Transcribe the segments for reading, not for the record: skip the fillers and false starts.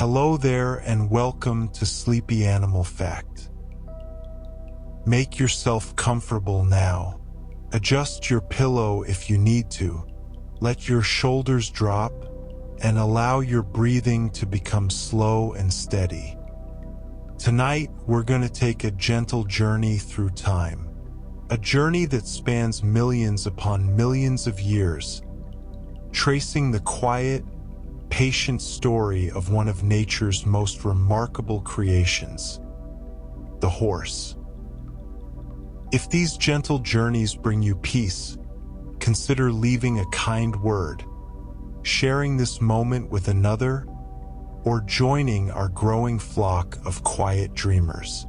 Hello there and welcome to Sleepy Animal Fact. Make yourself comfortable now. Adjust your pillow if you need to. Let your shoulders drop and allow your breathing to become slow and steady. Tonight, we're going to take a gentle journey through time. A journey that spans millions upon millions of years, tracing the quiet, patient story of one of nature's most remarkable creations, the horse. If these gentle journeys bring you peace, consider leaving a kind word, sharing this moment with another, or joining our growing flock of quiet dreamers.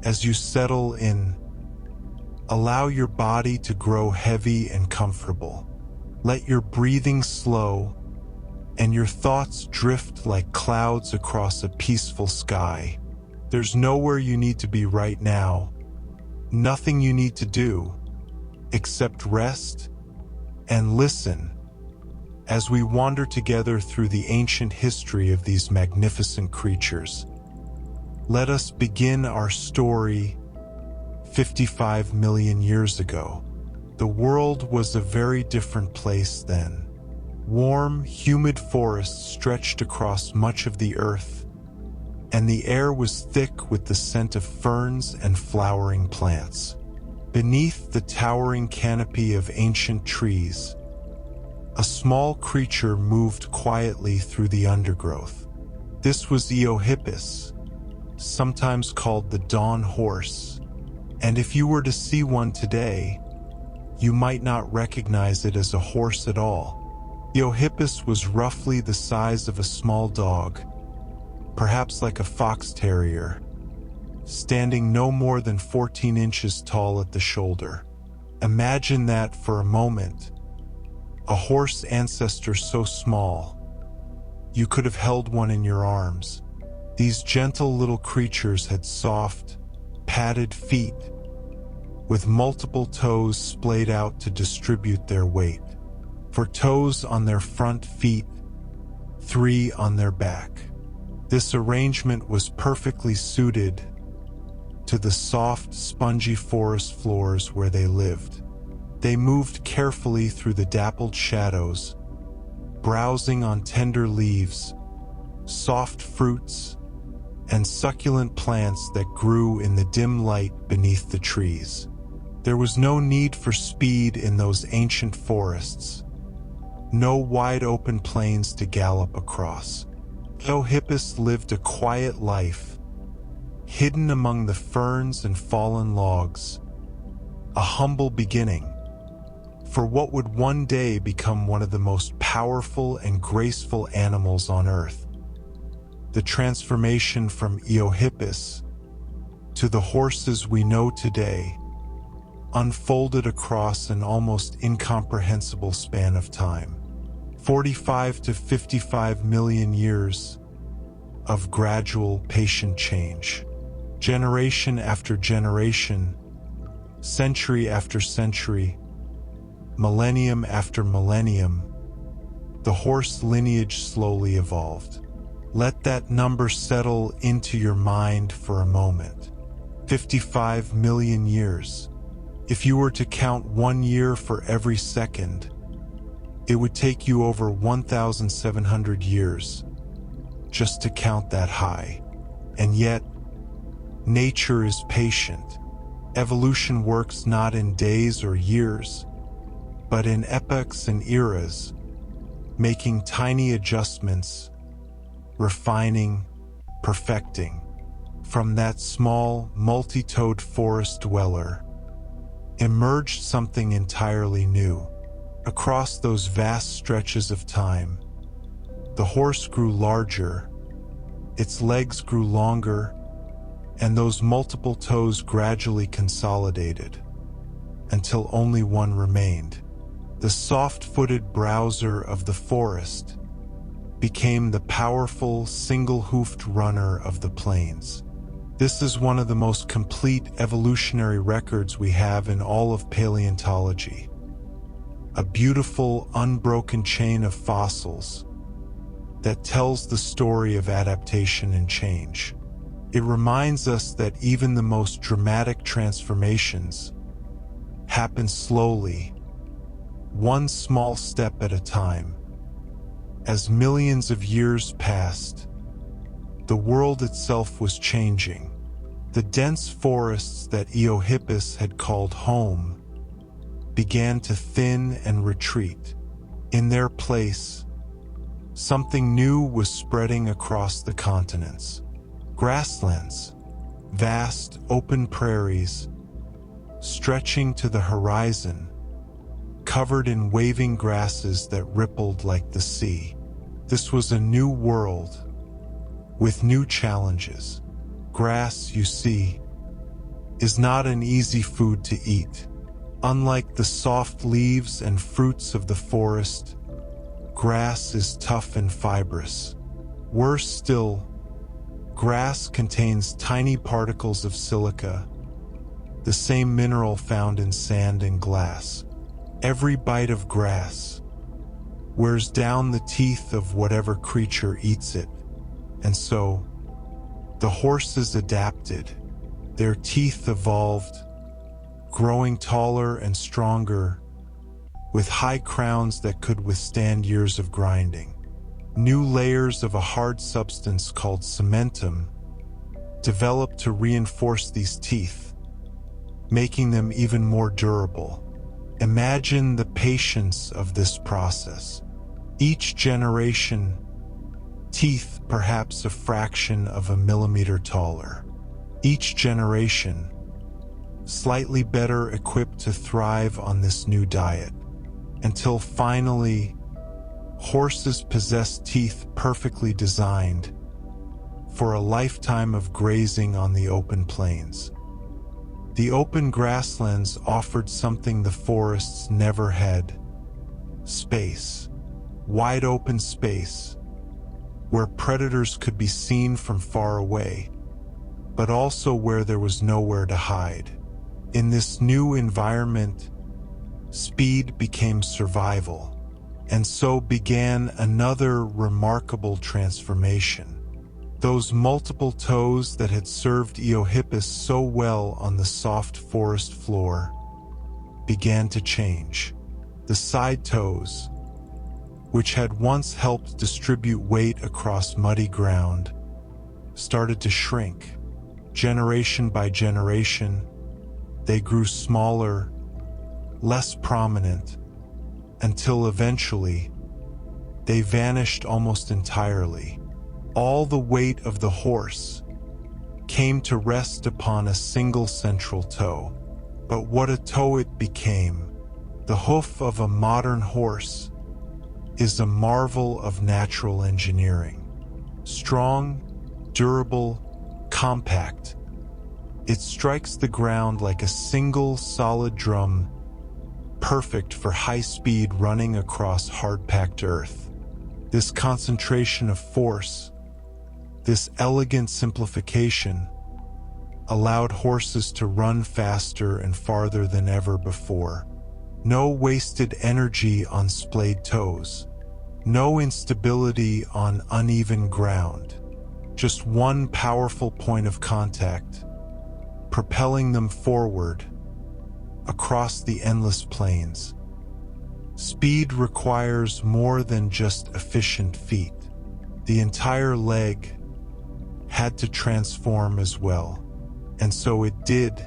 As you settle in, allow your body to grow heavy and comfortable. Let your breathing slow and your thoughts drift like clouds across a peaceful sky. There's nowhere you need to be right now, nothing you need to do, except rest and listen as we wander together through the ancient history of these magnificent creatures. Let us begin our story 55 million years ago. The world was a very different place then. Warm, humid forests stretched across much of the earth, and the air was thick with the scent of ferns and flowering plants. Beneath the towering canopy of ancient trees, a small creature moved quietly through the undergrowth. This was Eohippus, sometimes called the dawn horse, and if you were to see one today, you might not recognize it as a horse at all. Eohippus was roughly the size of a small dog, perhaps like a fox terrier, standing no more than 14 inches tall at the shoulder. Imagine that for a moment. A horse ancestor so small, you could have held one in your arms. These gentle little creatures had soft, padded feet, with multiple toes splayed out to distribute their weight. 4 toes on their front feet, 3 on their back. This arrangement was perfectly suited to the soft, spongy forest floors where they lived. They moved carefully through the dappled shadows, browsing on tender leaves, soft fruits, and succulent plants that grew in the dim light beneath the trees. There was no need for speed in those ancient forests, no wide-open plains to gallop across. Eohippus lived a quiet life, hidden among the ferns and fallen logs, a humble beginning for what would one day become one of the most powerful and graceful animals on Earth. The transformation from Eohippus to the horses we know today unfolded across an almost incomprehensible span of time. 45 to 55 million years of gradual, patient change. Generation after generation, century after century, millennium after millennium, the horse lineage slowly evolved. Let that number settle into your mind for a moment. 55 million years. If you were to count 1 year for every second, it would take you over 1,700 years just to count that high. And yet, nature is patient. Evolution works not in days or years, but in epochs and eras, making tiny adjustments, refining, perfecting. From that small, multi-toed forest dweller emerged something entirely new. Across those vast stretches of time, the horse grew larger, its legs grew longer, and those multiple toes gradually consolidated, until only one remained. The soft-footed browser of the forest became the powerful, single-hoofed runner of the plains. This is one of the most complete evolutionary records we have in all of paleontology. A beautiful, unbroken chain of fossils, that tells the story of adaptation and change. It reminds us that even the most dramatic transformations happen slowly, one small step at a time. As millions of years passed, the world itself was changing. The dense forests that Eohippus had called home began to thin and retreat. In their place, something new was spreading across the continents. Grasslands, vast open prairies, stretching to the horizon, covered in waving grasses that rippled like the sea. This was a new world, with new challenges. Grass, you see, is not an easy food to eat. Unlike the soft leaves and fruits of the forest, grass is tough and fibrous. Worse still, grass contains tiny particles of silica, the same mineral found in sand and glass. Every bite of grass wears down the teeth of whatever creature eats it. And so, the horses adapted. Their teeth evolved, growing taller and stronger, with high crowns that could withstand years of grinding. New layers of a hard substance called cementum developed to reinforce these teeth, making them even more durable. Imagine the patience of this process. Each generation, teeth perhaps a fraction of a millimeter taller. Each generation, slightly better equipped to thrive on this new diet, until finally, horses possess teeth perfectly designed for a lifetime of grazing on the open plains. The open grasslands offered something the forests never had: space. Wide open space, where predators could be seen from far away, but also where there was nowhere to hide. In this new environment, speed became survival, and so began another remarkable transformation. Those multiple toes that had served Eohippus so well on the soft forest floor began to change. The side toes, which had once helped distribute weight across muddy ground, started to shrink. Generation by generation, they grew smaller, less prominent, until eventually, they vanished almost entirely. All the weight of the horse came to rest upon a single central toe. But what a toe it became! The hoof of a modern horse is a marvel of natural engineering. Strong, durable, compact. It strikes the ground like a single solid drum, perfect for high-speed running across hard-packed earth. This concentration of force, this elegant simplification, allowed horses to run faster and farther than ever before. No wasted energy on splayed toes. No instability on uneven ground. Just one powerful point of contact, propelling them forward across the endless plains. Speed requires more than just efficient feet. The entire leg had to transform as well. And so it did,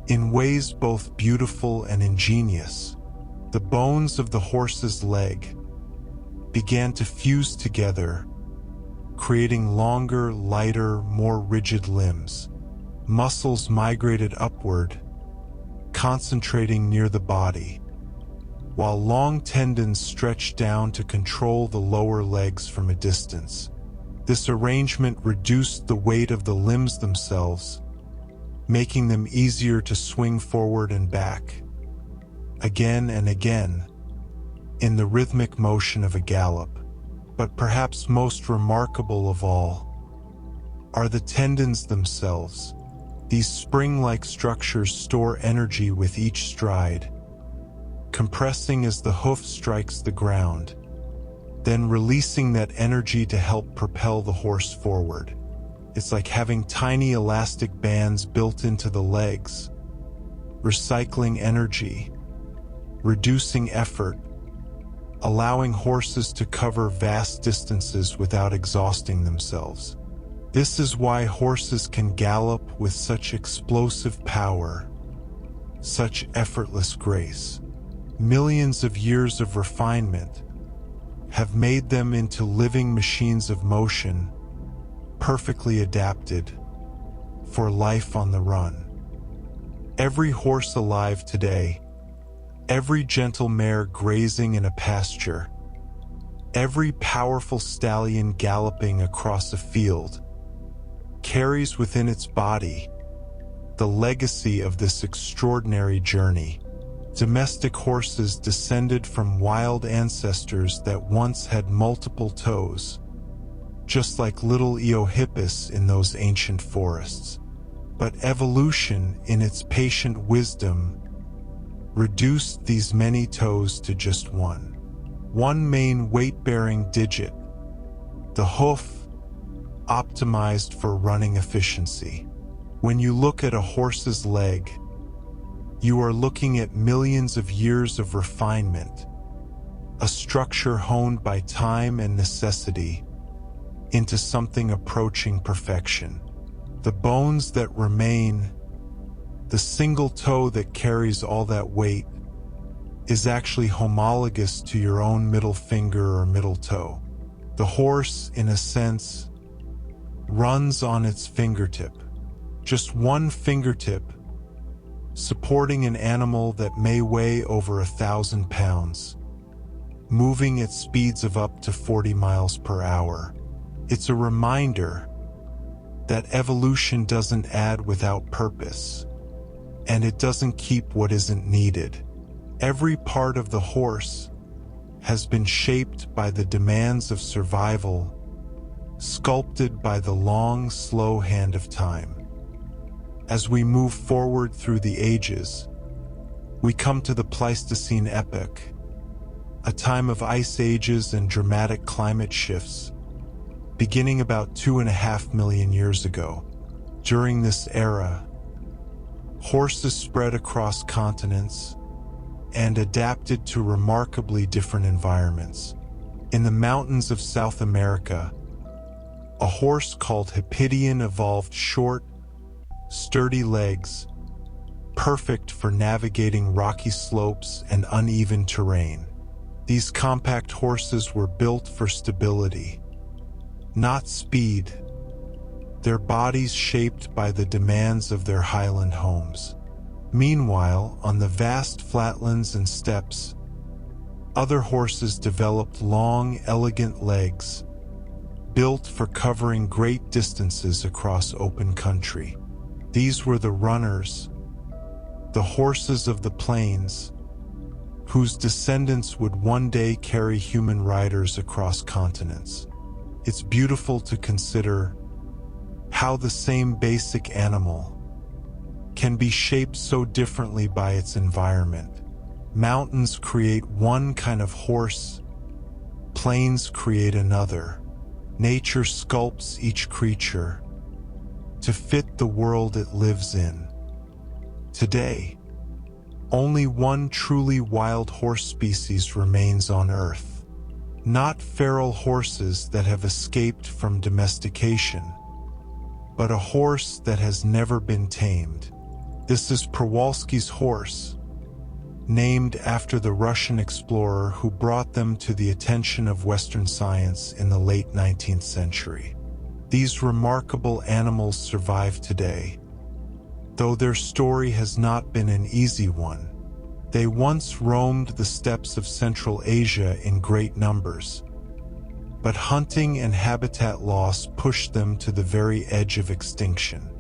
in ways both beautiful and ingenious. The bones of the horse's leg began to fuse together, creating longer, lighter, more rigid limbs. Muscles migrated upward, concentrating near the body, while long tendons stretched down to control the lower legs from a distance. This arrangement reduced the weight of the limbs themselves, making them easier to swing forward and back, again and again, in the rhythmic motion of a gallop. But perhaps most remarkable of all are the tendons themselves. These spring-like structures store energy with each stride, compressing as the hoof strikes the ground, then releasing that energy to help propel the horse forward. It's like having tiny elastic bands built into the legs, recycling energy, reducing effort, allowing horses to cover vast distances without exhausting themselves. This is why horses can gallop with such explosive power, such effortless grace. Millions of years of refinement have made them into living machines of motion, perfectly adapted for life on the run. Every horse alive today, every gentle mare grazing in a pasture, every powerful stallion galloping across a field, carries within its body the legacy of this extraordinary journey. Domestic horses descended from wild ancestors that once had multiple toes, just like little Eohippus in those ancient forests. But evolution, in its patient wisdom, reduced these many toes to just one main weight-bearing digit, the hoof, optimized for running efficiency. When you look at a horse's leg, you are looking at millions of years of refinement, a structure honed by time and necessity into something approaching perfection. The bones that remain, the single toe that carries all that weight, is actually homologous to your own middle finger or middle toe. The horse, in a sense, runs on its fingertip. Just one fingertip, supporting an animal that may weigh over 1,000 pounds, moving at speeds of up to 40 miles per hour. It's a reminder that evolution doesn't add without purpose, and it doesn't keep what isn't needed. Every part of the horse has been shaped by the demands of survival, sculpted by the long, slow hand of time. As we move forward through the ages, we come to the Pleistocene epoch, a time of ice ages and dramatic climate shifts, beginning about 2.5 million years ago. During this era, horses spread across continents and adapted to remarkably different environments. In the mountains of South America, a horse called Hippidian evolved short, sturdy legs, perfect for navigating rocky slopes and uneven terrain. These compact horses were built for stability, not speed, their bodies shaped by the demands of their highland homes. Meanwhile, on the vast flatlands and steppes, other horses developed long, elegant legs, built for covering great distances across open country. These were the runners, the horses of the plains, whose descendants would one day carry human riders across continents. It's beautiful to consider how the same basic animal can be shaped so differently by its environment. Mountains create one kind of horse, plains create another. Nature sculpts each creature to fit the world it lives in. Today, only one truly wild horse species remains on Earth. Not feral horses that have escaped from domestication, but a horse that has never been tamed. This is Przewalski's horse, named after the Russian explorer who brought them to the attention of Western science in the late 19th century. These remarkable animals survive today, though their story has not been an easy one. They once roamed the steppes of Central Asia in great numbers, but hunting and habitat loss pushed them to the very edge of extinction.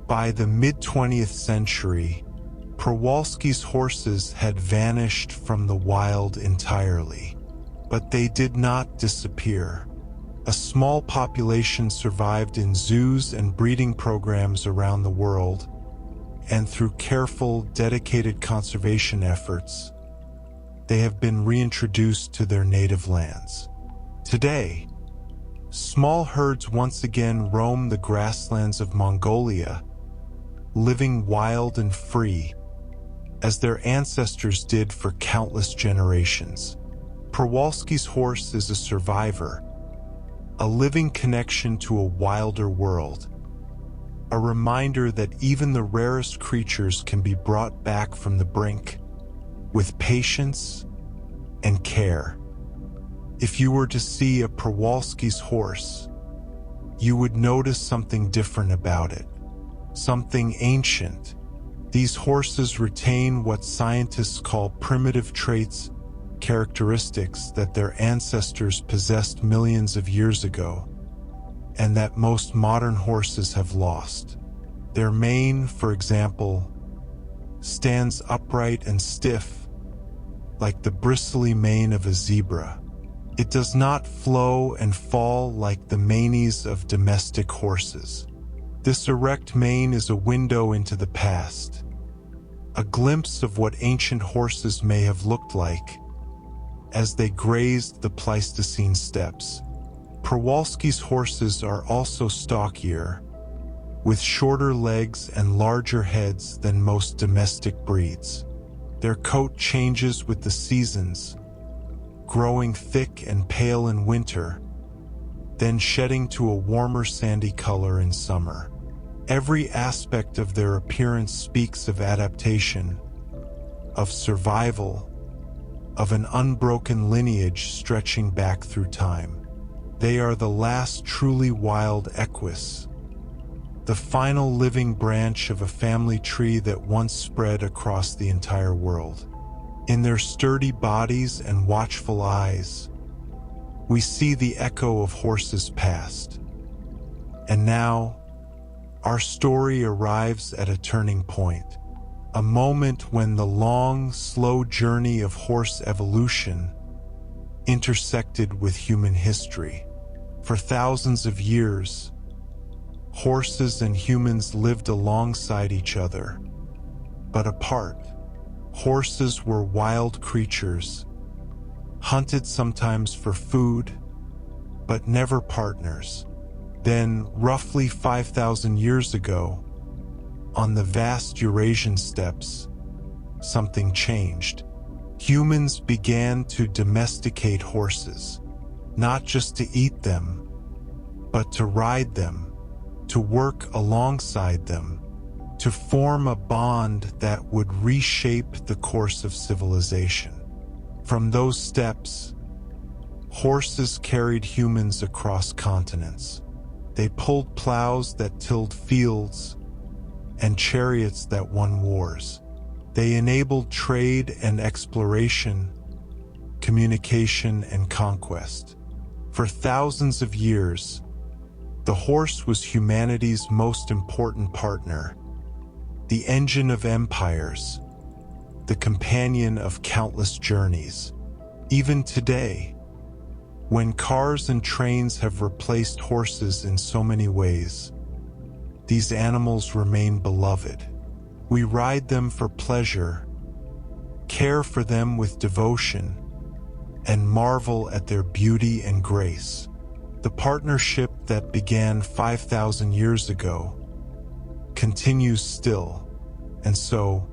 By the mid-20th century, Przewalski's horses had vanished from the wild entirely. But they did not disappear. A small population survived in zoos and breeding programs around the world, and through careful, dedicated conservation efforts, they have been reintroduced to their native lands. Today, small herds once again roam the grasslands of Mongolia, living wild and free, as their ancestors did for countless generations. Przewalski's horse is a survivor, a living connection to a wilder world, a reminder that even the rarest creatures can be brought back from the brink with patience and care. If you were to see a Przewalski's horse, you would notice something different about it, something ancient. These horses retain what scientists call primitive traits, characteristics that their ancestors possessed millions of years ago, and that most modern horses have lost. Their mane, for example, stands upright and stiff, like the bristly mane of a zebra. It does not flow and fall like the manes of domestic horses. This erect mane is a window into the past, a glimpse of what ancient horses may have looked like as they grazed the Pleistocene steppes. Przewalski's horses are also stockier, with shorter legs and larger heads than most domestic breeds. Their coat changes with the seasons, growing thick and pale in winter, then shedding to a warmer sandy color in summer. Every aspect of their appearance speaks of adaptation, of survival, of an unbroken lineage stretching back through time. They are the last truly wild equus, the final living branch of a family tree that once spread across the entire world. In their sturdy bodies and watchful eyes, we see the echo of horses past. And now, our story arrives at a turning point, a moment when the long, slow journey of horse evolution intersected with human history. For thousands of years, horses and humans lived alongside each other, but apart. Horses were wild creatures, hunted sometimes for food, but never partners. Then, roughly 5,000 years ago, on the vast Eurasian steppes, something changed. Humans began to domesticate horses, not just to eat them, but to ride them, to work alongside them, to form a bond that would reshape the course of civilization. From those steppes, horses carried humans across continents. They pulled plows that tilled fields and chariots that won wars. They enabled trade and exploration, communication and conquest. For thousands of years, the horse was humanity's most important partner, the engine of empires, the companion of countless journeys. Even today, when cars and trains have replaced horses in so many ways, these animals remain beloved. We ride them for pleasure, care for them with devotion, and marvel at their beauty and grace. The partnership that began 5,000 years ago continues still, and so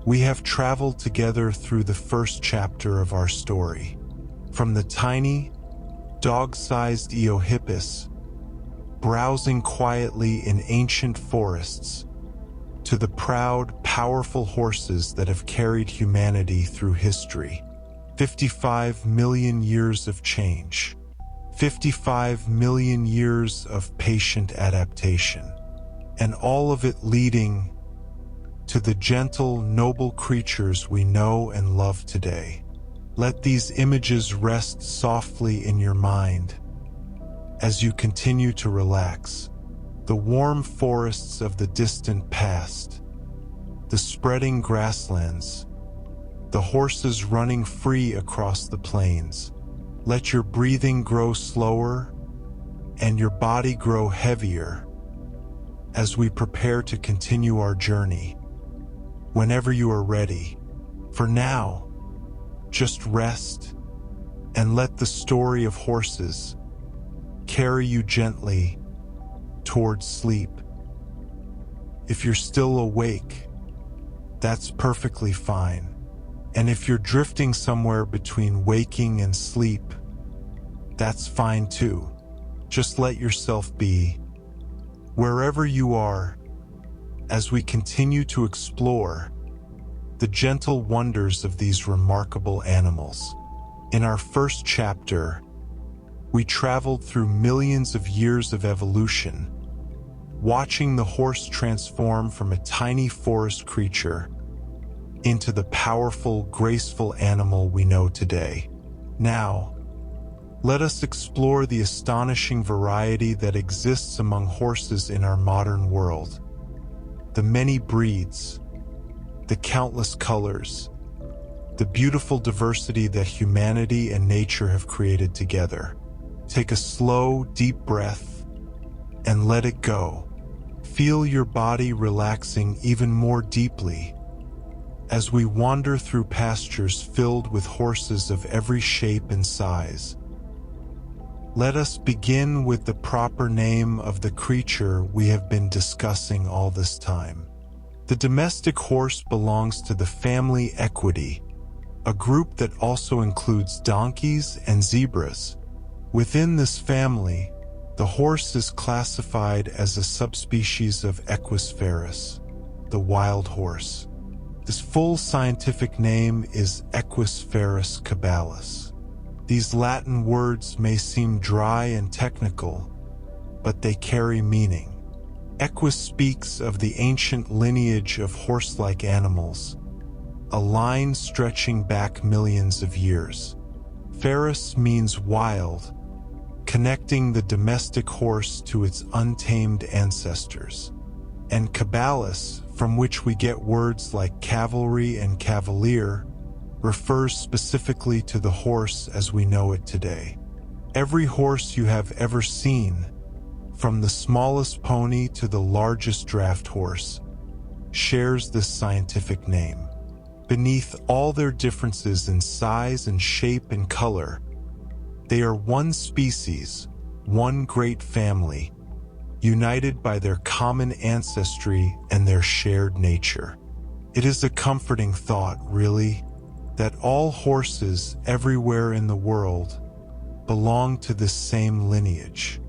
we have traveled together through the first chapter of our story. From the tiny, dog-sized Eohippus, browsing quietly in ancient forests, to the proud, powerful horses that have carried humanity through history. 55 million years of change. 55 million years of patient adaptation. And all of it leading to the gentle, noble creatures we know and love today. Let these images rest softly in your mind as you continue to relax. The warm forests of the distant past, the spreading grasslands, the horses running free across the plains. Let your breathing grow slower and your body grow heavier as we prepare to continue our journey. Whenever you are ready. For now, just rest, and let the story of horses carry you gently towards sleep. If you're still awake, that's perfectly fine. And if you're drifting somewhere between waking and sleep, that's fine too. Just let yourself be wherever you are as we continue to explore the gentle wonders of these remarkable animals. In our first chapter, we traveled through millions of years of evolution, watching the horse transform from a tiny forest creature into the powerful, graceful animal we know today. Now, let us explore the astonishing variety that exists among horses in our modern world. The many breeds, the countless colors, the beautiful diversity that humanity and nature have created together. Take a slow, deep breath and let it go. Feel your body relaxing even more deeply as we wander through pastures filled with horses of every shape and size. Let us begin with the proper name of the creature we have been discussing all this time. The domestic horse belongs to the family Equidae, a group that also includes donkeys and zebras. Within this family, the horse is classified as a subspecies of Equus ferus, the wild horse. This full scientific name is Equus ferus cabalis. These Latin words may seem dry and technical, but they carry meaning. Equus speaks of the ancient lineage of horse-like animals, a line stretching back millions of years. Ferus means wild, connecting the domestic horse to its untamed ancestors. And cabalis, from which we get words like cavalry and cavalier, refers specifically to the horse as we know it today. Every horse you have ever seen, from the smallest pony to the largest draft horse, shares this scientific name. Beneath all their differences in size and shape and color, they are one species, one great family, united by their common ancestry and their shared nature. It is a comforting thought, really, that all horses everywhere in the world belong to this same lineage,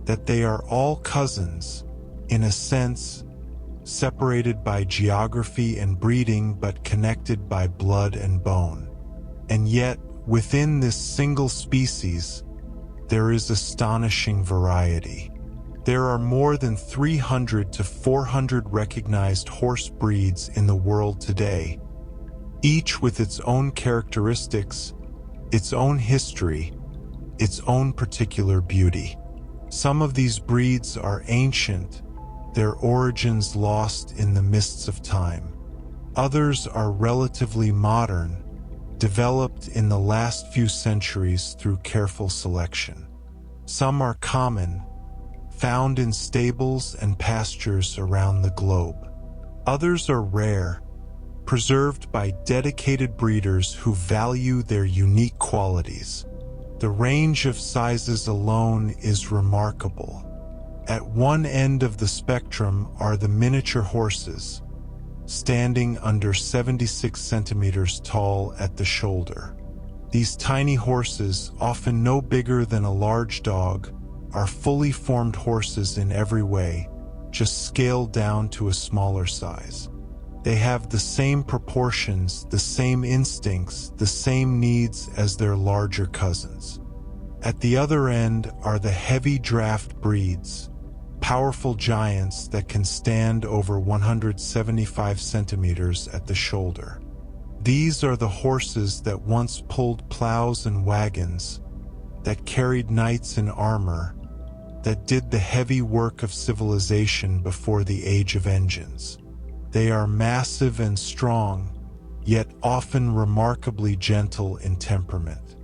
that they are all cousins, in a sense, separated by geography and breeding but connected by blood and bone. And yet, within this single species, there is astonishing variety. There are more than 300 to 400 recognized horse breeds in the world today, each with its own characteristics, its own history, its own particular beauty. Some of these breeds are ancient, their origins lost in the mists of time. Others are relatively modern, developed in the last few centuries through careful selection. Some are common, found in stables and pastures around the globe. Others are rare, preserved by dedicated breeders who value their unique qualities. The range of sizes alone is remarkable. At one end of the spectrum are the miniature horses, standing under 76 centimeters tall at the shoulder. These tiny horses, often no bigger than a large dog, are fully formed horses in every way, just scaled down to a smaller size. They have the same proportions, the same instincts, the same needs as their larger cousins. At the other end are the heavy draft breeds, powerful giants that can stand over 175 centimeters at the shoulder. These are the horses that once pulled plows and wagons, that carried knights in armor, that did the heavy work of civilization before the age of engines. They are massive and strong, yet often remarkably gentle in temperament.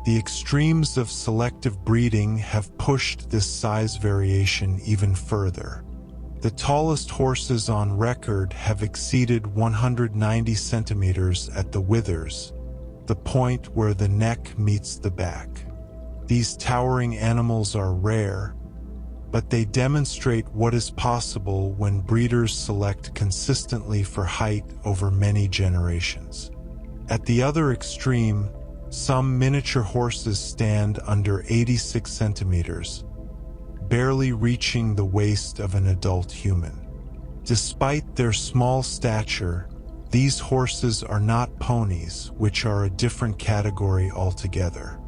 The extremes of selective breeding have pushed this size variation even further. The tallest horses on record have exceeded 190 centimeters at the withers, the point where the neck meets the back. These towering animals are rare, but they demonstrate what is possible when breeders select consistently for height over many generations. At the other extreme, some miniature horses stand under 86 centimeters, barely reaching the waist of an adult human. Despite their small stature, these horses are not ponies, which are a different category altogether.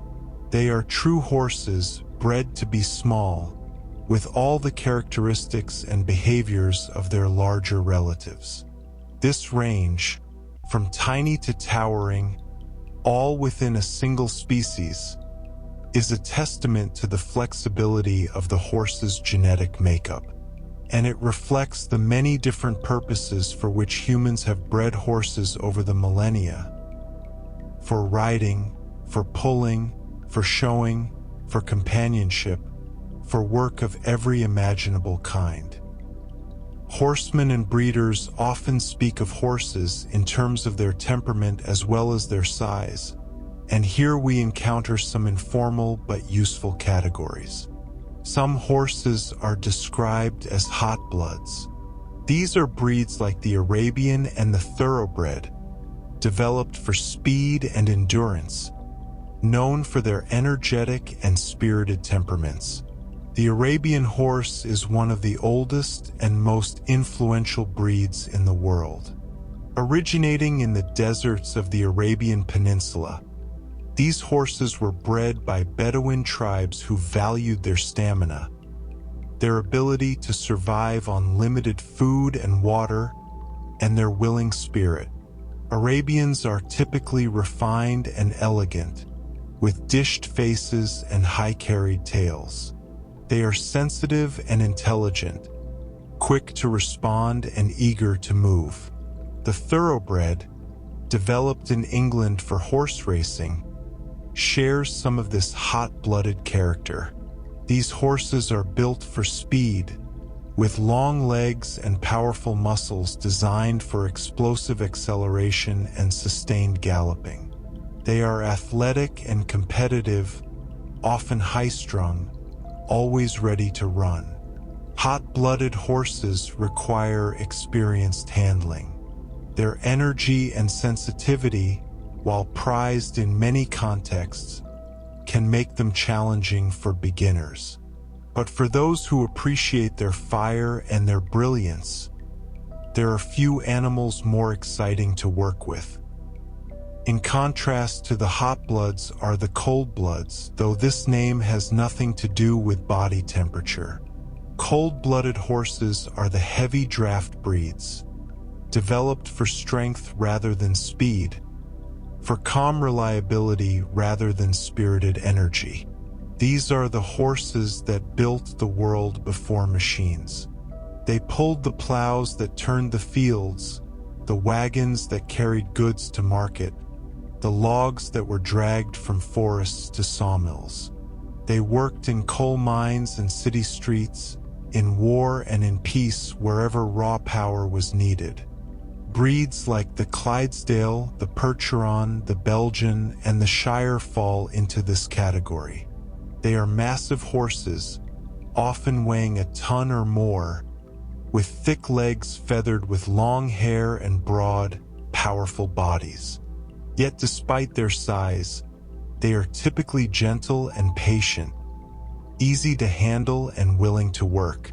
They are true horses bred to be small, with all the characteristics and behaviors of their larger relatives. This range, from tiny to towering, all within a single species, is a testament to the flexibility of the horse's genetic makeup, and it reflects the many different purposes for which humans have bred horses over the millennia: for riding, for pulling, for showing, for companionship, for work of every imaginable kind. Horsemen and breeders often speak of horses in terms of their temperament as well as their size, and here we encounter some informal but useful categories. Some horses are described as hot bloods. These are breeds like the Arabian and the thoroughbred, developed for speed and endurance, known for their energetic and spirited temperaments. The Arabian horse is one of the oldest and most influential breeds in the world. Originating in the deserts of the Arabian Peninsula, these horses were bred by Bedouin tribes who valued their stamina, their ability to survive on limited food and water, and their willing spirit. Arabians are typically refined and elegant, with dished faces and high-carried tails. They are sensitive and intelligent, quick to respond and eager to move. The thoroughbred, developed in England for horse racing, shares some of this hot-blooded character. These horses are built for speed, with long legs and powerful muscles designed for explosive acceleration and sustained galloping. They are athletic and competitive, often high-strung, always ready to run. Hot-blooded horses require experienced handling. Their energy and sensitivity, while prized in many contexts, can make them challenging for beginners. But for those who appreciate their fire and their brilliance, there are few animals more exciting to work with. In contrast to the hot bloods are the cold bloods, though this name has nothing to do with body temperature. Cold-blooded horses are the heavy draft breeds, developed for strength rather than speed, for calm reliability rather than spirited energy. These are the horses that built the world before machines. They pulled the plows that turned the fields, the wagons that carried goods to market, the logs that were dragged from forests to sawmills. They worked in coal mines and city streets, in war and in peace wherever raw power was needed. Breeds like the Clydesdale, the Percheron, the Belgian, and the Shire fall into this category. They are massive horses, often weighing a ton or more, with thick legs feathered with long hair and broad, powerful bodies. Yet despite their size, they are typically gentle and patient, easy to handle and willing to work.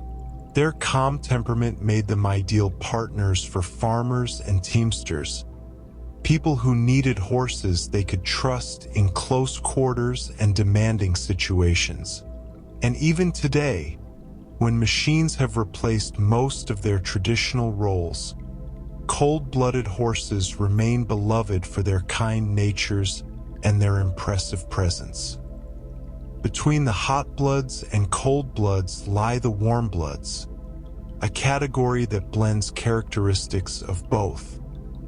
Their calm temperament made them ideal partners for farmers and teamsters, people who needed horses they could trust in close quarters and demanding situations. And even today, when machines have replaced most of their traditional roles, cold-blooded horses remain beloved for their kind natures and their impressive presence. Between the hot bloods and cold bloods lie the warm bloods, a category that blends characteristics of both.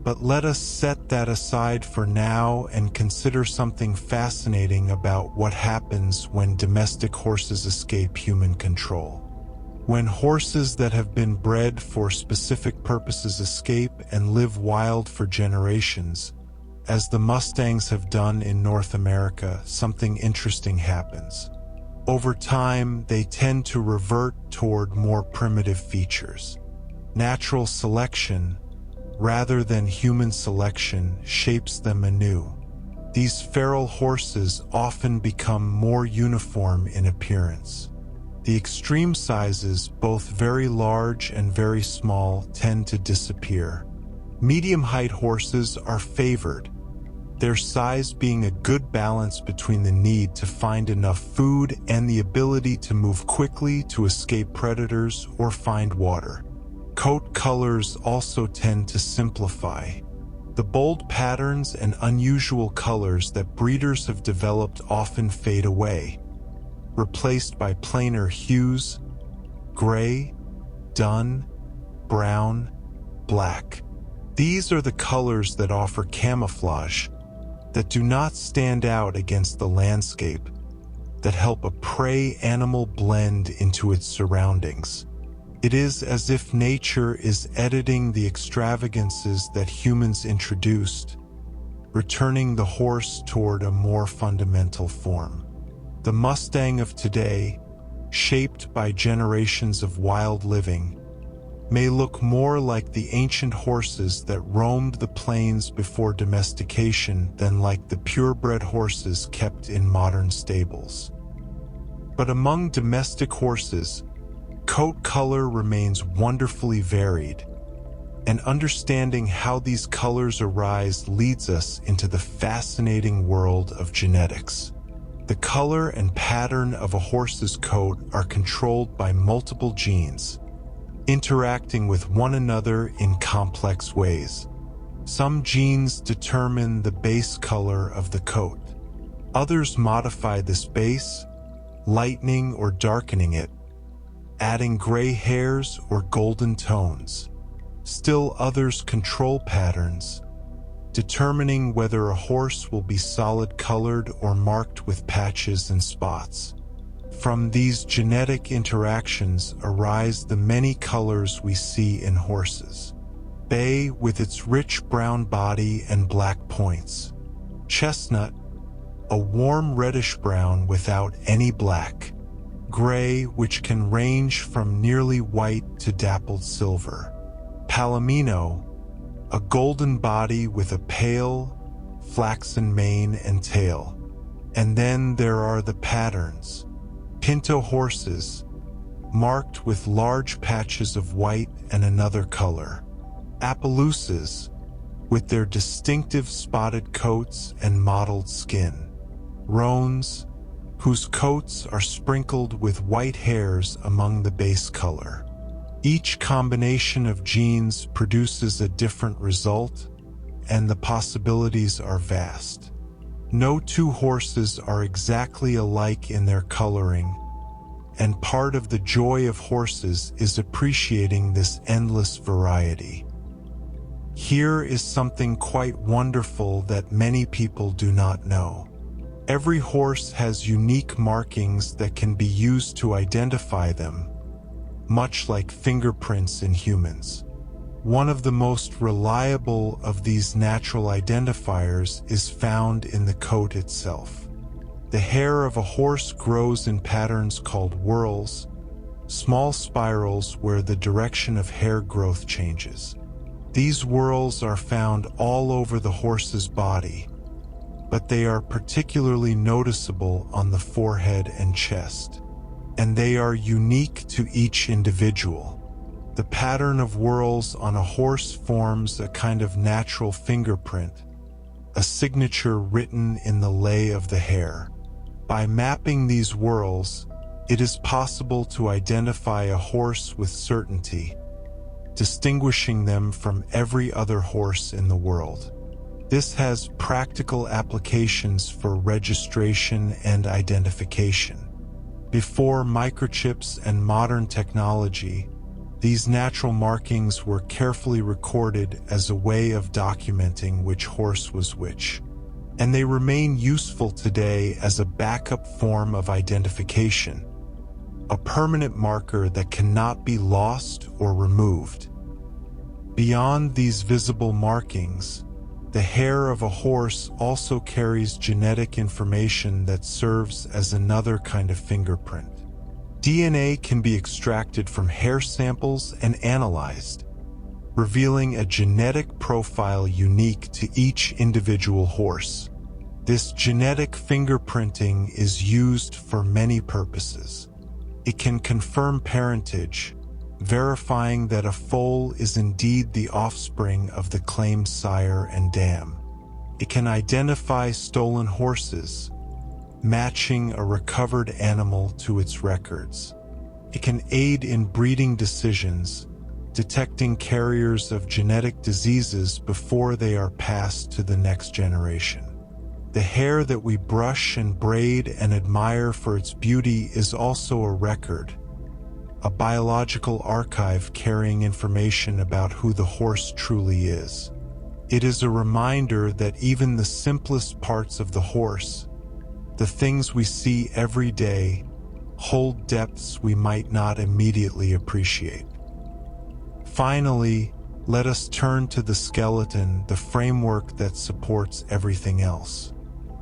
But let us set that aside for now and consider something fascinating about what happens when domestic horses escape human control. When horses that have been bred for specific purposes escape and live wild for generations, as the Mustangs have done in North America, something interesting happens. Over time, they tend to revert toward more primitive features. Natural selection, rather than human selection, shapes them anew. These feral horses often become more uniform in appearance. The extreme sizes, both very large and very small, tend to disappear. Medium-height horses are favored, their size being a good balance between the need to find enough food and the ability to move quickly to escape predators or find water. Coat colors also tend to simplify. The bold patterns and unusual colors that breeders have developed often fade away, replaced by plainer hues: gray, dun, brown, black. These are the colors that offer camouflage, that do not stand out against the landscape, that help a prey animal blend into its surroundings. It is as if nature is editing the extravagances that humans introduced, returning the horse toward a more fundamental form. The Mustang of today, shaped by generations of wild living, may look more like the ancient horses that roamed the plains before domestication than like the purebred horses kept in modern stables. But among domestic horses, coat color remains wonderfully varied, and understanding how these colors arise leads us into the fascinating world of genetics. The color and pattern of a horse's coat are controlled by multiple genes, interacting with one another in complex ways. Some genes determine the base color of the coat. Others modify this base, lightening or darkening it, adding gray hairs or golden tones. Still others control patterns, determining whether a horse will be solid-colored or marked with patches and spots. From these genetic interactions arise the many colors we see in horses. Bay, with its rich brown body and black points. Chestnut, a warm reddish-brown without any black. Gray, which can range from nearly white to dappled silver. Palomino, a golden body with a pale, flaxen mane and tail. And then there are the patterns. Pinto horses, marked with large patches of white and another color. Appaloosas, with their distinctive spotted coats and mottled skin. Roans, whose coats are sprinkled with white hairs among the base color. Each combination of genes produces a different result, and the possibilities are vast. No two horses are exactly alike in their coloring, and part of the joy of horses is appreciating this endless variety. Here is something quite wonderful that many people do not know. Every horse has unique markings that can be used to identify them, much like fingerprints in humans. One of the most reliable of these natural identifiers is found in the coat itself. The hair of a horse grows in patterns called whorls, small spirals where the direction of hair growth changes. These whorls are found all over the horse's body, but they are particularly noticeable on the forehead and chest, and they are unique to each individual. The pattern of whorls on a horse forms a kind of natural fingerprint, a signature written in the lay of the hair. By mapping these whorls, it is possible to identify a horse with certainty, distinguishing them from every other horse in the world. This has practical applications for registration and identification. Before microchips and modern technology, these natural markings were carefully recorded as a way of documenting which horse was which, and they remain useful today as a backup form of identification, a permanent marker that cannot be lost or removed. Beyond these visible markings, The hair of a horse also carries genetic information that serves as another kind of fingerprint. DNA can be extracted from hair samples and analyzed, revealing a genetic profile unique to each individual horse. This genetic fingerprinting is used for many purposes. It can confirm parentage, verifying that a foal is indeed the offspring of the claimed sire and dam. It can identify stolen horses, matching a recovered animal to its records. It can aid in breeding decisions, detecting carriers of genetic diseases before they are passed to the next generation. The hair that we brush and braid and admire for its beauty is also a record, a biological archive carrying information about who the horse truly is. It is a reminder that even the simplest parts of the horse, the things we see every day, hold depths we might not immediately appreciate. Finally, let us turn to the skeleton, the framework that supports everything else.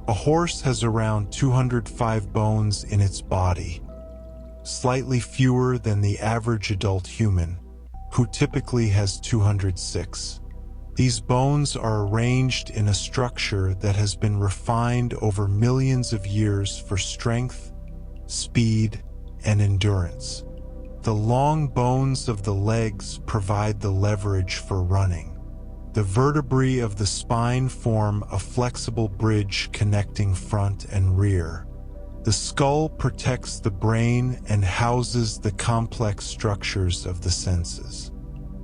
A horse has around 205 bones in its body, slightly fewer than the average adult human, who typically has 206. These bones are arranged in a structure that has been refined over millions of years for strength, speed, and endurance. The long bones of the legs provide the leverage for running. The vertebrae of the spine form a flexible bridge connecting front and rear. The skull protects the brain and houses the complex structures of the senses.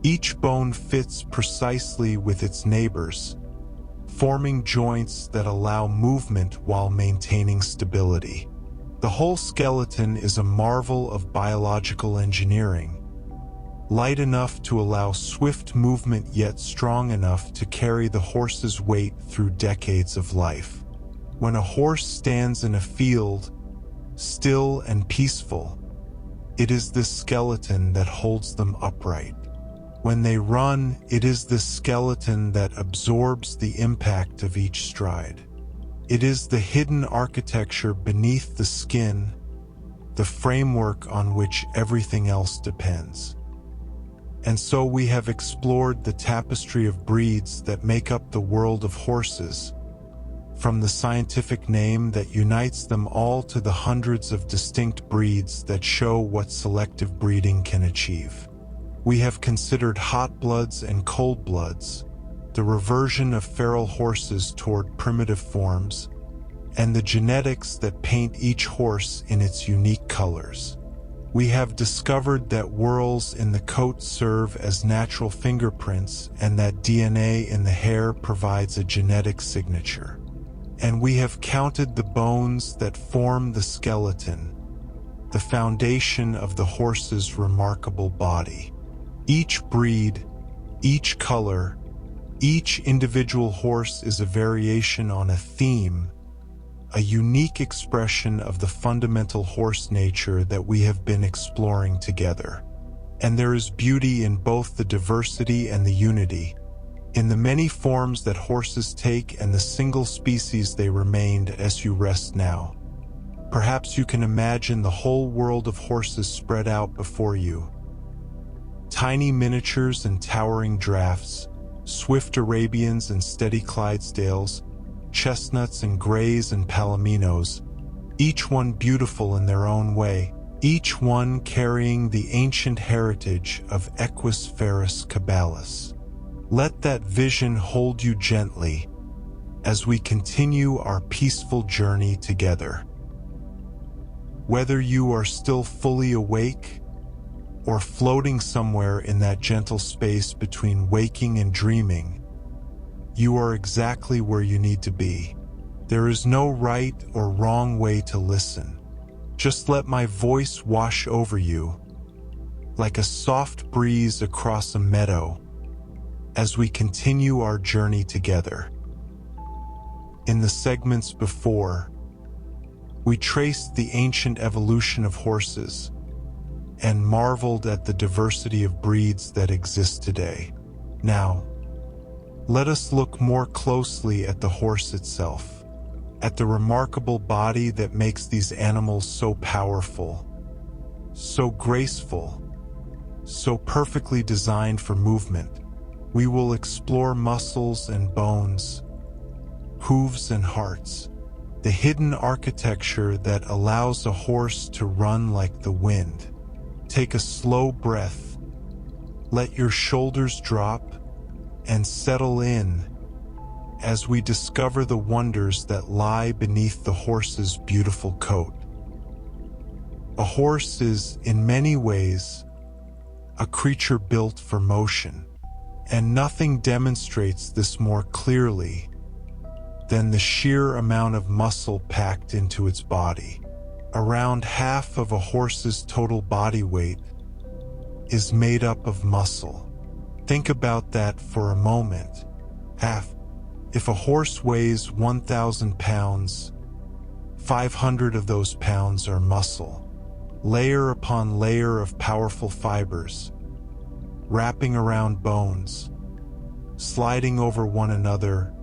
Each bone fits precisely with its neighbors, forming joints that allow movement while maintaining stability. The whole skeleton is a marvel of biological engineering, light enough to allow swift movement yet strong enough to carry the horse's weight through decades of life. When a horse stands in a field, still and peaceful, it is this skeleton that holds them upright. When they run, it is this skeleton that absorbs the impact of each stride. It is the hidden architecture beneath the skin, the framework on which everything else depends. And so we have explored the tapestry of breeds that make up the world of horses, from the scientific name that unites them all to the hundreds of distinct breeds that show what selective breeding can achieve. We have considered hot bloods and cold bloods, the reversion of feral horses toward primitive forms, and the genetics that paint each horse in its unique colors. We have discovered that whorls in the coat serve as natural fingerprints and that DNA in the hair provides a genetic signature. And we have counted the bones that form the skeleton, the foundation of the horse's remarkable body. Each breed, each color, each individual horse is a variation on a theme, a unique expression of the fundamental horse nature that we have been exploring together. And there is beauty in both the diversity and the unity, in the many forms that horses take and the single species they remained as you rest now. Perhaps you can imagine the whole world of horses spread out before you. Tiny miniatures and towering drafts, swift Arabians and steady Clydesdales, chestnuts and grays and palominos, each one beautiful in their own way, each one carrying the ancient heritage of Equus Ferus Caballus. Let that vision hold you gently as we continue our peaceful journey together. Whether you are still fully awake or floating somewhere in that gentle space between waking and dreaming, you are exactly where you need to be. There is no right or wrong way to listen. Just let my voice wash over you, like a soft breeze across a meadow, as we continue our journey together. In the segments before, we traced the ancient evolution of horses and marveled at the diversity of breeds that exist today. Now, Let us look more closely at the horse itself, at the remarkable body that makes these animals so powerful, so graceful, so perfectly designed for movement. We will explore muscles and bones, hooves and hearts, the hidden architecture that allows a horse to run like the wind. Take a slow breath, let your shoulders drop, and settle in as we discover the wonders that lie beneath the horse's beautiful coat. A horse is, in many ways, a creature built for motion, and nothing demonstrates this more clearly than the sheer amount of muscle packed into its body. Around half of a horse's total body weight is made up of muscle. Think about that for a moment. Half. If a horse weighs 1,000 pounds, 500 of those pounds are muscle. Layer upon layer of powerful fibers, wrapping around bones, sliding over one another,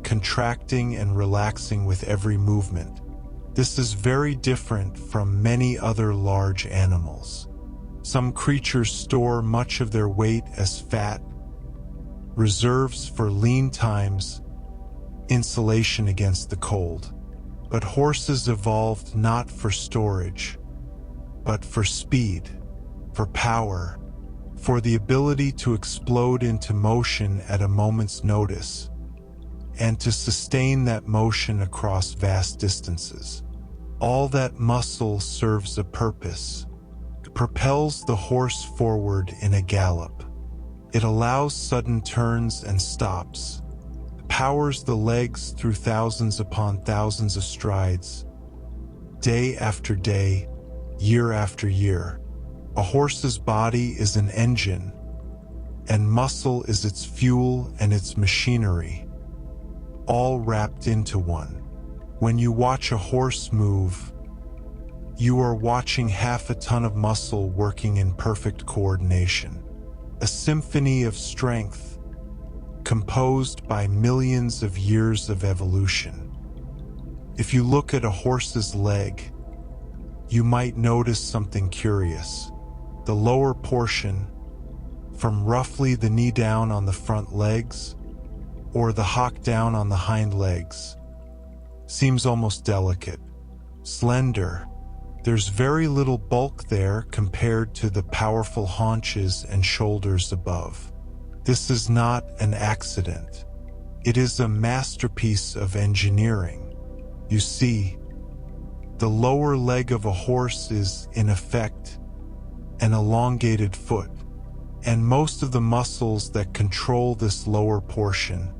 contracting and relaxing with every movement. This is very different from many other large animals. Some creatures store much of their weight as fat, reserves for lean times, insulation against the cold. But horses evolved not for storage, but for speed, for power, for the ability to explode into motion at a moment's notice, and to sustain that motion across vast distances. All that muscle serves a purpose. It propels the horse forward in a gallop. It allows sudden turns and stops. It powers the legs through thousands upon thousands of strides, day after day, year after year. A horse's body is an engine, and muscle is its fuel and its machinery, all wrapped into one. When you watch a horse move, you are watching half a ton of muscle working in perfect coordination. A symphony of strength, composed by millions of years of evolution. If you look at a horse's leg, you might notice something curious. The lower portion, from roughly the knee down on the front legs, or the hock down on the hind legs, seems almost delicate, slender. There's very little bulk there compared to the powerful haunches and shoulders above. This is not an accident. It is a masterpiece of engineering. You see, the lower leg of a horse is, in effect, an elongated foot, and most of the muscles that control this lower portion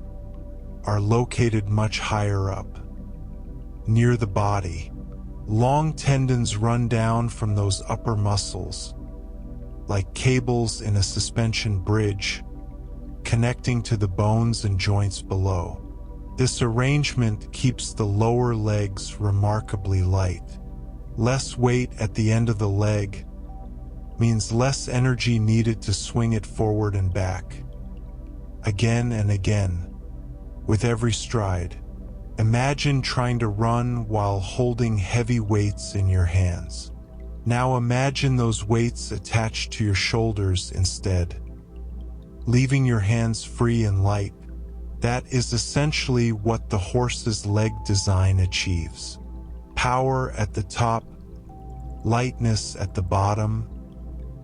are located much higher up, near the body. Long tendons run down from those upper muscles, like cables in a suspension bridge, connecting to the bones and joints below. This arrangement keeps the lower legs remarkably light. Less weight at the end of the leg means less energy needed to swing it forward and back, again and again, with every stride. Imagine trying to run while holding heavy weights in your hands. Now imagine those weights attached to your shoulders instead, leaving your hands free and light. That is essentially what the horse's leg design achieves. Power at the top, lightness at the bottom,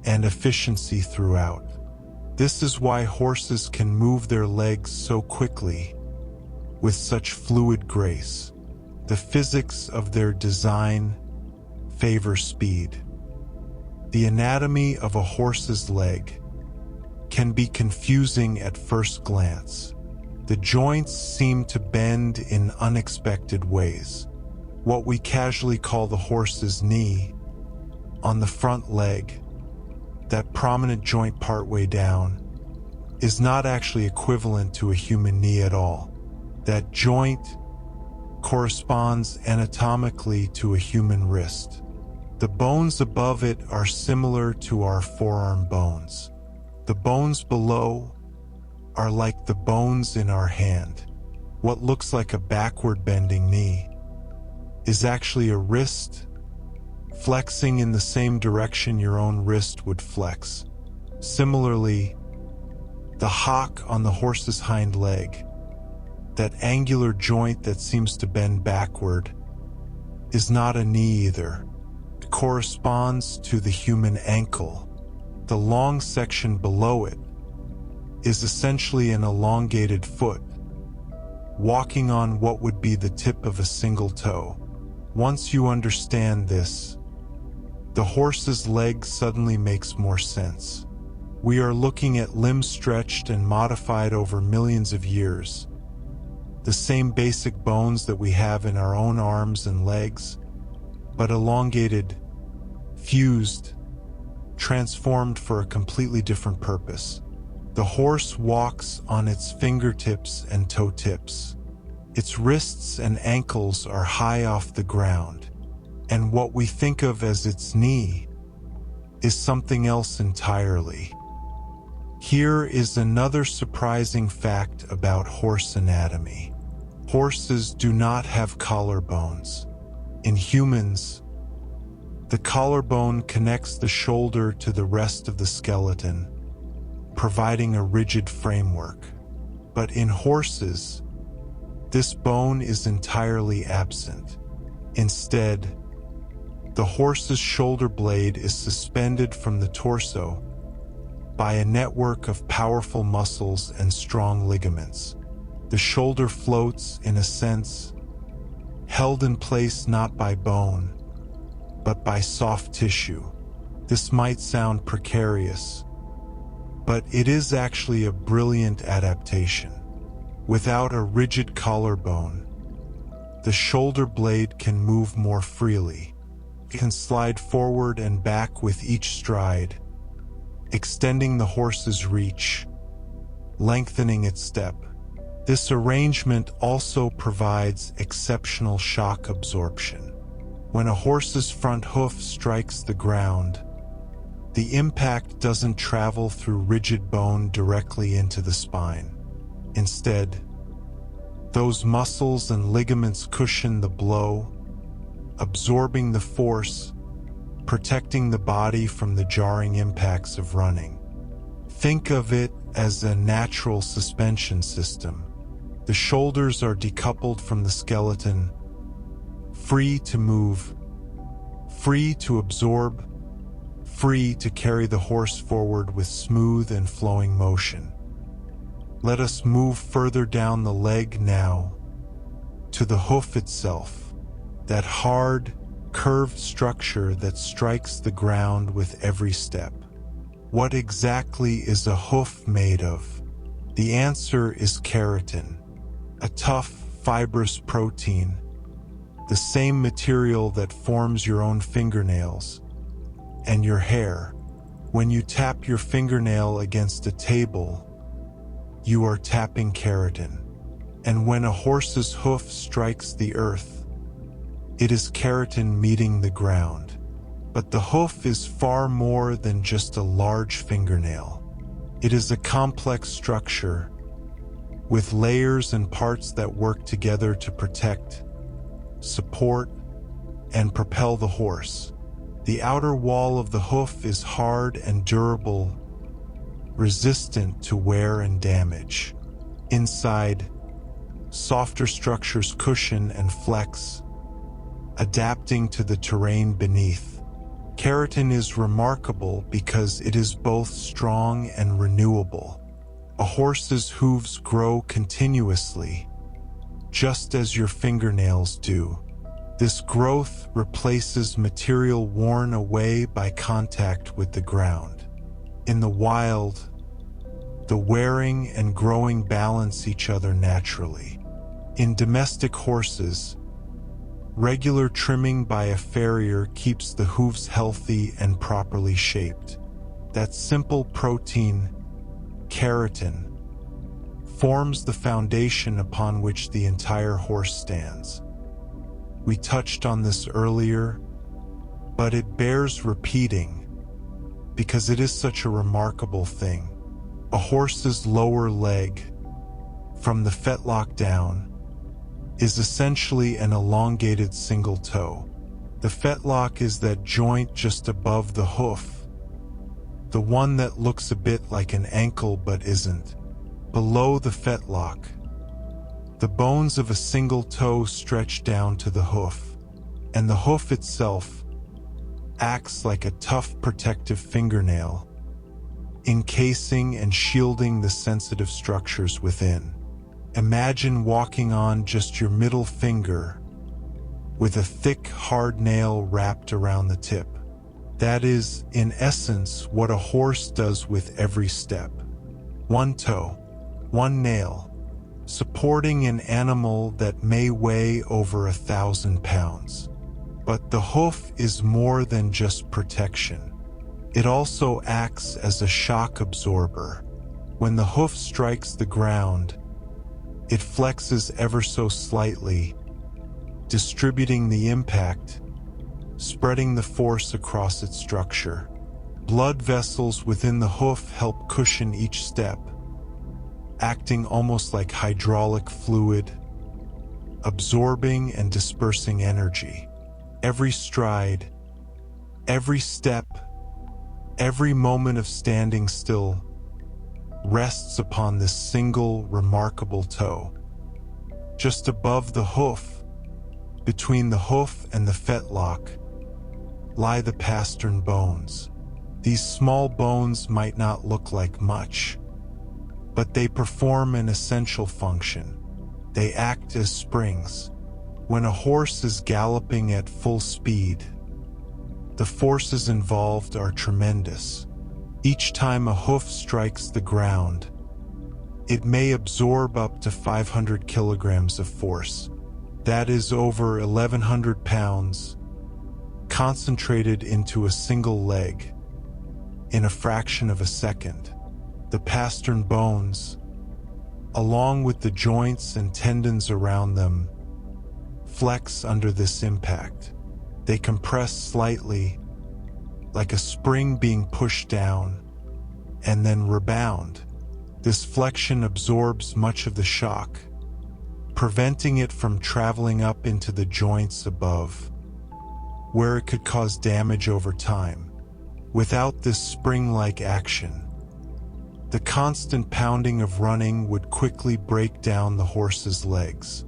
and efficiency throughout. This is why horses can move their legs so quickly, with such fluid grace. The physics of their design favor speed. The anatomy of a horse's leg can be confusing at first glance. The joints seem to bend in unexpected ways. What we casually call the horse's knee, on the front leg, that prominent joint partway down, is not actually equivalent to a human knee at all. That joint corresponds anatomically to a human wrist. The bones above it are similar to our forearm bones. The bones below, are like the bones in our hand. What looks like a backward bending knee is actually a wrist flexing in the same direction your own wrist would flex. Similarly, the hock on the horse's hind leg, that angular joint that seems to bend backward, is not a knee either. It corresponds to the human ankle. The long section below it is essentially an elongated foot, walking on what would be the tip of a single toe. Once you understand this, the horse's leg suddenly makes more sense. We are looking at limbs stretched and modified over millions of years. The same basic bones that we have in our own arms and legs, but elongated, fused, transformed for a completely different purpose. The horse walks on its fingertips and toe tips. Its wrists and ankles are high off the ground, and what we think of as its knee is something else entirely. Here is another surprising fact about horse anatomy. Horses do not have collarbones. In humans, the collarbone connects the shoulder to the rest of the skeleton, providing a rigid framework. But in horses, this bone is entirely absent. Instead, the horse's shoulder blade is suspended from the torso by a network of powerful muscles and strong ligaments. The shoulder floats, in a sense, held in place not by bone, but by soft tissue. This might sound precarious, but it is actually a brilliant adaptation. Without a rigid collarbone, the shoulder blade can move more freely. It can slide forward and back with each stride, extending the horse's reach, lengthening its step. This arrangement also provides exceptional shock absorption. When a horse's front hoof strikes the ground, the impact doesn't travel through rigid bone directly into the spine. Instead, those muscles and ligaments cushion the blow, absorbing the force, protecting the body from the jarring impacts of running. Think of it as a natural suspension system. The shoulders are decoupled from the skeleton, free to move, free to absorb, free to carry the horse forward with smooth and flowing motion. Let us move further down the leg now, to the hoof itself, that hard, curved structure that strikes the ground with every step. What exactly is a hoof made of? The answer is keratin, a tough, fibrous protein, the same material that forms your own fingernails and your hair. When you tap your fingernail against a table, you are tapping keratin. And when a horse's hoof strikes the earth, it is keratin meeting the ground. But the hoof is far more than just a large fingernail. It is a complex structure with layers and parts that work together to protect, support, and propel the horse. The outer wall of the hoof is hard and durable, resistant to wear and damage. Inside, softer structures cushion and flex, adapting to the terrain beneath. Keratin is remarkable because it is both strong and renewable. A horse's hooves grow continuously, just as your fingernails do. This growth replaces material worn away by contact with the ground. In the wild, the wearing and growing balance each other naturally. In domestic horses, regular trimming by a farrier keeps the hooves healthy and properly shaped. That simple protein, keratin, forms the foundation upon which the entire horse stands. We touched on this earlier, but it bears repeating because it is such a remarkable thing. A horse's lower leg, from the fetlock down, is essentially an elongated single toe. The fetlock is that joint just above the hoof, the one that looks a bit like an ankle but isn't. Below the fetlock, the bones of a single toe stretch down to the hoof, and the hoof itself acts like a tough protective fingernail, encasing and shielding the sensitive structures within. Imagine walking on just your middle finger with a thick, hard nail wrapped around the tip. That is, in essence, what a horse does with every step. One toe, one nail, supporting an animal that may weigh over 1,000 pounds. But the hoof is more than just protection. It also acts as a shock absorber. When the hoof strikes the ground, it flexes ever so slightly, distributing the impact, spreading the force across its structure. Blood vessels within the hoof help cushion each step, acting almost like hydraulic fluid, absorbing and dispersing energy. Every stride, every step, every moment of standing still rests upon this single, remarkable toe. Just above the hoof, between the hoof and the fetlock, lie the pastern bones. These small bones might not look like much, but they perform an essential function. They act as springs. When a horse is galloping at full speed, the forces involved are tremendous. Each time a hoof strikes the ground, it may absorb up to 500 kilograms of force. That is over 1,100 pounds, concentrated into a single leg in a fraction of a second. The pastern bones, along with the joints and tendons around them, flex under this impact. They compress slightly, like a spring being pushed down, and then rebound. This flexion absorbs much of the shock, preventing it from traveling up into the joints above, where it could cause damage over time. Without this spring-like action, the constant pounding of running would quickly break down the horse's legs.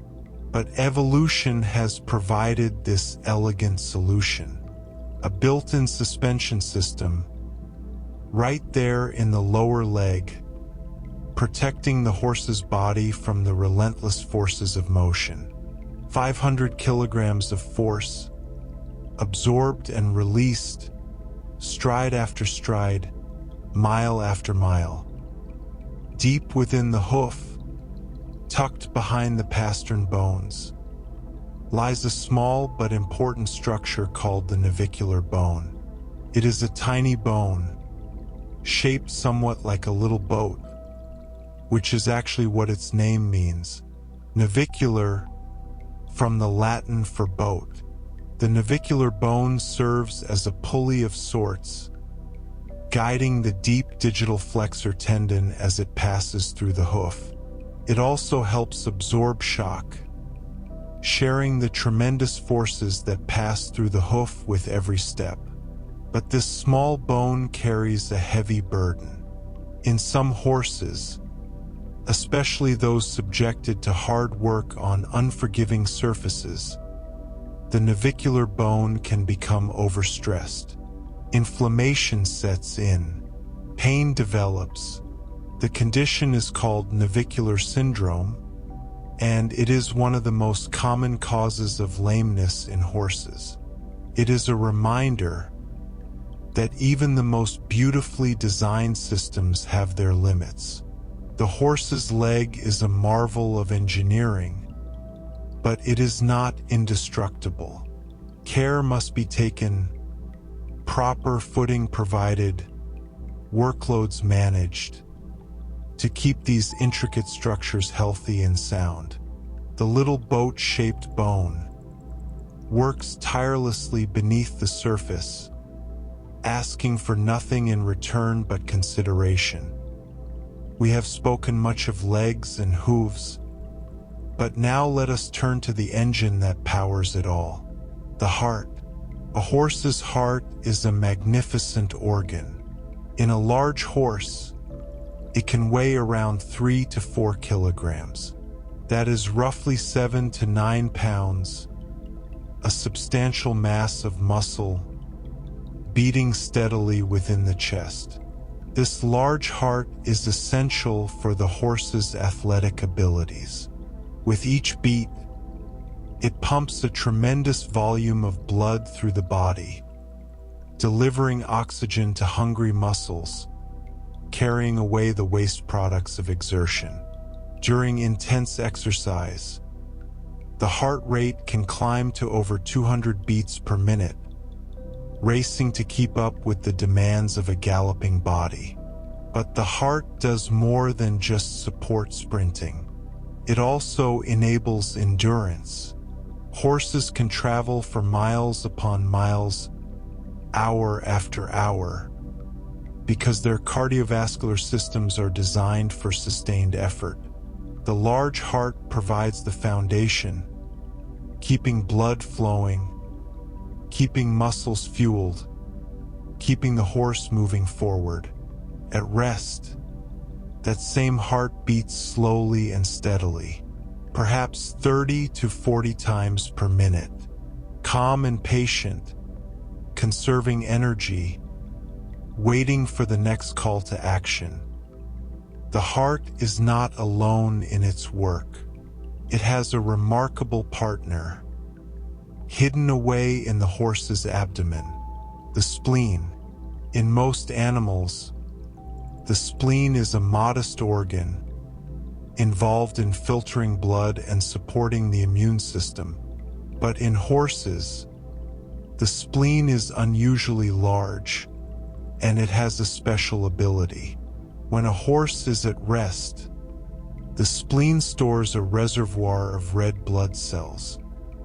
But evolution has provided this elegant solution. A built-in suspension system, right there in the lower leg, protecting the horse's body from the relentless forces of motion. 500 kilograms of force, absorbed and released, stride after stride, mile after mile. Deep within the hoof, tucked behind the pastern bones, lies a small but important structure called the navicular bone. It is a tiny bone, shaped somewhat like a little boat, which is actually what its name means. Navicular, from the Latin for boat. The navicular bone serves as a pulley of sorts, guiding the deep digital flexor tendon as it passes through the hoof. It also helps absorb shock, sharing the tremendous forces that pass through the hoof with every step. But this small bone carries a heavy burden. In some horses, especially those subjected to hard work on unforgiving surfaces, the navicular bone can become overstressed. Inflammation sets in, pain develops. The condition is called navicular syndrome, and it is one of the most common causes of lameness in horses. It is a reminder that even the most beautifully designed systems have their limits. The horse's leg is a marvel of engineering, but it is not indestructible. Care must be taken, proper footing provided, workloads managed, to keep these intricate structures healthy and sound. The little boat-shaped bone works tirelessly beneath the surface, asking for nothing in return but consideration. We have spoken much of legs and hooves, but now let us turn to the engine that powers it all, the heart. A horse's heart is a magnificent organ. In a large horse, it can weigh around 3 to 4 kilograms. That is roughly 7 to 9 pounds, a substantial mass of muscle beating steadily within the chest. This large heart is essential for the horse's athletic abilities. With each beat, it pumps a tremendous volume of blood through the body, delivering oxygen to hungry muscles, carrying away the waste products of exertion. During intense exercise, the heart rate can climb to over 200 beats per minute, racing to keep up with the demands of a galloping body. But the heart does more than just support sprinting. It also enables endurance. Horses can travel for miles upon miles, hour after hour, because their cardiovascular systems are designed for sustained effort. The large heart provides the foundation, keeping blood flowing, keeping muscles fueled, keeping the horse moving forward. At rest, that same heart beats slowly and steadily, perhaps 30 to 40 times per minute, calm and patient, conserving energy, waiting for the next call to action. The heart is not alone in its work. It has a remarkable partner, hidden away in the horse's abdomen, the spleen. In most animals, the spleen is a modest organ, involved in filtering blood and supporting the immune system. But in horses, the spleen is unusually large, and it has a special ability. When a horse is at rest, the spleen stores a reservoir of red blood cells.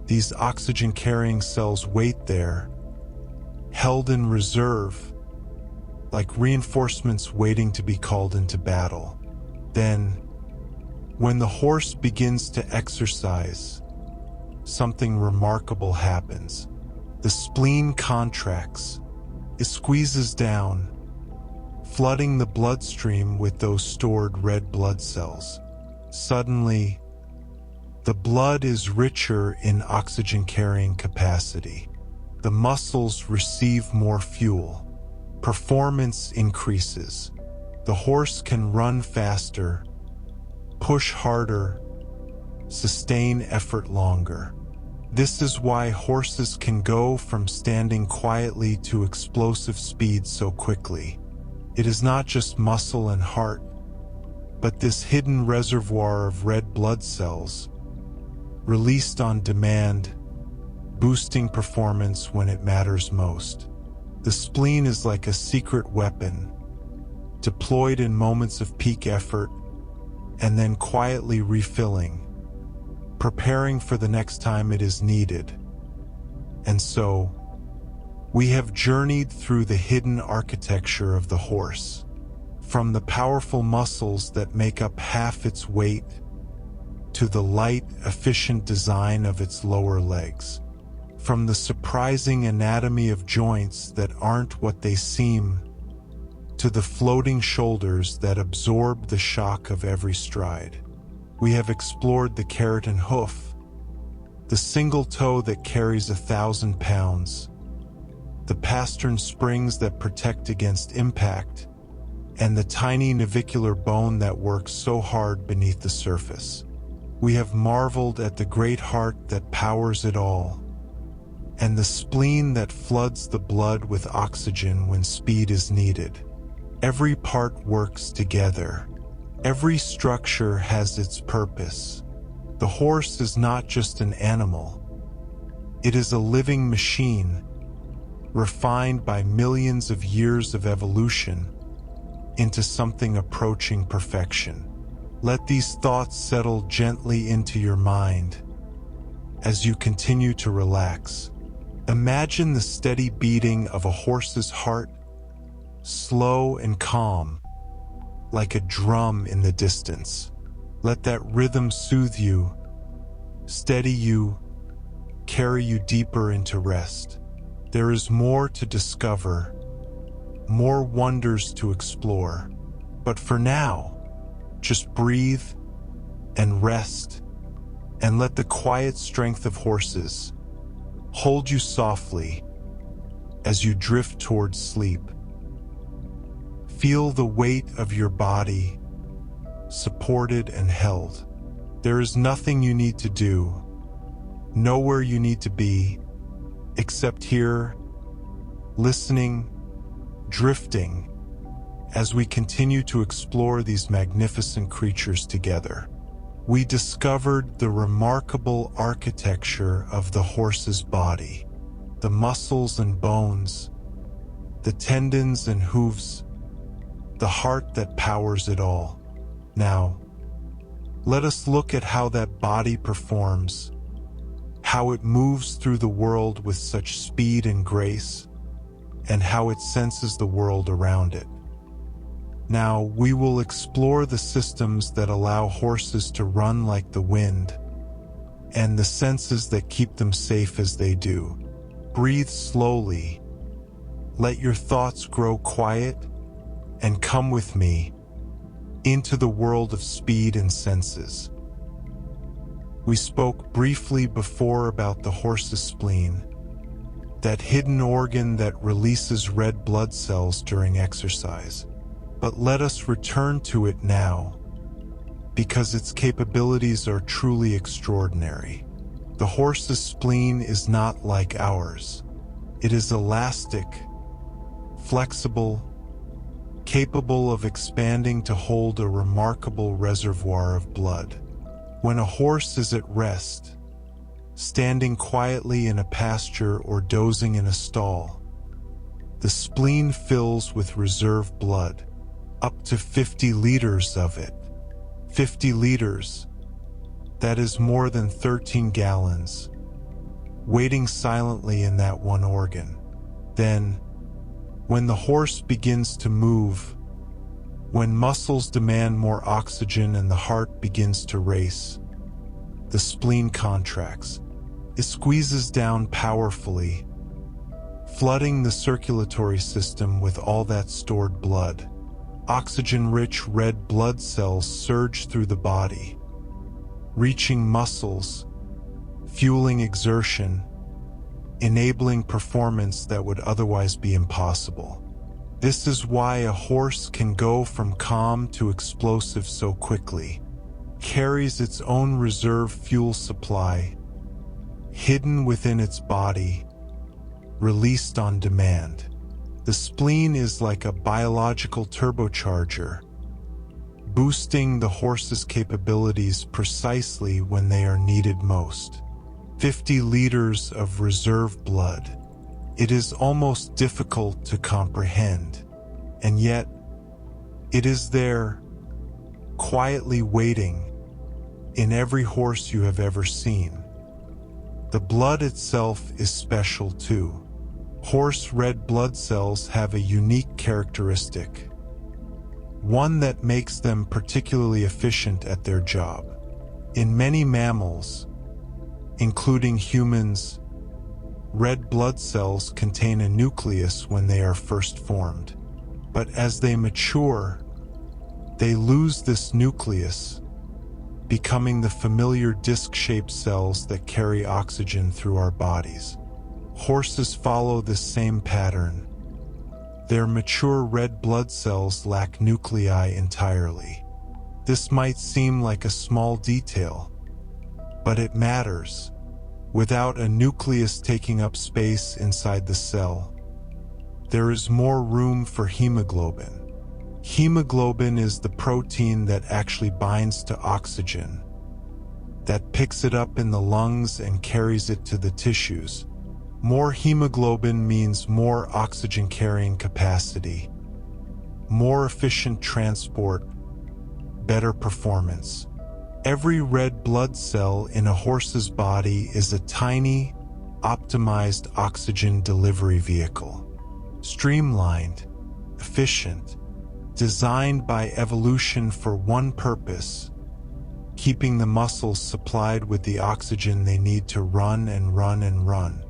These oxygen-carrying cells wait there, held in reserve, like reinforcements waiting to be called into battle. Then, when the horse begins to exercise, something remarkable happens. The spleen contracts. It squeezes down, flooding the bloodstream with those stored red blood cells. Suddenly, the blood is richer in oxygen-carrying capacity. The muscles receive more fuel. Performance increases. The horse can run faster, push harder, sustain effort longer. This is why horses can go from standing quietly to explosive speed so quickly. It is not just muscle and heart, but this hidden reservoir of red blood cells, released on demand, boosting performance when it matters most. The spleen is like a secret weapon, deployed in moments of peak effort, and then quietly refilling, preparing for the next time it is needed. And so, we have journeyed through the hidden architecture of the horse, from the powerful muscles that make up half its weight, to the light, efficient design of its lower legs, from the surprising anatomy of joints that aren't what they seem, to the floating shoulders that absorb the shock of every stride. We have explored the keratin hoof, the single toe that carries 1,000 pounds, the pastern springs that protect against impact, and the tiny navicular bone that works so hard beneath the surface. We have marveled at the great heart that powers it all, and the spleen that floods the blood with oxygen when speed is needed. Every part works together. Every structure has its purpose. The horse is not just an animal. It is a living machine, refined by millions of years of evolution into something approaching perfection. Let these thoughts settle gently into your mind as you continue to relax. Imagine the steady beating of a horse's heart, slow and calm, like a drum in the distance. Let that rhythm soothe you, steady you, carry you deeper into rest. There is more to discover, more wonders to explore. But for now, just breathe and rest, and let the quiet strength of horses hold you softly as you drift towards sleep. Feel the weight of your body supported and held. There is nothing you need to do, nowhere you need to be, except here, listening, drifting, as we continue to explore these magnificent creatures together. We discovered the remarkable architecture of the horse's body, the muscles and bones, the tendons and hooves, the heart that powers it all. Now, let us look at how that body performs, how it moves through the world with such speed and grace, and how it senses the world around it. Now, we will explore the systems that allow horses to run like the wind, and the senses that keep them safe as they do. Breathe slowly, let your thoughts grow quiet, and come with me into the world of speed and senses. We spoke briefly before about the horse's spleen, that hidden organ that releases red blood cells during exercise. But let us return to it now, because its capabilities are truly extraordinary. The horse's spleen is not like ours. It is elastic, flexible, capable of expanding to hold a remarkable reservoir of blood. When a horse is at rest, standing quietly in a pasture or dozing in a stall, the spleen fills with reserve blood, up to 50 liters of it. 50 liters, that is more than 13 gallons, waiting silently in that one organ. Then, when the horse begins to move, when muscles demand more oxygen and the heart begins to race, the spleen contracts. It squeezes down powerfully, flooding the circulatory system with all that stored blood. Oxygen-rich red blood cells surge through the body, reaching muscles, fueling exertion, enabling performance that would otherwise be impossible. This is why a horse can go from calm to explosive so quickly, carries its own reserve fuel supply, hidden within its body, released on demand. The spleen is like a biological turbocharger, boosting the horse's capabilities precisely when they are needed most. 50 liters of reserve blood. It is almost difficult to comprehend, and yet it is there, quietly waiting, in every horse you have ever seen. The blood itself is special too. Horse red blood cells have a unique characteristic, one that makes them particularly efficient at their job. In many mammals, including humans, red blood cells contain a nucleus when they are first formed. But as they mature, they lose this nucleus, becoming the familiar disc-shaped cells that carry oxygen through our bodies. Horses follow this same pattern. Their mature red blood cells lack nuclei entirely. This might seem like a small detail, but it matters. Without a nucleus taking up space inside the cell, there is more room for hemoglobin. Hemoglobin is the protein that actually binds to oxygen, that picks it up in the lungs and carries it to the tissues. More hemoglobin means more oxygen-carrying capacity, more efficient transport, better performance. Every red blood cell in a horse's body is a tiny, optimized oxygen delivery vehicle. Streamlined, efficient, designed by evolution for one purpose: keeping the muscles supplied with the oxygen they need to run and run and run.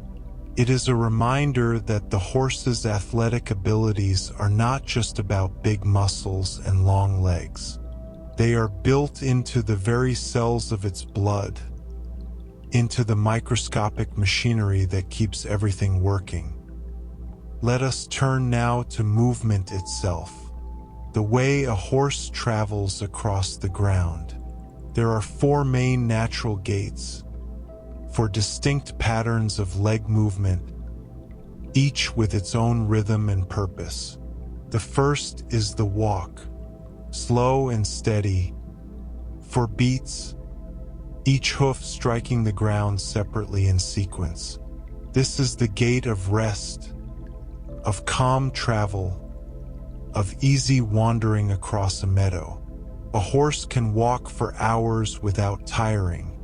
It is a reminder that the horse's athletic abilities are not just about big muscles and long legs. They are built into the very cells of its blood, into the microscopic machinery that keeps everything working. Let us turn now to movement itself, the way a horse travels across the ground. There are 4 main natural gaits, 4 distinct patterns of leg movement, each with its own rhythm and purpose. The first is the walk, slow and steady, 4 beats, each hoof striking the ground separately in sequence. This is the gait of rest, of calm travel, of easy wandering across a meadow. A horse can walk for hours without tiring,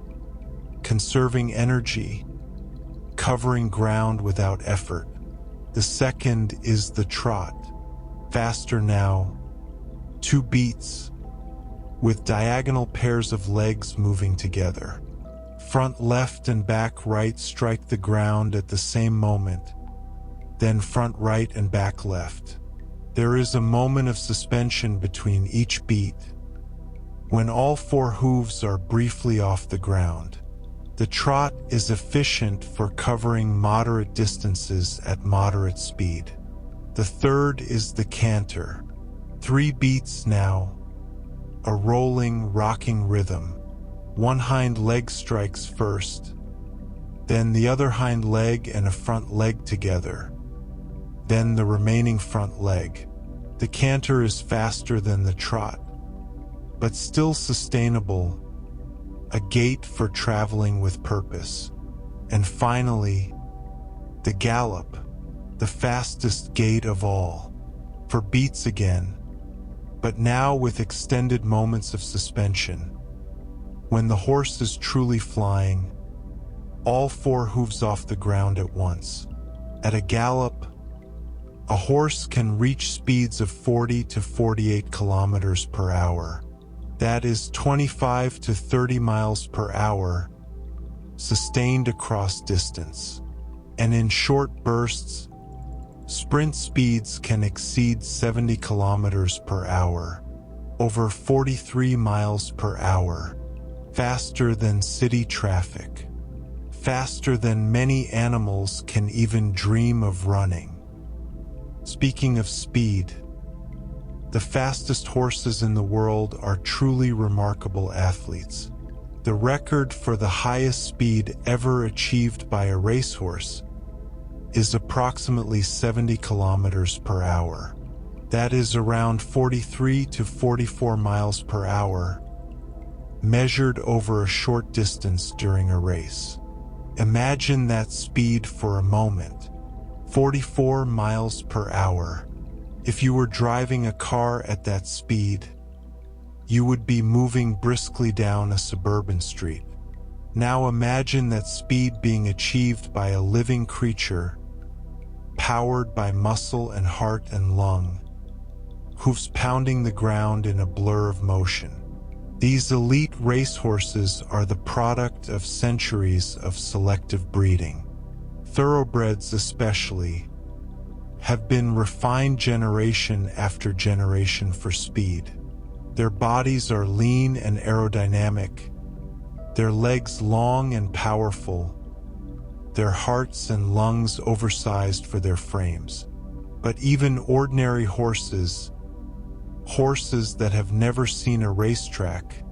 conserving energy, covering ground without effort. The second is the trot, faster now, 2 beats, with diagonal pairs of legs moving together. Front left and back right strike the ground at the same moment, then front right and back left. There is a moment of suspension between each beat, when all 4 hooves are briefly off the ground. The trot is efficient for covering moderate distances at moderate speed. The third is the canter. 3 beats now, a rolling, rocking rhythm. One hind leg strikes first, then the other hind leg and a front leg together, then the remaining front leg. The canter is faster than the trot, but still sustainable, a gait for traveling with purpose. And finally, the gallop, the fastest gait of all, for beats again, but now with extended moments of suspension. When the horse is truly flying, all 4 hooves off the ground at once. At a gallop, a horse can reach speeds of 40 to 48 kilometers per hour. That is 25 to 30 miles per hour, sustained across distance. And in short bursts, sprint speeds can exceed 70 kilometers per hour, over 43 miles per hour, faster than city traffic, faster than many animals can even dream of running. Speaking of speed, the fastest horses in the world are truly remarkable athletes. The record for the highest speed ever achieved by a racehorse is approximately 70 kilometers per hour. That is around 43 to 44 miles per hour, measured over a short distance during a race. Imagine that speed for a moment. 44 miles per hour. If you were driving a car at that speed, you would be moving briskly down a suburban street. Now imagine that speed being achieved by a living creature, powered by muscle and heart and lung, hoofs pounding the ground in a blur of motion. These elite racehorses are the product of centuries of selective breeding. Thoroughbreds especially have been refined generation after generation for speed. Their bodies are lean and aerodynamic, their legs long and powerful, their hearts and lungs oversized for their frames. But even ordinary horses, horses that have never seen a racetrack,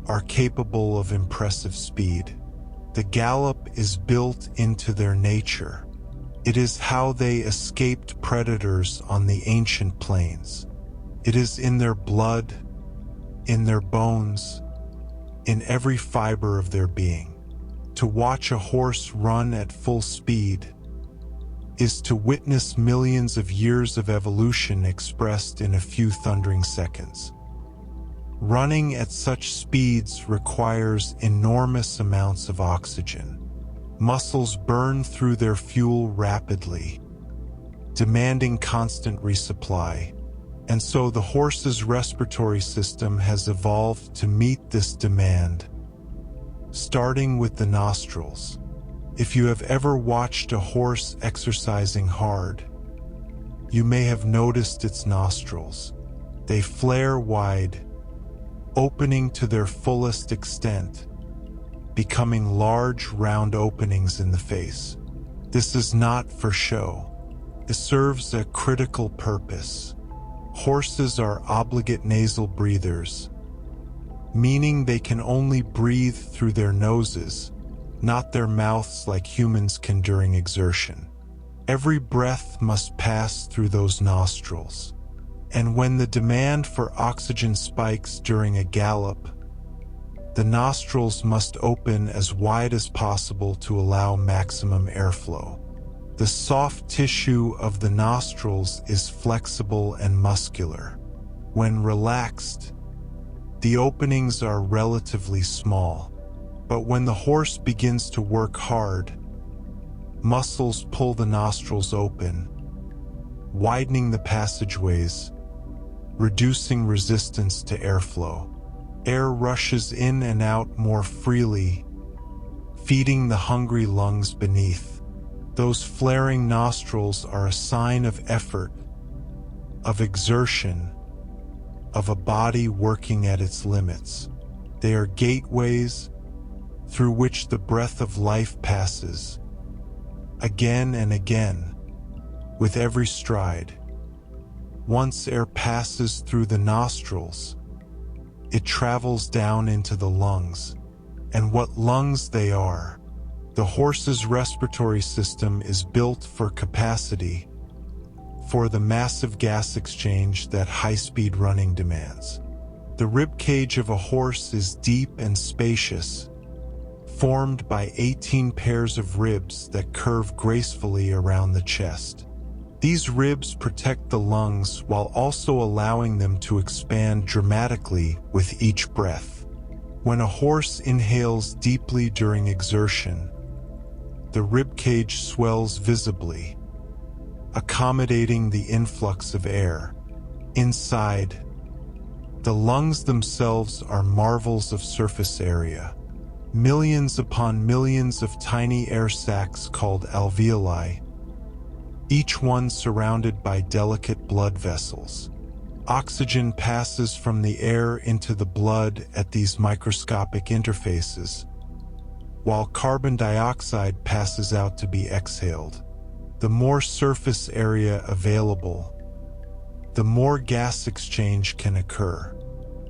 are capable of impressive speed. The gallop is built into their nature. It is how they escaped predators on the ancient plains. It is in their blood, in their bones, in every fiber of their being. To watch a horse run at full speed is to witness millions of years of evolution expressed in a few thundering seconds. Running at such speeds requires enormous amounts of oxygen. Muscles burn through their fuel rapidly, demanding constant resupply, And so the horse's respiratory system has evolved to meet this demand, starting with the nostrils. If you have ever watched a horse exercising hard, you may have noticed its nostrils. They flare wide, opening to their fullest extent, becoming large, round openings in the face. This is not for show. It serves a critical purpose. Horses are obligate nasal breathers, meaning they can only breathe through their noses, not their mouths like humans can during exertion. Every breath must pass through those nostrils. And when the demand for oxygen spikes during a gallop, the nostrils must open as wide as possible to allow maximum airflow. The soft tissue of the nostrils is flexible and muscular. When relaxed, the openings are relatively small. But when the horse begins to work hard, muscles pull the nostrils open, widening the passageways, reducing resistance to airflow. Air rushes in and out more freely, feeding the hungry lungs beneath. Those flaring nostrils are a sign of effort, of exertion, of a body working at its limits. They are gateways through which the breath of life passes, again and again, with every stride. Once air passes through the nostrils, it travels down into the lungs. And what lungs they are! The horse's respiratory system is built for capacity, for the massive gas exchange that high-speed running demands. The rib cage of a horse is deep and spacious, formed by 18 pairs of ribs that curve gracefully around the chest. These ribs protect the lungs while also allowing them to expand dramatically with each breath. When a horse inhales deeply during exertion, the rib cage swells visibly, accommodating the influx of air. Inside, the lungs themselves are marvels of surface area. Millions upon millions of tiny air sacs called alveoli, each one surrounded by delicate blood vessels. Oxygen passes from the air into the blood at these microscopic interfaces, while carbon dioxide passes out to be exhaled. The more surface area available, the more gas exchange can occur.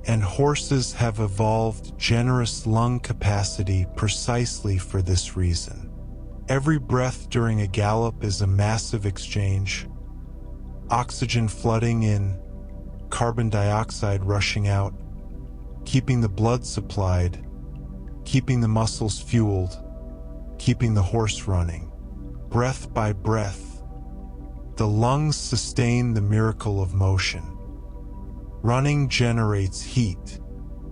And horses have evolved generous lung capacity precisely for this reason. Every breath during a gallop is a massive exchange, oxygen flooding in, carbon dioxide rushing out, keeping the blood supplied, keeping the muscles fueled, keeping the horse running. Breath by breath, the lungs sustain the miracle of motion. Running generates heat,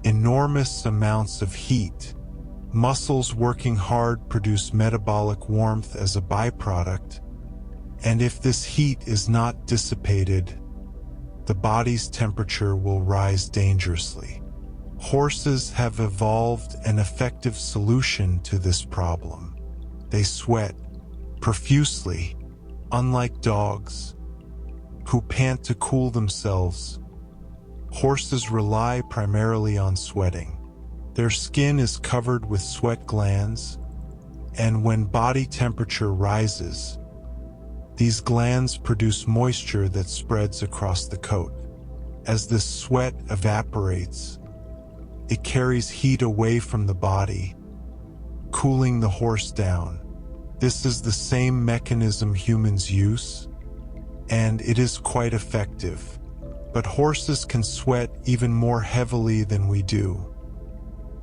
enormous amounts of heat. Muscles working hard produce metabolic warmth as a byproduct, and if this heat is not dissipated, the body's temperature will rise dangerously. Horses have evolved an effective solution to this problem. They sweat profusely, unlike dogs, who pant to cool themselves. Horses rely primarily on sweating. Their skin is covered with sweat glands, and when body temperature rises, these glands produce moisture that spreads across the coat. As this sweat evaporates, it carries heat away from the body, cooling the horse down. This is the same mechanism humans use, and it is quite effective. But horses can sweat even more heavily than we do,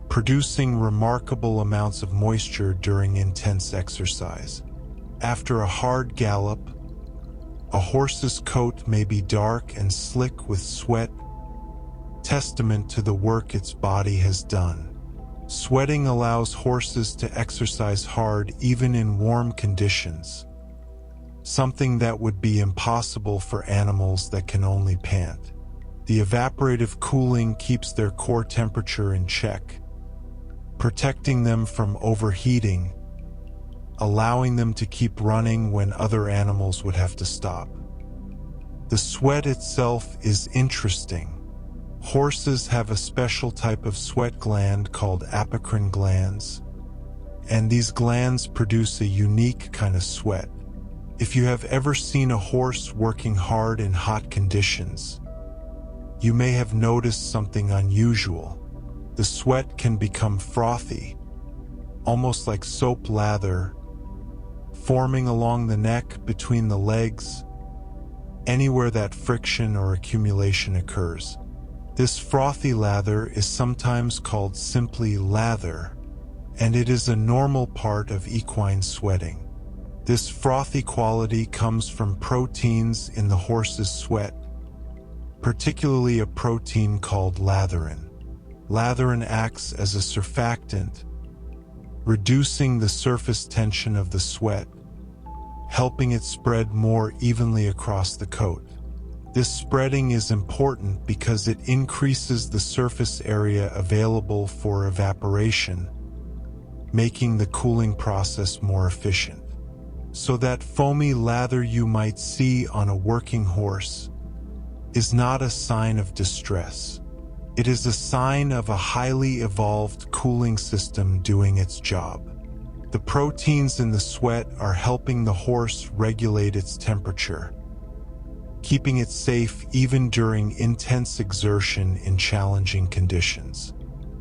producing remarkable amounts of moisture during intense exercise. After a hard gallop, a horse's coat may be dark and slick with sweat, testament to the work its body has done. Sweating allows horses to exercise hard even in warm conditions, something that would be impossible for animals that can only pant. The evaporative cooling keeps their core temperature in check, protecting them from overheating, allowing them to keep running when other animals would have to stop. The sweat itself is interesting. Horses have a special type of sweat gland called apocrine glands, and these glands produce a unique kind of sweat. If you have ever seen a horse working hard in hot conditions, you may have noticed something unusual. The sweat can become frothy, almost like soap lather, forming along the neck, between the legs, anywhere that friction or accumulation occurs. This frothy lather is sometimes called simply lather, and it is a normal part of equine sweating. This frothy quality comes from proteins in the horse's sweat, particularly a protein called latherin. Latherin acts as a surfactant, reducing the surface tension of the sweat, helping it spread more evenly across the coat. This spreading is important because it increases the surface area available for evaporation, making the cooling process more efficient. So that foamy lather you might see on a working horse is not a sign of distress. It is a sign of a highly evolved cooling system doing its job. The proteins in the sweat are helping the horse regulate its temperature, keeping it safe even during intense exertion in challenging conditions.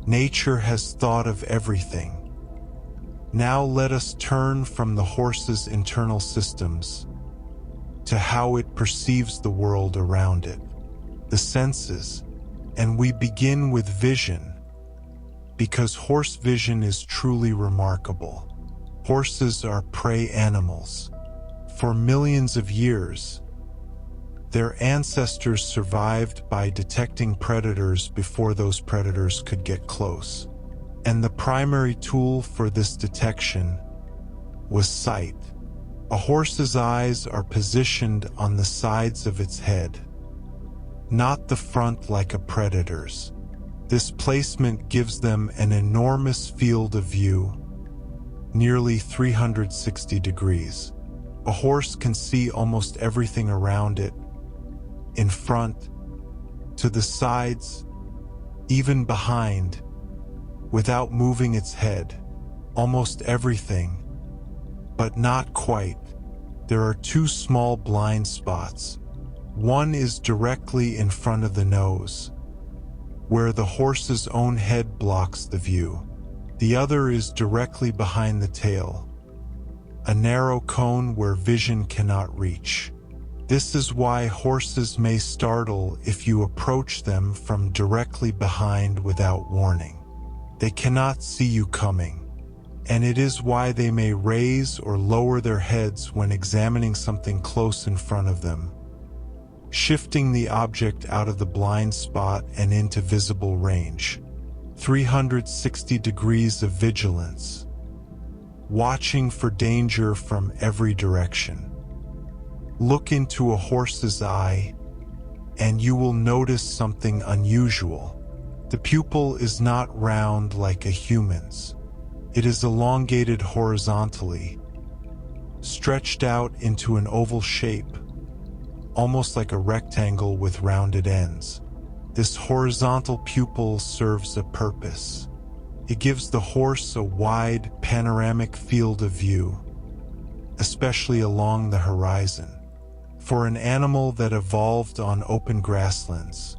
Nature has thought of everything. Now let us turn from the horse's internal systems to how it perceives the world around it, the senses, and we begin with vision, because horse vision is truly remarkable. Horses are prey animals. For millions of years, their ancestors survived by detecting predators before those predators could get close. And the primary tool for this detection was sight. A horse's eyes are positioned on the sides of its head, not the front like a predator's. This placement gives them an enormous field of view, nearly 360 degrees. A horse can see almost everything around it, in front, to the sides, even behind, without moving its head. Almost everything, but not quite. There are two small blind spots. One is directly in front of the nose, where the horse's own head blocks the view. The other is directly behind the tail, a narrow cone where vision cannot reach. This is why horses may startle if you approach them from directly behind without warning. They cannot see you coming, and it is why they may raise or lower their heads when examining something close in front of them, shifting the object out of the blind spot and into visible range. 360 degrees of vigilance, watching for danger from every direction. Look into a horse's eye, and you will notice something unusual. The pupil is not round like a human's. It is elongated horizontally, stretched out into an oval shape, almost like a rectangle with rounded ends. This horizontal pupil serves a purpose. It gives the horse a wide, panoramic field of view, especially along the horizon. For an animal that evolved on open grasslands,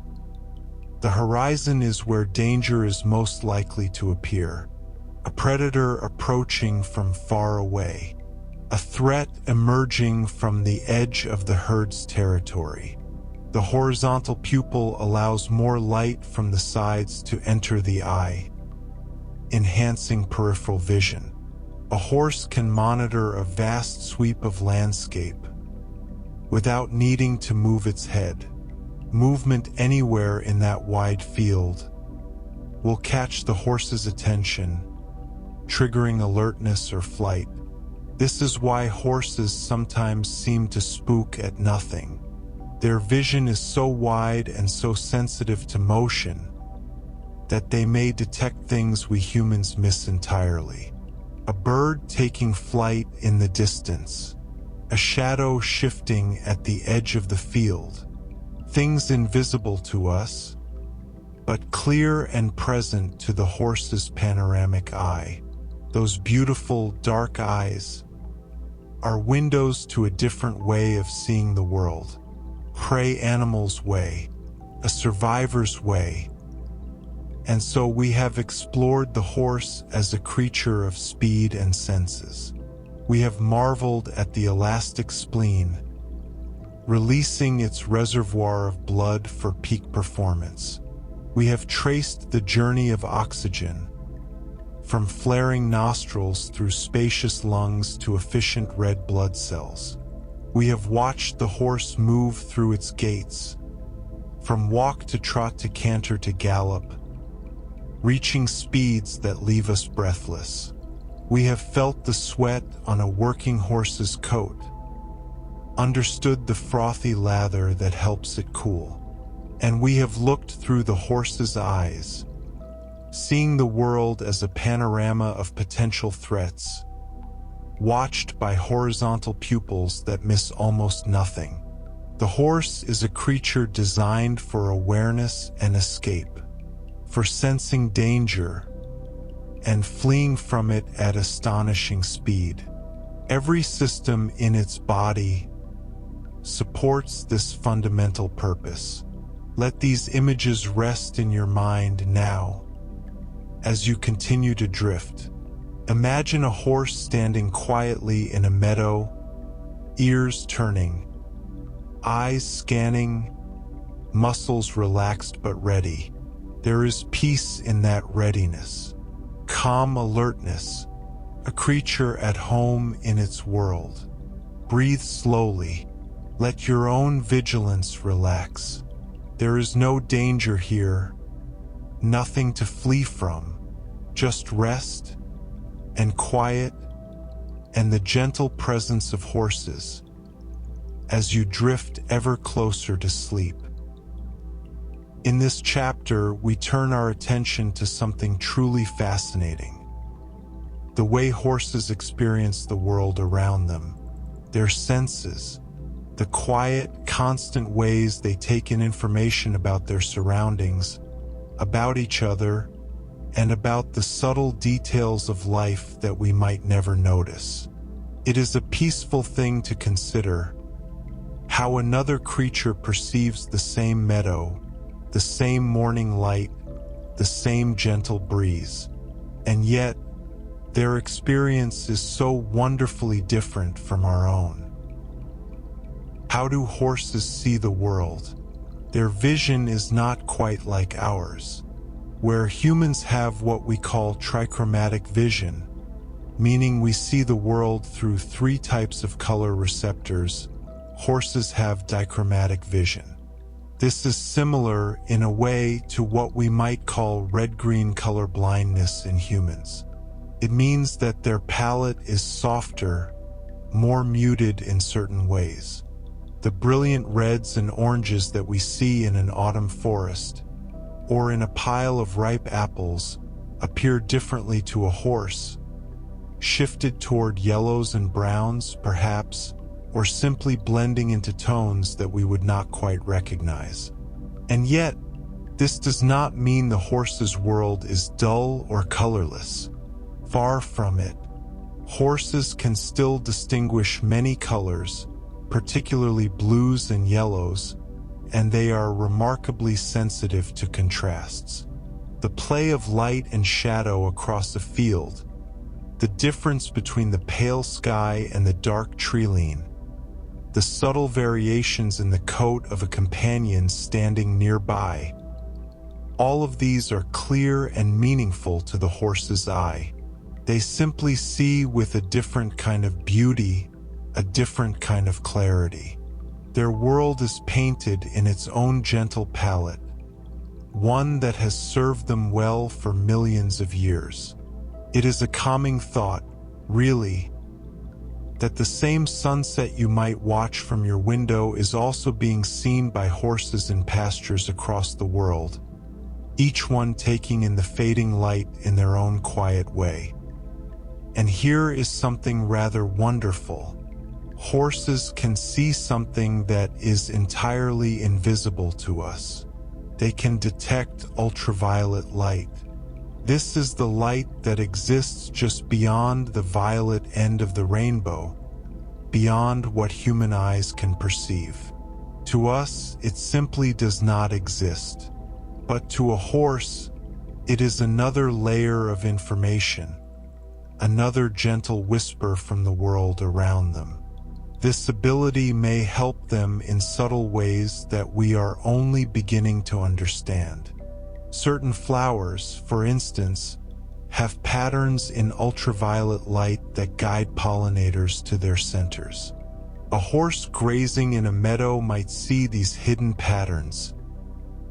the horizon is where danger is most likely to appear. A predator approaching from far away, a threat emerging from the edge of the herd's territory. The horizontal pupil allows more light from the sides to enter the eye, enhancing peripheral vision. A horse can monitor a vast sweep of landscape without needing to move its head. Movement anywhere in that wide field will catch the horse's attention, triggering alertness or flight. This is why horses sometimes seem to spook at nothing. Their vision is so wide and so sensitive to motion that they may detect things we humans miss entirely. A bird taking flight in the distance, a shadow shifting at the edge of the field, things invisible to us, but clear and present to the horse's panoramic eye. Those beautiful, dark eyes are windows to a different way of seeing the world. Prey animal's way, a survivor's way. And so we have explored the horse as a creature of speed and senses. We have marveled at the elastic spleen, releasing its reservoir of blood for peak performance. We have traced the journey of oxygen, from flaring nostrils through spacious lungs to efficient red blood cells. We have watched the horse move through its gaits, from walk to trot to canter to gallop, reaching speeds that leave us breathless. We have felt the sweat on a working horse's coat, understood the frothy lather that helps it cool, and we have looked through the horse's eyes, seeing the world as a panorama of potential threats, watched by horizontal pupils that miss almost nothing. The horse is a creature designed for awareness and escape, for sensing danger and fleeing from it at astonishing speed. Every system in its body supports this fundamental purpose. Let these images rest in your mind now as you continue to drift. Imagine a horse standing quietly in a meadow, ears turning, eyes scanning, muscles relaxed but ready. There is peace in that readiness, calm alertness, a creature at home in its world. Breathe slowly. Let your own vigilance relax. There is no danger here, nothing to flee from, just rest and quiet and the gentle presence of horses as you drift ever closer to sleep. In this chapter, we turn our attention to something truly fascinating: the way horses experience the world around them, their senses, the quiet, constant ways they take in information about their surroundings, about each other, and about the subtle details of life that we might never notice. It is a peaceful thing to consider how another creature perceives the same meadow, the same morning light, the same gentle breeze, and yet their experience is so wonderfully different from our own. How do horses see the world? Their vision is not quite like ours. Where humans have what we call trichromatic vision, meaning we see the world through 3 types of color receptors, horses have dichromatic vision. This is similar in a way to what we might call red-green color blindness in humans. It means that their palette is softer, more muted in certain ways. The brilliant reds and oranges that we see in an autumn forest, or in a pile of ripe apples, appear differently to a horse, shifted toward yellows and browns, perhaps, or simply blending into tones that we would not quite recognize. And yet, this does not mean the horse's world is dull or colorless. Far from it. Horses can still distinguish many colors, particularly blues and yellows, and they are remarkably sensitive to contrasts. The play of light and shadow across a field, the difference between the pale sky and the dark tree-line, the subtle variations in the coat of a companion standing nearby, all of these are clear and meaningful to the horse's eye. They simply see with a different kind of beauty, a different kind of clarity. Their world is painted in its own gentle palette, one that has served them well for millions of years. It is a calming thought, really, that the same sunset you might watch from your window is also being seen by horses in pastures across the world, each one taking in the fading light in their own quiet way. And here is something rather wonderful. Horses can see something that is entirely invisible to us. They can detect ultraviolet light. This is the light that exists just beyond the violet end of the rainbow, beyond what human eyes can perceive. To us, it simply does not exist. But to a horse, it is another layer of information, another gentle whisper from the world around them. This ability may help them in subtle ways that we are only beginning to understand. Certain flowers, for instance, have patterns in ultraviolet light that guide pollinators to their centers. A horse grazing in a meadow might see these hidden patterns,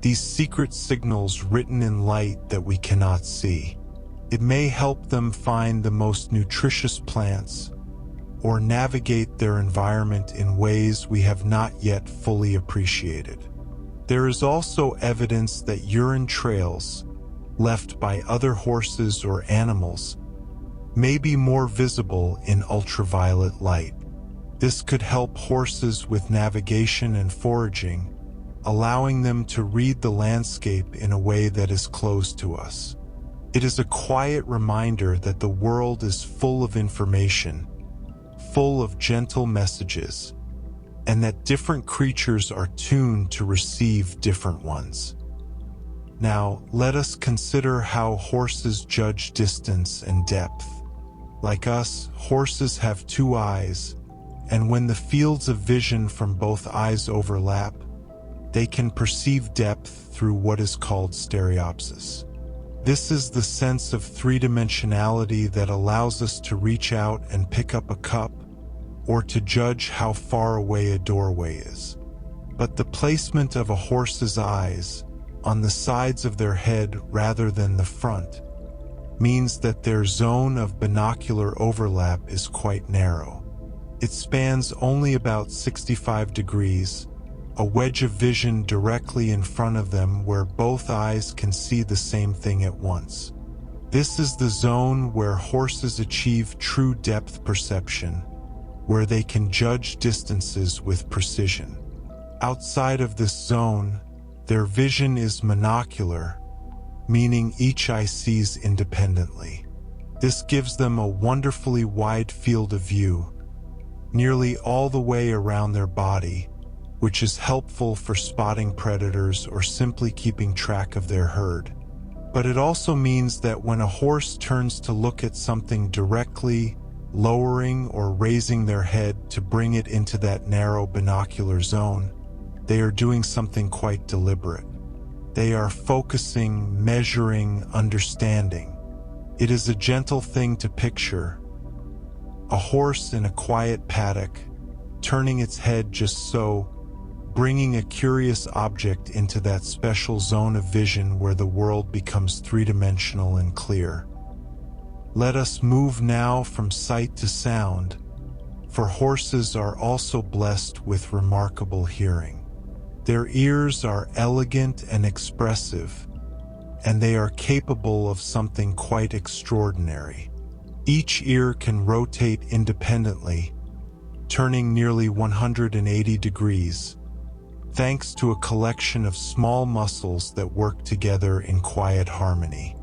these secret signals written in light that we cannot see. It may help them find the most nutritious plants, or navigate their environment in ways we have not yet fully appreciated. There is also evidence that urine trails, left by other horses or animals, may be more visible in ultraviolet light. This could help horses with navigation and foraging, allowing them to read the landscape in a way that is close to us. It is a quiet reminder that the world is full of information, full of gentle messages, and that different creatures are tuned to receive different ones. Now, let us consider how horses judge distance and depth. Like us, horses have two eyes, and when the fields of vision from both eyes overlap, they can perceive depth through what is called stereopsis. This is the sense of three-dimensionality that allows us to reach out and pick up a cup, or to judge how far away a doorway is. But the placement of a horse's eyes, on the sides of their head rather than the front, means that their zone of binocular overlap is quite narrow. It spans only about 65 degrees, a wedge of vision directly in front of them where both eyes can see the same thing at once. This is the zone where horses achieve true depth perception, where they can judge distances with precision. Outside of this zone, their vision is monocular, meaning each eye sees independently. This gives them a wonderfully wide field of view, nearly all the way around their body, which is helpful for spotting predators or simply keeping track of their herd. But it also means that when a horse turns to look at something directly, lowering or raising their head to bring it into that narrow binocular zone, they are doing something quite deliberate. They are focusing, measuring, understanding. It is a gentle thing to picture. A horse in a quiet paddock, turning its head just so, bringing a curious object into that special zone of vision where the world becomes three-dimensional and clear. Let us move now from sight to sound, for horses are also blessed with remarkable hearing. Their ears are elegant and expressive, and they are capable of something quite extraordinary. Each ear can rotate independently, turning nearly 180 degrees, thanks to a collection of small muscles that work together in quiet harmony.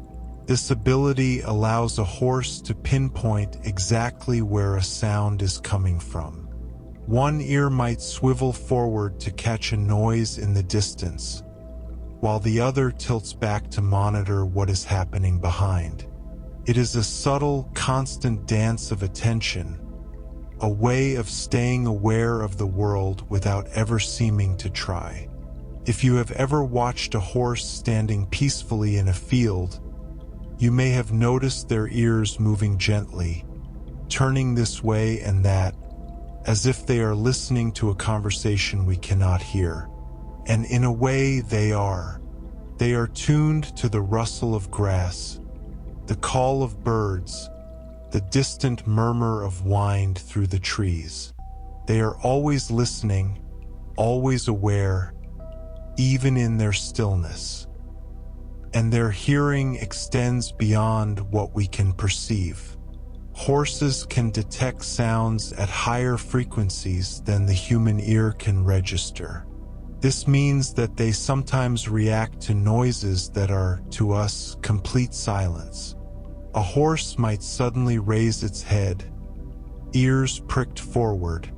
This ability allows a horse to pinpoint exactly where a sound is coming from. One ear might swivel forward to catch a noise in the distance, while the other tilts back to monitor what is happening behind. It is a subtle, constant dance of attention, a way of staying aware of the world without ever seeming to try. If you have ever watched a horse standing peacefully in a field, you may have noticed their ears moving gently, turning this way and that, as if they are listening to a conversation we cannot hear. And in a way they are. They are tuned to the rustle of grass, the call of birds, the distant murmur of wind through the trees. They are always listening, always aware, even in their stillness. And their hearing extends beyond what we can perceive. Horses can detect sounds at higher frequencies than the human ear can register. This means that they sometimes react to noises that are, to us, complete silence. A horse might suddenly raise its head, ears pricked forward,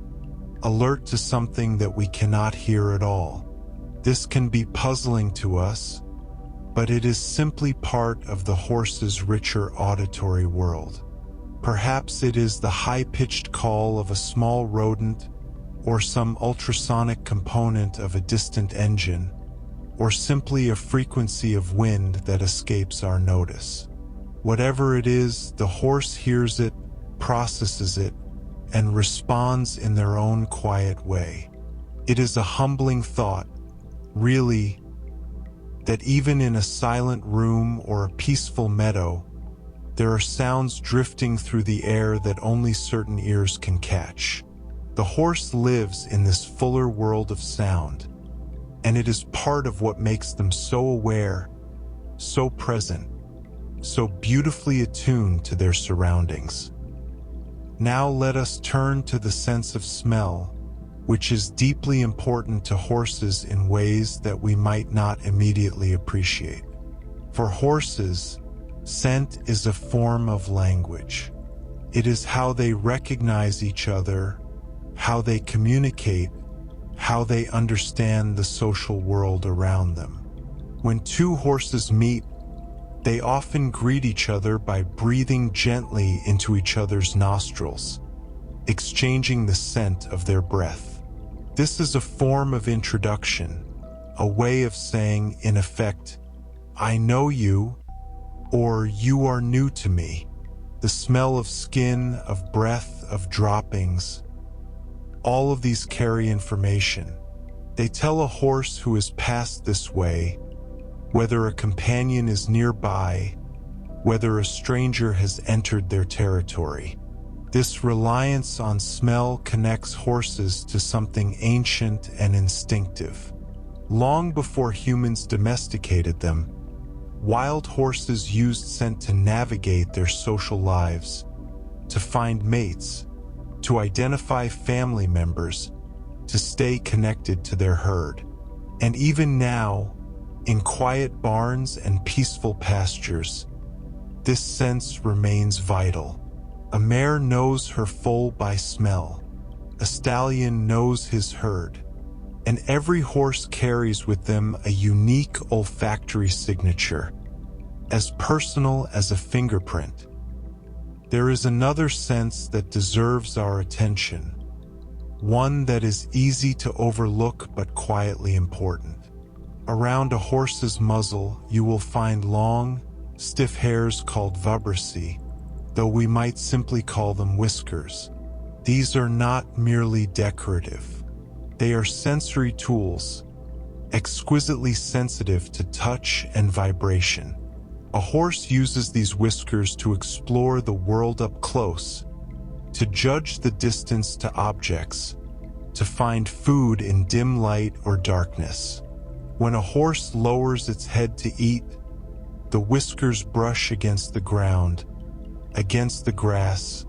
alert to something that we cannot hear at all. This can be puzzling to us, but it is simply part of the horse's richer auditory world. Perhaps it is the high-pitched call of a small rodent, or some ultrasonic component of a distant engine, or simply a frequency of wind that escapes our notice. Whatever it is, the horse hears it, processes it, and responds in their own quiet way. It is a humbling thought, really, that even in a silent room or a peaceful meadow, there are sounds drifting through the air that only certain ears can catch. The horse lives in this fuller world of sound, and it is part of what makes them so aware, so present, so beautifully attuned to their surroundings. Now let us turn to the sense of smell, which is deeply important to horses in ways that we might not immediately appreciate. For horses, scent is a form of language. It is how they recognize each other, how they communicate, how they understand the social world around them. When two horses meet, they often greet each other by breathing gently into each other's nostrils, exchanging the scent of their breath. This is a form of introduction, a way of saying, in effect, "I know you," or "you are new to me." The smell of skin, of breath, of droppings, all of these carry information. They tell a horse who has passed this way, whether a companion is nearby, whether a stranger has entered their territory. This reliance on smell connects horses to something ancient and instinctive. Long before humans domesticated them, wild horses used scent to navigate their social lives, to find mates, to identify family members, to stay connected to their herd. And even now, in quiet barns and peaceful pastures, this sense remains vital. A mare knows her foal by smell. A stallion knows his herd. And every horse carries with them a unique olfactory signature, as personal as a fingerprint. There is another sense that deserves our attention, one that is easy to overlook but quietly important. Around a horse's muzzle, you will find long, stiff hairs called vibrissae, though we might simply call them whiskers. These are not merely decorative. They are sensory tools, exquisitely sensitive to touch and vibration. A horse uses these whiskers to explore the world up close, to judge the distance to objects, to find food in dim light or darkness. When a horse lowers its head to eat, the whiskers brush against the ground, against the grass,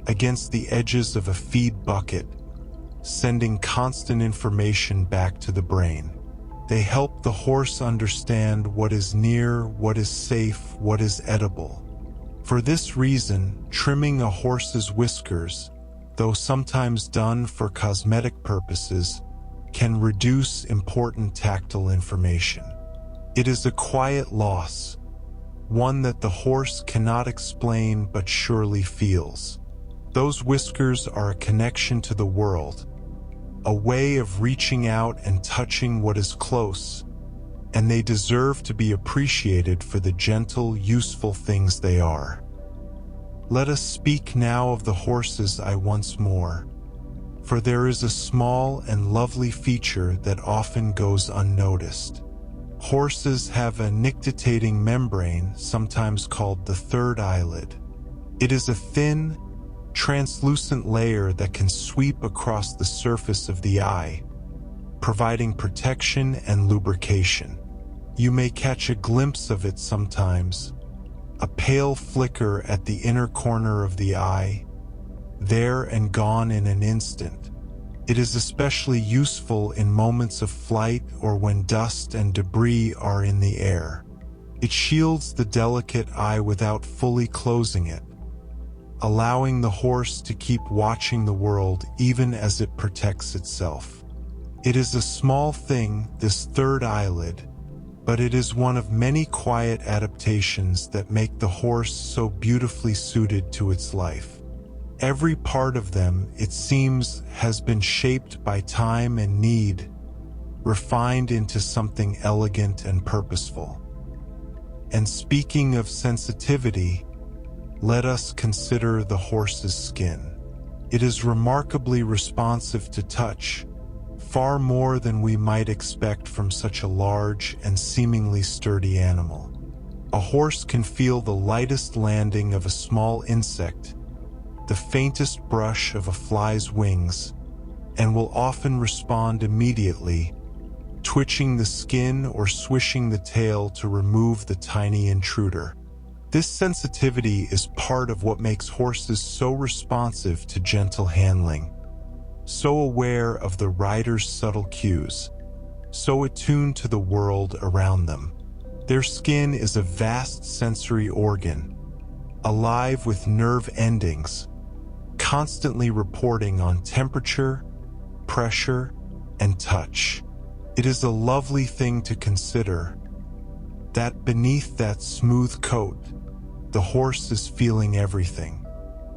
against the edges of a feed bucket, sending constant information back to the brain. They help the horse understand what is near, what is safe, what is edible. For this reason, trimming a horse's whiskers, though sometimes done for cosmetic purposes, can reduce important tactile information. It is a quiet loss, one that the horse cannot explain but surely feels. Those whiskers are a connection to the world, a way of reaching out and touching what is close, and they deserve to be appreciated for the gentle, useful things they are. Let us speak now of the horse's eye once more, for there is a small and lovely feature that often goes unnoticed. Horses have a nictitating membrane, sometimes called the third eyelid. It is a thin, translucent layer that can sweep across the surface of the eye, providing protection and lubrication. You may catch a glimpse of it sometimes, a pale flicker at the inner corner of the eye, there and gone in an instant. It is especially useful in moments of flight or when dust and debris are in the air. It shields the delicate eye without fully closing it, allowing the horse to keep watching the world even as it protects itself. It is a small thing, this third eyelid, but it is one of many quiet adaptations that make the horse so beautifully suited to its life. Every part of them, it seems, has been shaped by time and need, refined into something elegant and purposeful. And speaking of sensitivity, let us consider the horse's skin. It is remarkably responsive to touch, far more than we might expect from such a large and seemingly sturdy animal. A horse can feel the lightest landing of a small insect, the faintest brush of a fly's wings, and will often respond immediately, twitching the skin or swishing the tail to remove the tiny intruder. This sensitivity is part of what makes horses so responsive to gentle handling, so aware of the rider's subtle cues, so attuned to the world around them. Their skin is a vast sensory organ, alive with nerve endings, constantly reporting on temperature, pressure, and touch. It is a lovely thing to consider that beneath that smooth coat, the horse is feeling everything.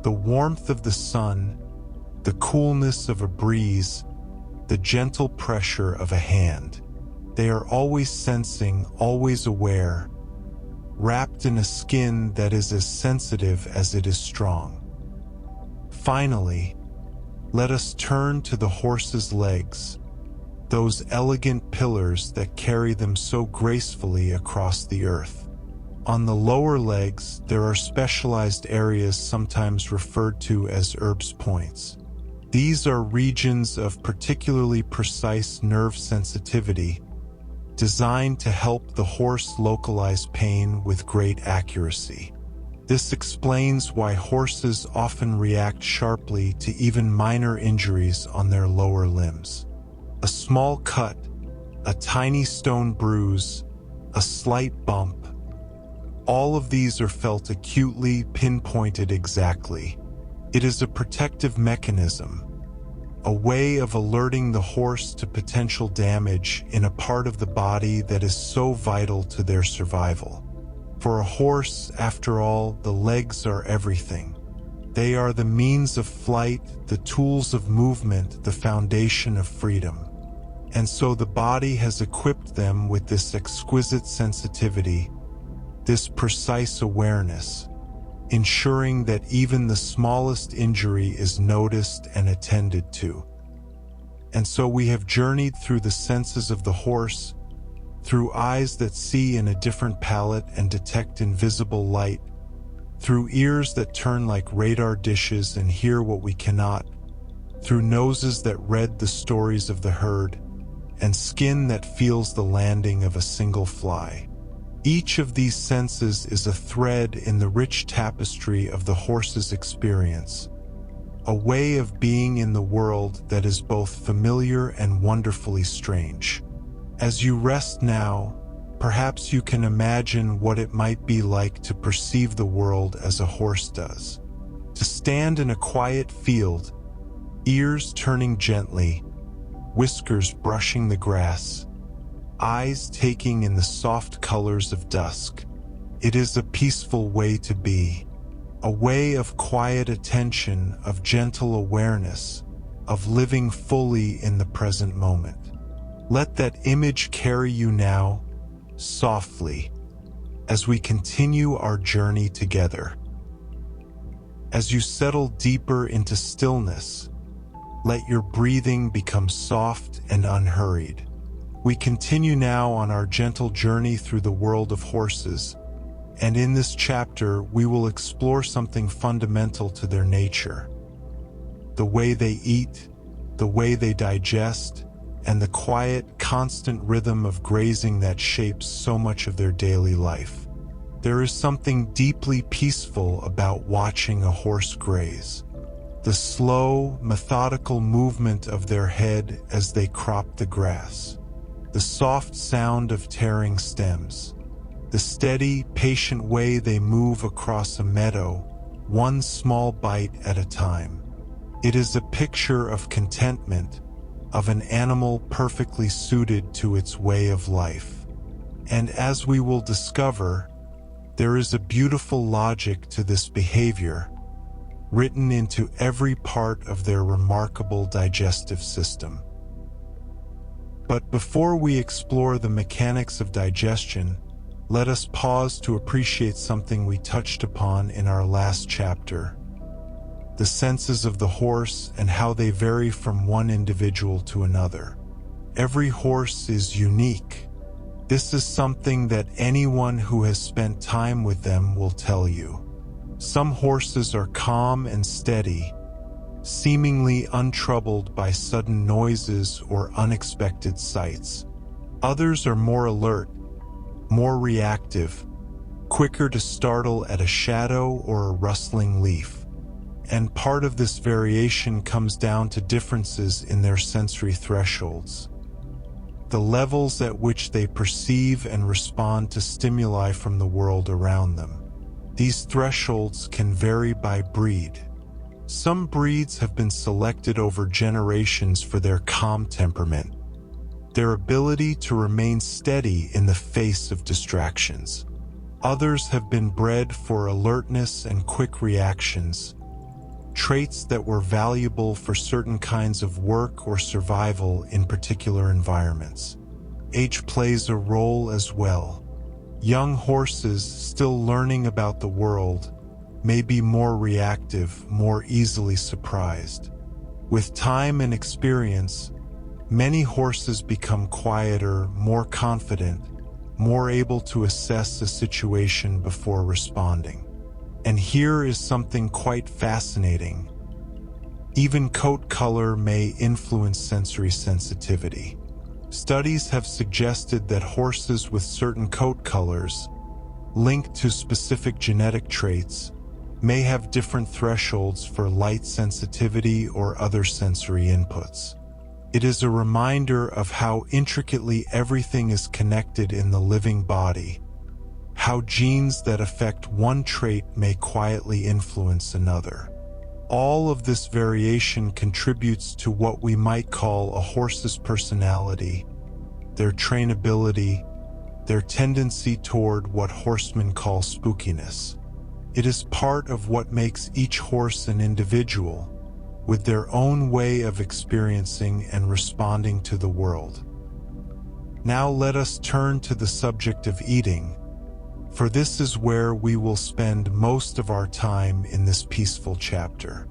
The warmth of the sun, the coolness of a breeze, the gentle pressure of a hand. They are always sensing, always aware, wrapped in a skin that is as sensitive as it is strong. Finally, let us turn to the horse's legs, those elegant pillars that carry them so gracefully across the earth. On the lower legs, there are specialized areas sometimes referred to as Erb's points. These are regions of particularly precise nerve sensitivity, designed to help the horse localize pain with great accuracy. This explains why horses often react sharply to even minor injuries on their lower limbs. A small cut, a tiny stone bruise, a slight bump, all of these are felt acutely, pinpointed exactly. It is a protective mechanism, a way of alerting the horse to potential damage in a part of the body that is so vital to their survival. For a horse, after all, the legs are everything. They are the means of flight, the tools of movement, the foundation of freedom. And so the body has equipped them with this exquisite sensitivity, this precise awareness, ensuring that even the smallest injury is noticed and attended to. And so we have journeyed through the senses of the horse, through eyes that see in a different palette and detect invisible light, through ears that turn like radar dishes and hear what we cannot, through noses that read the stories of the herd, and skin that feels the landing of a single fly. Each of these senses is a thread in the rich tapestry of the horse's experience, a way of being in the world that is both familiar and wonderfully strange. As you rest now, perhaps you can imagine what it might be like to perceive the world as a horse does. To stand in a quiet field, ears turning gently, whiskers brushing the grass, eyes taking in the soft colors of dusk. It is a peaceful way to be, a way of quiet attention, of gentle awareness, of living fully in the present moment. Let that image carry you now, softly, as we continue our journey together. As you settle deeper into stillness, let your breathing become soft and unhurried. We continue now on our gentle journey through the world of horses, And in this chapter, we will explore something fundamental to their nature: the way they eat, the way they digest, and the quiet, constant rhythm of grazing that shapes so much of their daily life. There is something deeply peaceful about watching a horse graze. The slow, methodical movement of their head as they crop the grass. The soft sound of tearing stems. The steady, patient way they move across a meadow, one small bite at a time. It is a picture of contentment, of an animal perfectly suited to its way of life. And as we will discover, there is a beautiful logic to this behavior, written into every part of their remarkable digestive system. But before we explore the mechanics of digestion, let us pause to appreciate something we touched upon in our last chapter: the senses of the horse and how they vary from one individual to another. Every horse is unique. This is something that anyone who has spent time with them will tell you. Some horses are calm and steady, seemingly untroubled by sudden noises or unexpected sights. Others are more alert, more reactive, quicker to startle at a shadow or a rustling leaf. And part of this variation comes down to differences in their sensory thresholds, the levels at which they perceive and respond to stimuli from the world around them. These thresholds can vary by breed. Some breeds have been selected over generations for their calm temperament, their ability to remain steady in the face of distractions. Others have been bred for alertness and quick reactions, traits that were valuable for certain kinds of work or survival in particular environments. Age plays a role as well. Young horses still learning about the world may be more reactive, more easily surprised. With time and experience, many horses become quieter, more confident, more able to assess a situation before responding. And here is something quite fascinating. Even coat color may influence sensory sensitivity. Studies have suggested that horses with certain coat colors, linked to specific genetic traits, may have different thresholds for light sensitivity or other sensory inputs. It is a reminder of how intricately everything is connected in the living body, how genes that affect one trait may quietly influence another. All of this variation contributes to what we might call a horse's personality, their trainability, their tendency toward what horsemen call spookiness. It is part of what makes each horse an individual, with their own way of experiencing and responding to the world. Now let us turn to the subject of eating, for this is where we will spend most of our time in this peaceful chapter.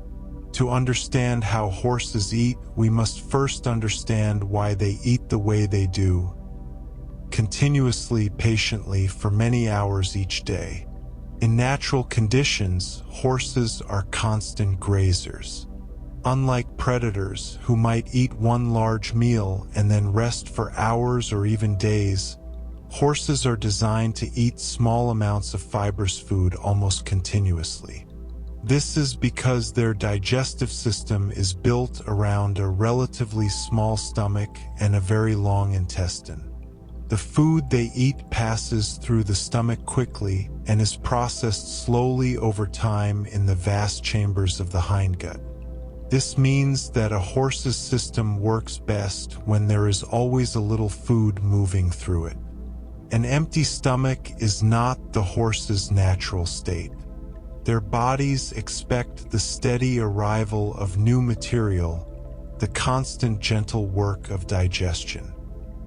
To understand how horses eat, we must first understand why they eat the way they do, continuously, patiently, for many hours each day. In natural conditions, horses are constant grazers. Unlike predators, who might eat one large meal and then rest for hours or even days, horses are designed to eat small amounts of fibrous food almost continuously. This is because their digestive system is built around a relatively small stomach and a very long intestine. The food they eat passes through the stomach quickly and is processed slowly over time in the vast chambers of the hindgut. This means that a horse's system works best when there is always a little food moving through it. An empty stomach is not the horse's natural state. Their bodies expect the steady arrival of new material, the constant gentle work of digestion.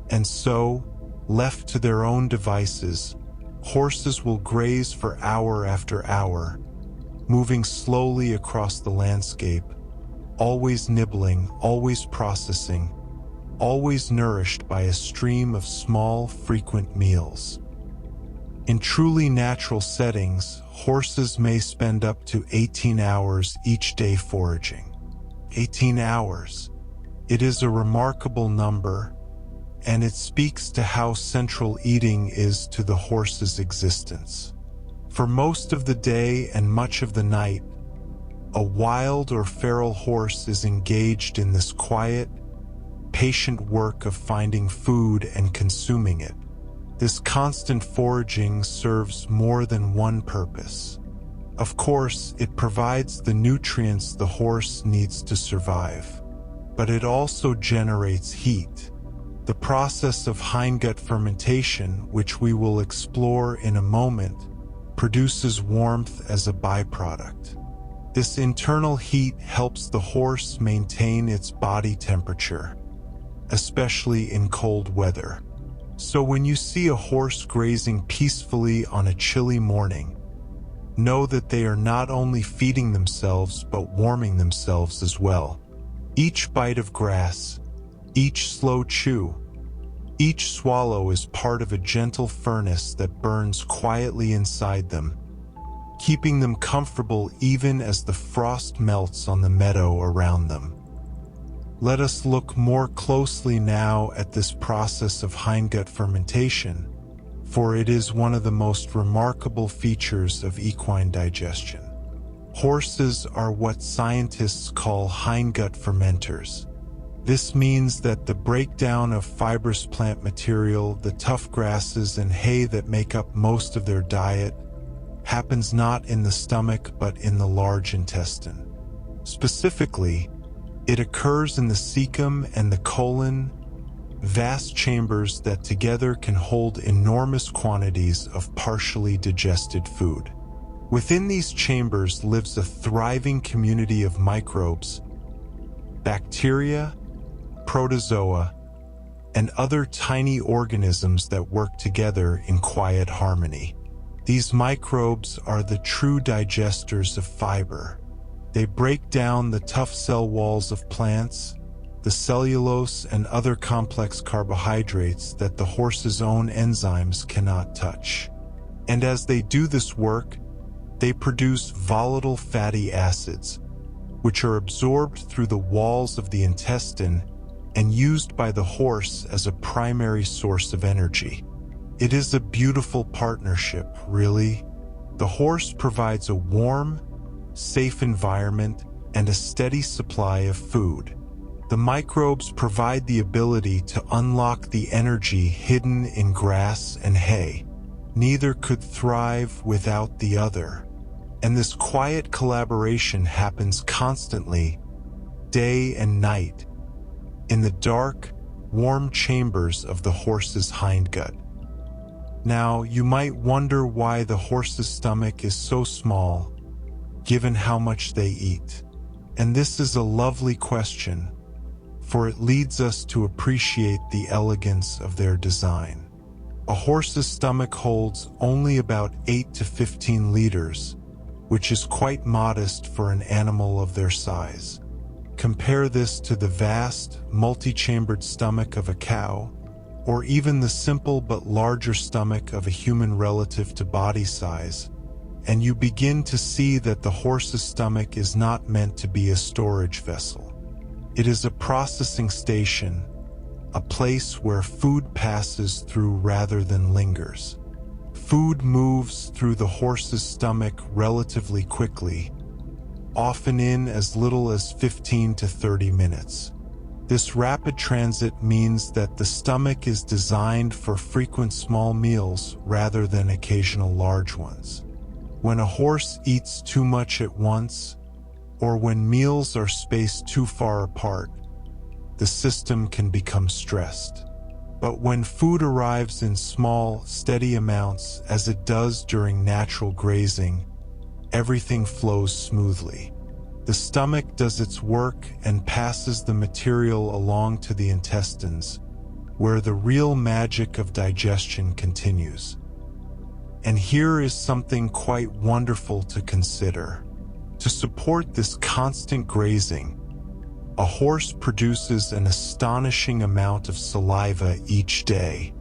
And so, left to their own devices, horses will graze for hour after hour, moving slowly across the landscape, always nibbling, always processing, always nourished by a stream of small, frequent meals. In truly natural settings, horses may spend up to 18 hours each day foraging. 18 hours. It is a remarkable number, and it speaks to how central eating is to the horse's existence. For most of the day and much of the night, a wild or feral horse is engaged in this quiet, patient work of finding food and consuming it. This constant foraging serves more than one purpose. Of course, it provides the nutrients the horse needs to survive, but it also generates heat. The process of hindgut fermentation, which we will explore in a moment, produces warmth as a byproduct. This internal heat helps the horse maintain its body temperature, especially in cold weather. So when you see a horse grazing peacefully on a chilly morning, know that they are not only feeding themselves but warming themselves as well. Each bite of grass, each slow chew, each swallow is part of a gentle furnace that burns quietly inside them, keeping them comfortable even as the frost melts on the meadow around them. Let us look more closely now at this process of hindgut fermentation, for it is one of the most remarkable features of equine digestion. Horses are what scientists call hindgut fermenters. This means that the breakdown of fibrous plant material, the tough grasses and hay that make up most of their diet, happens not in the stomach but in the large intestine. Specifically, it occurs in the cecum and the colon, vast chambers that together can hold enormous quantities of partially digested food. Within these chambers lives a thriving community of microbes, bacteria, protozoa, and other tiny organisms that work together in quiet harmony. These microbes are the true digesters of fiber. They break down the tough cell walls of plants, the cellulose and other complex carbohydrates that the horse's own enzymes cannot touch. And as they do this work, they produce volatile fatty acids, which are absorbed through the walls of the intestine and used by the horse as a primary source of energy. It is a beautiful partnership, really. The horse provides a warm, safe environment and a steady supply of food. The microbes provide the ability to unlock the energy hidden in grass and hay. Neither could thrive without the other. And this quiet collaboration happens constantly, day and night, in the dark, warm chambers of the horse's hindgut. Now, you might wonder why the horse's stomach is so small, given how much they eat. And this is a lovely question, for it leads us to appreciate the elegance of their design. A horse's stomach holds only about 8 to 15 liters, which is quite modest for an animal of their size. Compare this to the vast, multi-chambered stomach of a cow, or even the simple but larger stomach of a human relative to body size, and you begin to see that the horse's stomach is not meant to be a storage vessel. It is a processing station, a place where food passes through rather than lingers. Food moves through the horse's stomach relatively quickly, often in as little as 15 to 30 minutes. This rapid transit means that the stomach is designed for frequent small meals rather than occasional large ones. When a horse eats too much at once, or when meals are spaced too far apart, the system can become stressed. But when food arrives in small, steady amounts, as it does during natural grazing, everything flows smoothly. The stomach does its work and passes the material along to the intestines, where the real magic of digestion continues. And here is something quite wonderful to consider. To support this constant grazing, a horse produces an astonishing amount of saliva each day.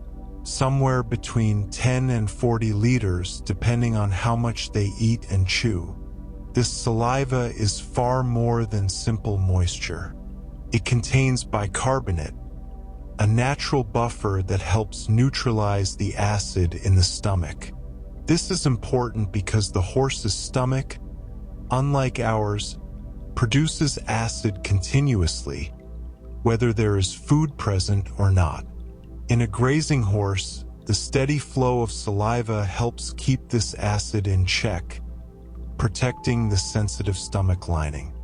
somewhere between 10 and 40 liters depending on how much they eat and chew. This saliva is far more than simple moisture. It contains bicarbonate, a natural buffer that helps neutralize the acid in the stomach. This is important because the horse's stomach, unlike ours, produces acid continuously, whether there is food present or not. In a grazing horse, the steady flow of saliva helps keep this acid in check, protecting the sensitive stomach lining.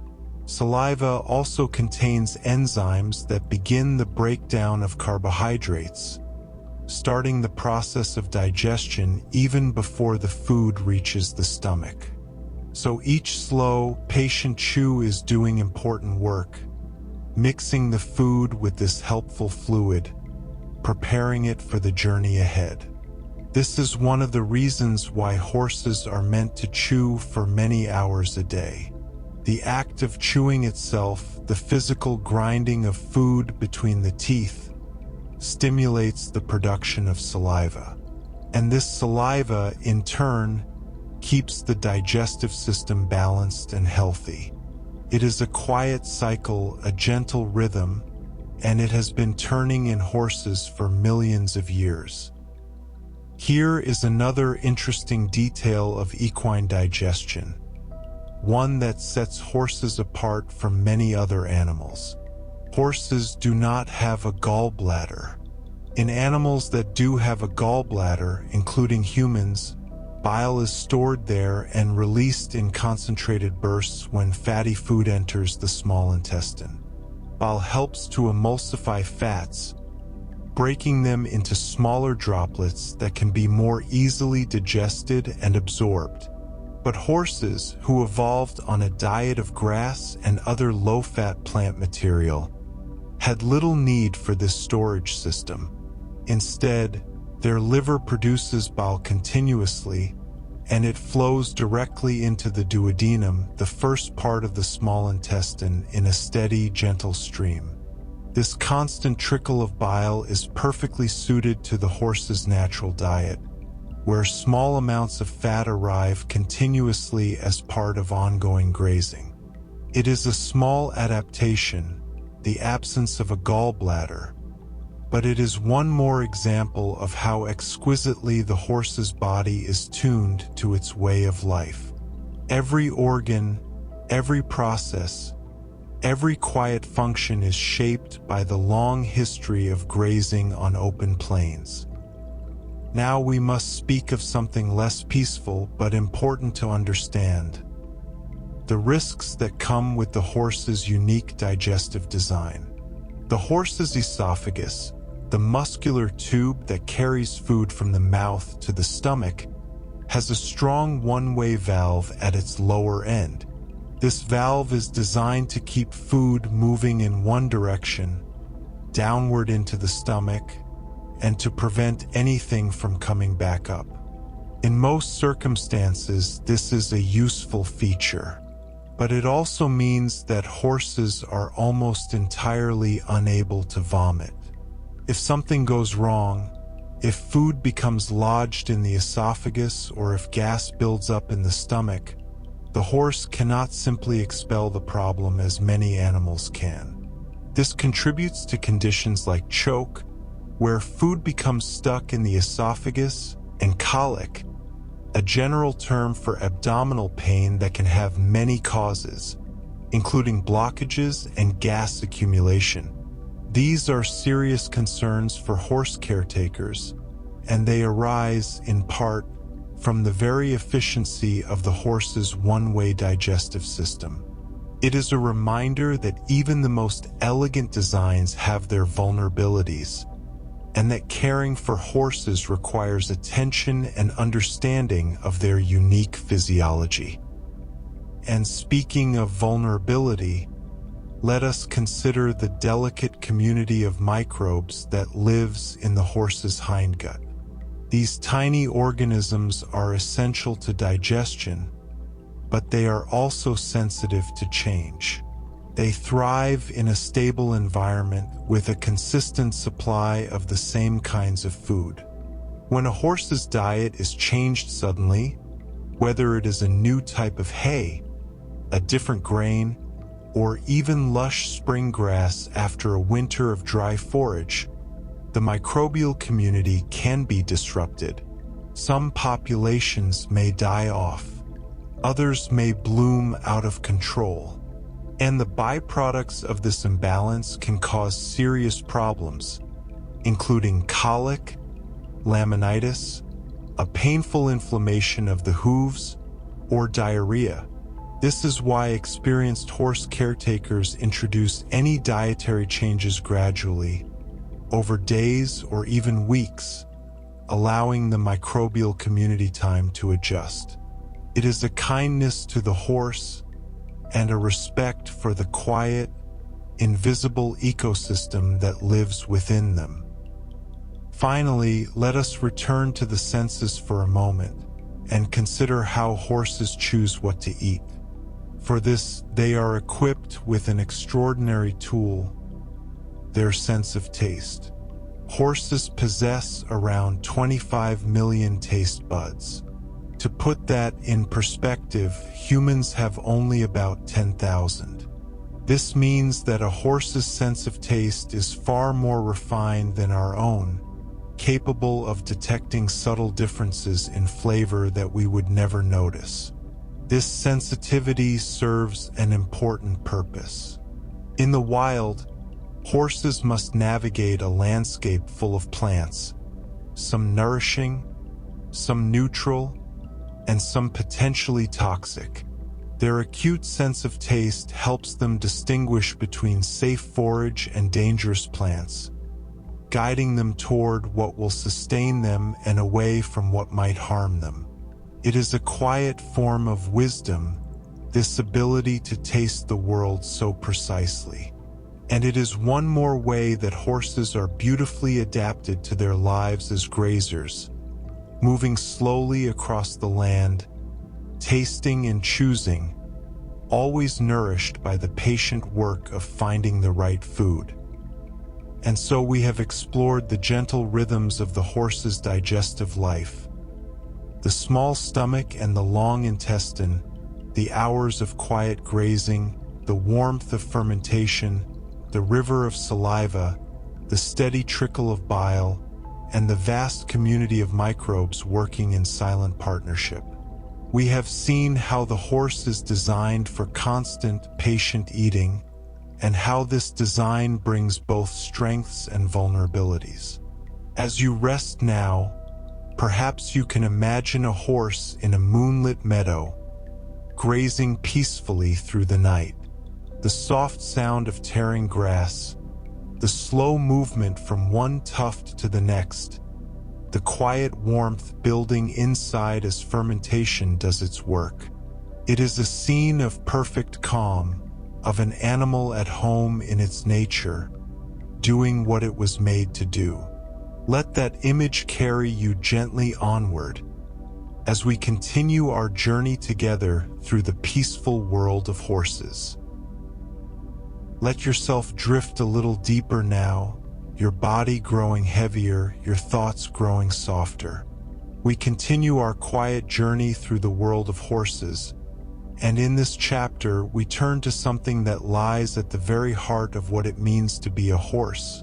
Saliva also contains enzymes that begin the breakdown of carbohydrates, starting the process of digestion even before the food reaches the stomach. So each slow, patient chew is doing important work, mixing the food with this helpful fluid, preparing it for the journey ahead. This is one of the reasons why horses are meant to chew for many hours a day. The act of chewing itself, the physical grinding of food between the teeth, stimulates the production of saliva. And this saliva, in turn, keeps the digestive system balanced and healthy. It is a quiet cycle, a gentle rhythm, and it has been turning in horses for millions of years. Here is another interesting detail of equine digestion, one that sets horses apart from many other animals. Horses do not have a gallbladder. In animals that do have a gallbladder, including humans, bile is stored there and released in concentrated bursts when fatty food enters the small intestine. Bile helps to emulsify fats, breaking them into smaller droplets that can be more easily digested and absorbed. But horses, who evolved on a diet of grass and other low-fat plant material, had little need for this storage system. Instead, their liver produces bile continuously, and it flows directly into the duodenum, the first part of the small intestine, in a steady, gentle stream. This constant trickle of bile is perfectly suited to the horse's natural diet, where small amounts of fat arrive continuously as part of ongoing grazing. It is a small adaptation, the absence of a gallbladder, but it is one more example of how exquisitely the horse's body is tuned to its way of life. Every organ, every process, every quiet function is shaped by the long history of grazing on open plains. Now we must speak of something less peaceful but important to understand: the risks that come with the horse's unique digestive design. The horse's esophagus, the muscular tube that carries food from the mouth to the stomach, has a strong one-way valve at its lower end. This valve is designed to keep food moving in one direction, downward into the stomach, and to prevent anything from coming back up. In most circumstances, this is a useful feature, but it also means that horses are almost entirely unable to vomit. If something goes wrong, if food becomes lodged in the esophagus or if gas builds up in the stomach, the horse cannot simply expel the problem as many animals can. This contributes to conditions like choke, where food becomes stuck in the esophagus, and colic, a general term for abdominal pain that can have many causes, including blockages and gas accumulation. These are serious concerns for horse caretakers, and they arise, in part, from the very efficiency of the horse's one-way digestive system. It is a reminder that even the most elegant designs have their vulnerabilities, and that caring for horses requires attention and understanding of their unique physiology. And speaking of vulnerability, let us consider the delicate community of microbes that lives in the horse's hindgut. These tiny organisms are essential to digestion, but they are also sensitive to change. They thrive in a stable environment with a consistent supply of the same kinds of food. When a horse's diet is changed suddenly, whether it is a new type of hay, a different grain, or even lush spring grass after a winter of dry forage, the microbial community can be disrupted. Some populations may die off, others may bloom out of control, and the byproducts of this imbalance can cause serious problems, including colic, laminitis, a painful inflammation of the hooves, or diarrhea. This is why experienced horse caretakers introduce any dietary changes gradually, over days or even weeks, allowing the microbial community time to adjust. It is a kindness to the horse and a respect for the quiet, invisible ecosystem that lives within them. Finally, let us return to the senses for a moment and consider how horses choose what to eat. For this, they are equipped with an extraordinary tool: their sense of taste. Horses possess around 25 million taste buds. To put that in perspective, humans have only about 10,000. This means that a horse's sense of taste is far more refined than our own, capable of detecting subtle differences in flavor that we would never notice. This sensitivity serves an important purpose. In the wild, horses must navigate a landscape full of plants, some nourishing, some neutral, and some potentially toxic. Their acute sense of taste helps them distinguish between safe forage and dangerous plants, guiding them toward what will sustain them and away from what might harm them. It is a quiet form of wisdom, this ability to taste the world so precisely. And it is one more way that horses are beautifully adapted to their lives as grazers, moving slowly across the land, tasting and choosing, always nourished by the patient work of finding the right food. And so we have explored the gentle rhythms of the horse's digestive life, the small stomach and the long intestine, the hours of quiet grazing, the warmth of fermentation, the river of saliva, the steady trickle of bile, and the vast community of microbes working in silent partnership. We have seen how the horse is designed for constant, patient eating, and how this design brings both strengths and vulnerabilities. As you rest now, perhaps you can imagine a horse in a moonlit meadow, grazing peacefully through the night. The soft sound of tearing grass, the slow movement from one tuft to the next, the quiet warmth building inside as fermentation does its work. It is a scene of perfect calm, of an animal at home in its nature, doing what it was made to do. Let that image carry you gently onward as we continue our journey together through the peaceful world of horses. Let yourself drift a little deeper now, your body growing heavier, your thoughts growing softer. We continue our quiet journey through the world of horses, and in this chapter we turn to something that lies at the very heart of what it means to be a horse: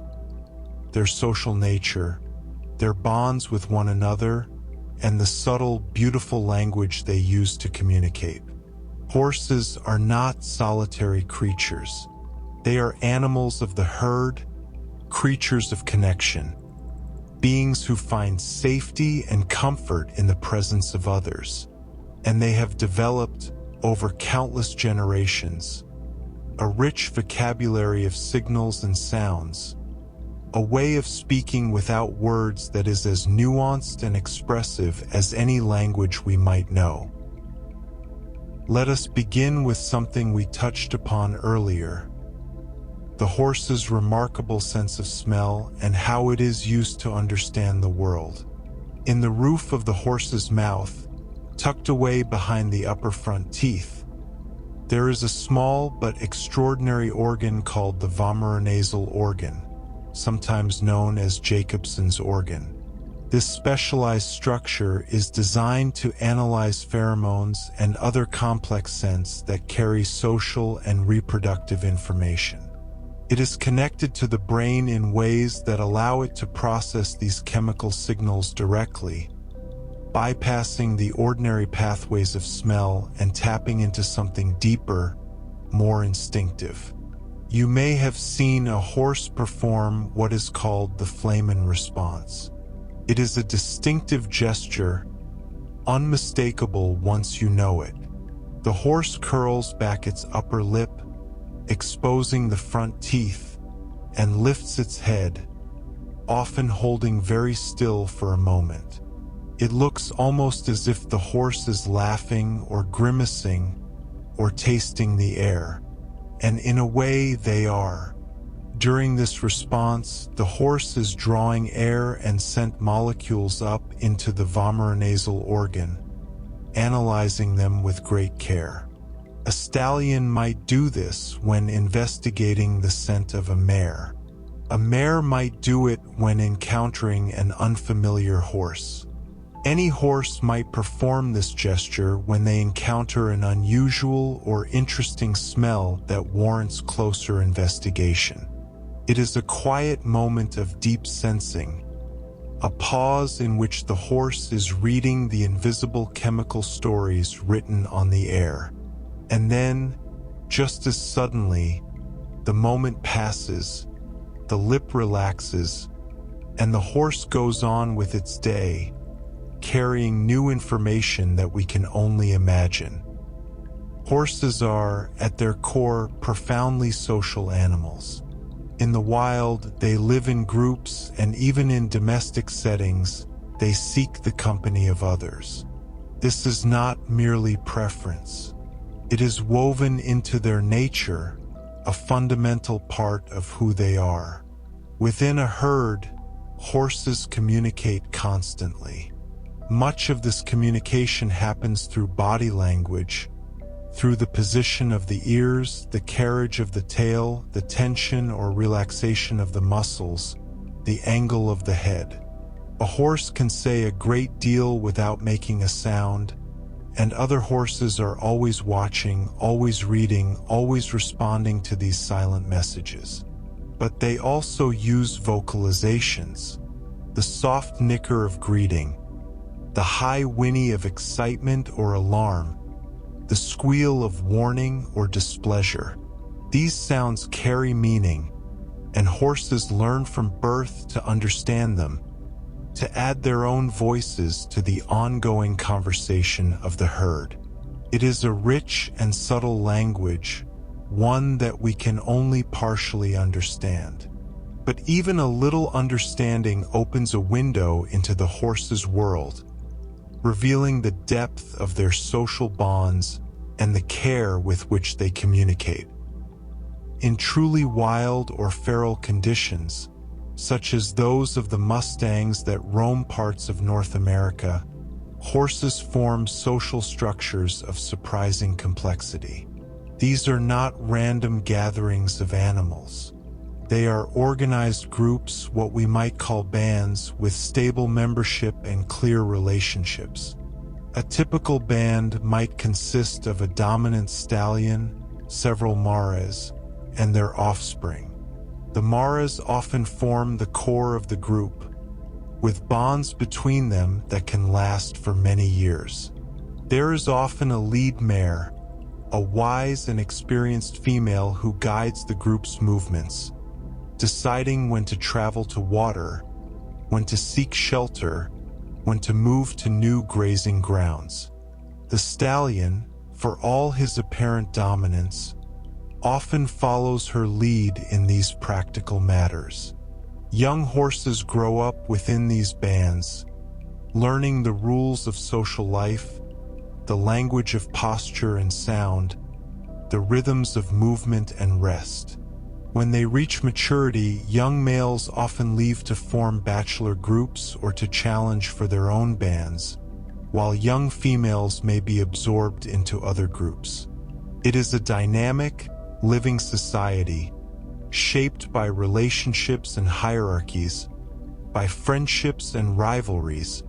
their social nature, their bonds with one another, and the subtle, beautiful language they use to communicate. Horses are not solitary creatures. They are animals of the herd, creatures of connection, beings who find safety and comfort in the presence of others. And they have developed, over countless generations, a rich vocabulary of signals and sounds, a way of speaking without words that is as nuanced and expressive as any language we might know. Let us begin with something we touched upon earlier: the horse's remarkable sense of smell and how it is used to understand the world. In the roof of the horse's mouth, tucked away behind the upper front teeth, there is a small but extraordinary organ called the vomeronasal organ, sometimes known as Jacobson's organ. This specialized structure is designed to analyze pheromones and other complex scents that carry social and reproductive information. It is connected to the brain in ways that allow it to process these chemical signals directly, bypassing the ordinary pathways of smell and tapping into something deeper, more instinctive. You may have seen a horse perform what is called the flamen response. It is a distinctive gesture, unmistakable once you know it. The horse curls back its upper lip, exposing the front teeth, and lifts its head, often holding very still for a moment. It looks almost as if the horse is laughing or grimacing or tasting the air, and in a way they are. During this response, the horse is drawing air and scent molecules up into the vomeronasal organ, analyzing them with great care. A stallion might do this when investigating the scent of a mare. A mare might do it when encountering an unfamiliar horse. Any horse might perform this gesture when they encounter an unusual or interesting smell that warrants closer investigation. It is a quiet moment of deep sensing, a pause in which the horse is reading the invisible chemical stories written on the air. And then, just as suddenly, the moment passes, the lip relaxes, and the horse goes on with its day, carrying new information that we can only imagine. Horses are, at their core, profoundly social animals. In the wild, they live in groups, and even in domestic settings, they seek the company of others. This is not merely preference. It is woven into their nature, a fundamental part of who they are. Within a herd, horses communicate constantly. Much of this communication happens through body language, through the position of the ears, the carriage of the tail, the tension or relaxation of the muscles, the angle of the head. A horse can say a great deal without making a sound, and other horses are always watching, always reading, always responding to these silent messages. But they also use vocalizations, the soft nicker of greeting, the high whinny of excitement or alarm, the squeal of warning or displeasure. These sounds carry meaning, and horses learn from birth to understand them, to add their own voices to the ongoing conversation of the herd. It is a rich and subtle language, one that we can only partially understand. But even a little understanding opens a window into the horse's world, revealing the depth of their social bonds and the care with which they communicate. In truly wild or feral conditions, such as those of the mustangs that roam parts of North America, horses form social structures of surprising complexity. These are not random gatherings of animals. They are organized groups, what we might call bands, with stable membership and clear relationships. A typical band might consist of a dominant stallion, several mares, and their offspring. The mares often form the core of the group, with bonds between them that can last for many years. There is often a lead mare, a wise and experienced female who guides the group's movements, deciding when to travel to water, when to seek shelter, when to move to new grazing grounds. The stallion, for all his apparent dominance, often follows her lead in these practical matters. Young horses grow up within these bands, learning the rules of social life, the language of posture and sound, the rhythms of movement and rest. When they reach maturity, young males often leave to form bachelor groups or to challenge for their own bands, while young females may be absorbed into other groups. It is a dynamic, living society, shaped by relationships and hierarchies, by friendships and rivalries,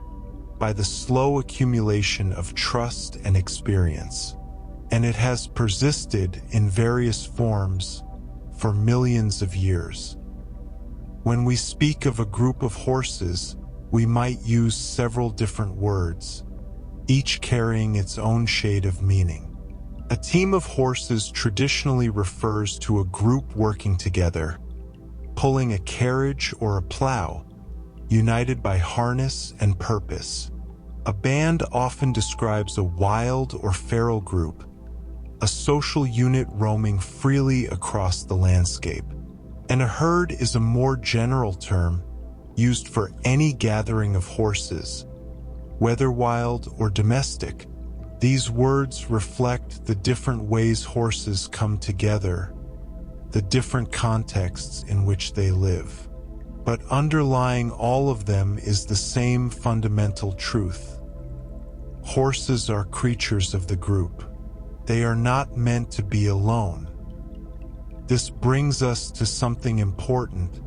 by the slow accumulation of trust and experience. And it has persisted in various forms for millions of years. When we speak of a group of horses, we might use several different words, each carrying its own shade of meaning. A team of horses traditionally refers to a group working together, pulling a carriage or a plow, united by harness and purpose. A band often describes a wild or feral group, a social unit roaming freely across the landscape. And a herd is a more general term used for any gathering of horses, whether wild or domestic. These words reflect the different ways horses come together, the different contexts in which they live. But underlying all of them is the same fundamental truth. Horses are creatures of the group. They are not meant to be alone. This brings us to something important,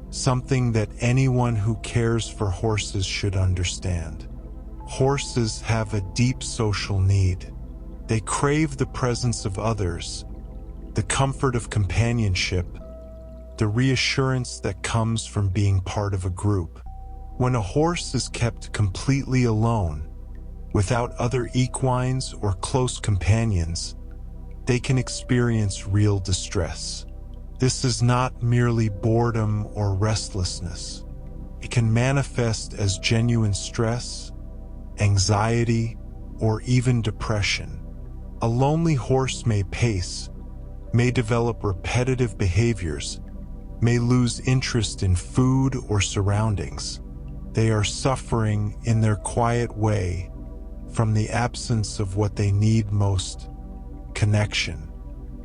something that anyone who cares for horses should understand. Horses have a deep social need. They crave the presence of others, the comfort of companionship, the reassurance that comes from being part of a group. When a horse is kept completely alone, without other equines or close companions, they can experience real distress. This is not merely boredom or restlessness. It can manifest as genuine stress, anxiety, or even depression. A lonely horse may pace, may develop repetitive behaviors, may lose interest in food or surroundings. They are suffering in their quiet way from the absence of what they need most: connection.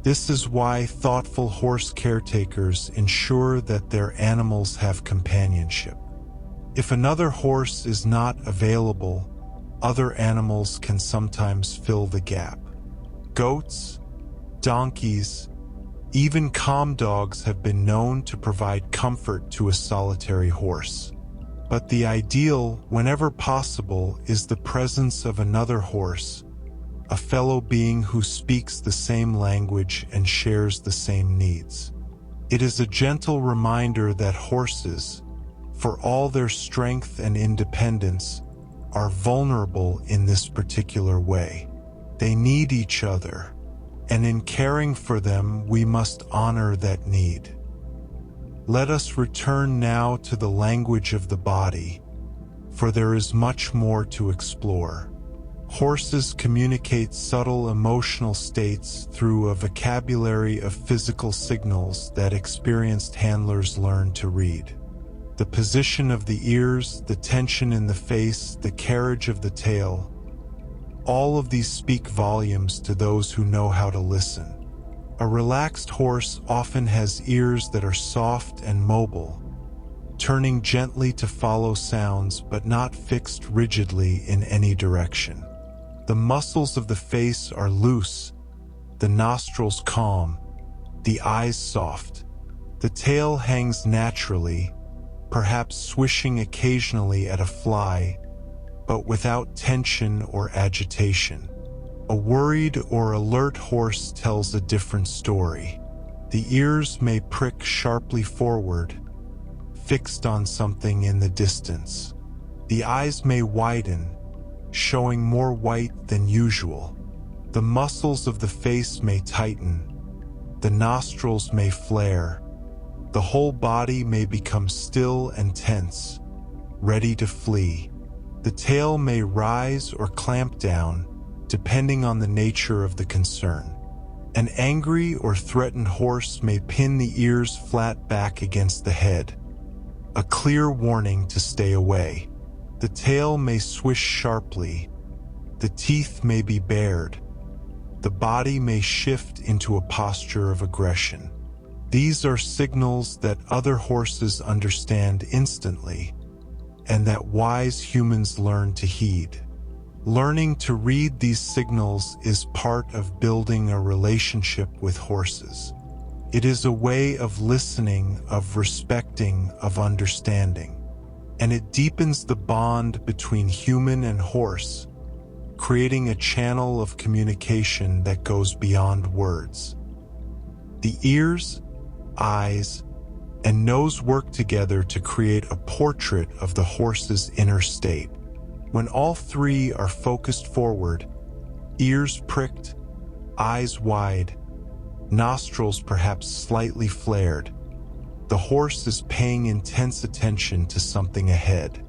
This is why thoughtful horse caretakers ensure that their animals have companionship. If another horse is not available, other animals can sometimes fill the gap. Goats, donkeys, even calm dogs have been known to provide comfort to a solitary horse. But the ideal, whenever possible, is the presence of another horse, a fellow being who speaks the same language and shares the same needs. It is a gentle reminder that horses, for all their strength and independence, are vulnerable in this particular way. They need each other, and in caring for them, we must honor that need. Let us return now to the language of the body, for there is much more to explore. Horses communicate subtle emotional states through a vocabulary of physical signals that experienced handlers learn to read. The position of the ears, the tension in the face, the carriage of the tail, all of these speak volumes to those who know how to listen. A relaxed horse often has ears that are soft and mobile, turning gently to follow sounds but not fixed rigidly in any direction. The muscles of the face are loose, the nostrils calm, the eyes soft. The tail hangs naturally, perhaps swishing occasionally at a fly, but without tension or agitation. A worried or alert horse tells a different story. The ears may prick sharply forward, fixed on something in the distance. The eyes may widen, showing more white than usual. The muscles of the face may tighten. The nostrils may flare. The whole body may become still and tense, ready to flee. The tail may rise or clamp down, depending on the nature of the concern. An angry or threatened horse may pin the ears flat back against the head, a clear warning to stay away. The tail may swish sharply. The teeth may be bared. The body may shift into a posture of aggression. These are signals that other horses understand instantly, and that wise humans learn to heed. Learning to read these signals is part of building a relationship with horses. It is a way of listening, of respecting, of understanding. and it deepens the bond between human and horse, creating a channel of communication that goes beyond words. The ears, eyes, and nose work together to create a portrait of the horse's inner state. When all three are focused forward, ears pricked, eyes wide, nostrils perhaps slightly flared, the horse is paying intense attention to something ahead.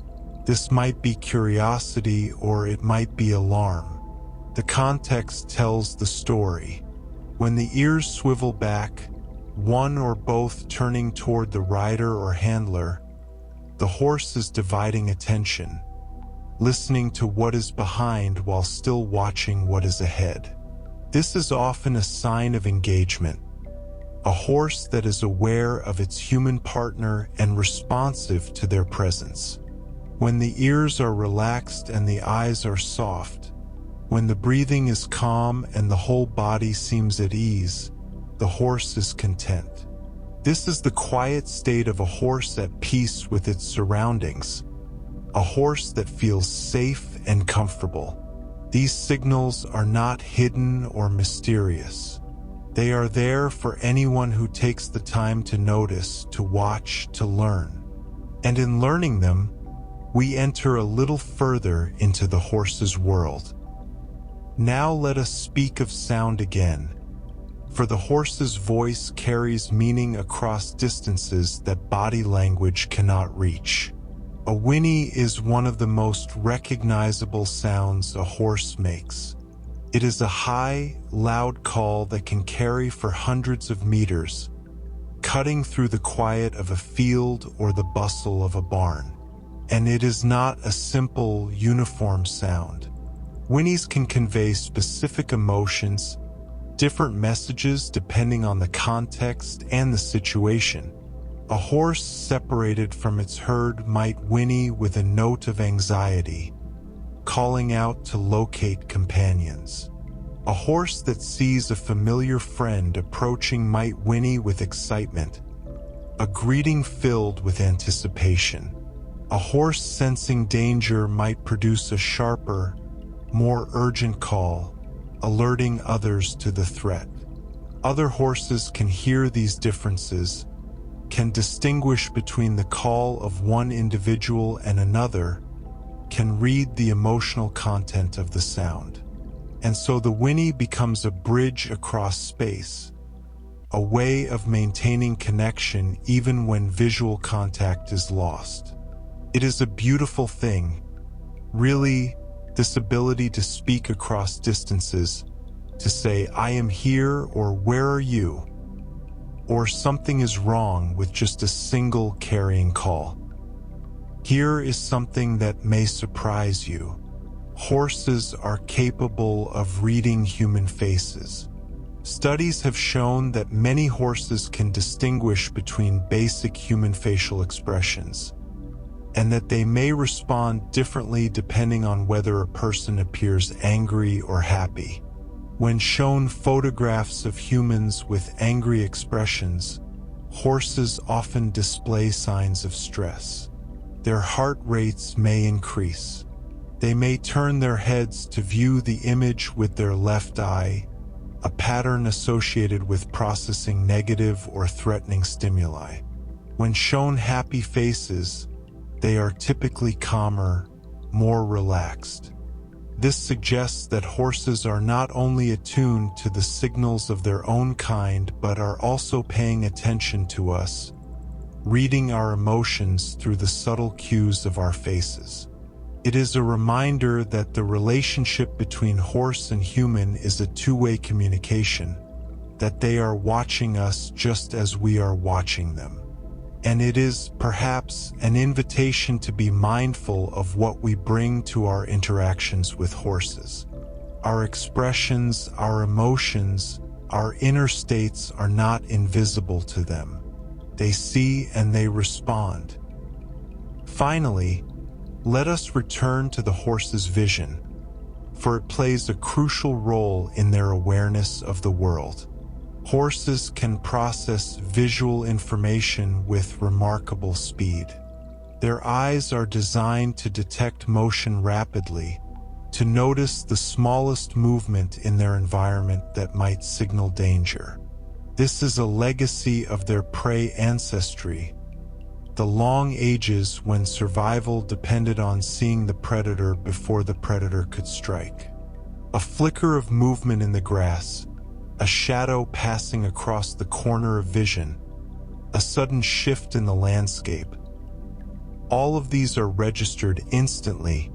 This might be curiosity or it might be alarm. The context tells the story. When the ears swivel back, one or both turning toward the rider or handler, the horse is dividing attention, listening to what is behind while still watching what is ahead. This is often a sign of engagement, a horse that is aware of its human partner and responsive to their presence. When the ears are relaxed and the eyes are soft, when the breathing is calm and the whole body seems at ease, the horse is content. This is the quiet state of a horse at peace with its surroundings, a horse that feels safe and comfortable. These signals are not hidden or mysterious. They are there for anyone who takes the time to notice, to watch, to learn. And in learning them, we enter a little further into the horse's world. Now let us speak of sound again, for the horse's voice carries meaning across distances that body language cannot reach. A whinny is one of the most recognizable sounds a horse makes. It is a high, loud call that can carry for hundreds of meters, cutting through the quiet of a field or the bustle of a barn. And it is not a simple, uniform sound. Whinnies can convey specific emotions, different messages depending on the context and the situation. A horse separated from its herd might whinny with a note of anxiety, calling out to locate companions. A horse that sees a familiar friend approaching might whinny with excitement, a greeting filled with anticipation. A horse sensing danger might produce a sharper, more urgent call, alerting others to the threat. Other horses can hear these differences, can distinguish between the call of one individual and another, can read the emotional content of the sound. And so the whinny becomes a bridge across space, a way of maintaining connection even when visual contact is lost. It is a beautiful thing, really, this ability to speak across distances, to say, "I am here," or "Where are you?" or "Something is wrong," with just a single carrying call. Here is something that may surprise you. Horses are capable of reading human faces. Studies have shown that many horses can distinguish between basic human facial expressions, and that they may respond differently depending on whether a person appears angry or happy. When shown photographs of humans with angry expressions, horses often display signs of stress. Their heart rates may increase. They may turn their heads to view the image with their left eye, a pattern associated with processing negative or threatening stimuli. When shown happy faces, they are typically calmer, more relaxed. This suggests that horses are not only attuned to the signals of their own kind but are also paying attention to us, reading our emotions through the subtle cues of our faces. It is a reminder that the relationship between horse and human is a two-way communication, that they are watching us just as we are watching them. And it is, perhaps, an invitation to be mindful of what we bring to our interactions with horses. Our expressions, our emotions, our inner states are not invisible to them. They see and they respond. Finally, let us return to the horse's vision, for it plays a crucial role in their awareness of the world. Horses can process visual information with remarkable speed. Their eyes are designed to detect motion rapidly, to notice the smallest movement in their environment that might signal danger. This is a legacy of their prey ancestry, the long ages when survival depended on seeing the predator before the predator could strike. A flicker of movement in the grass, a shadow passing across the corner of vision, a sudden shift in the landscape. All of these are registered instantly,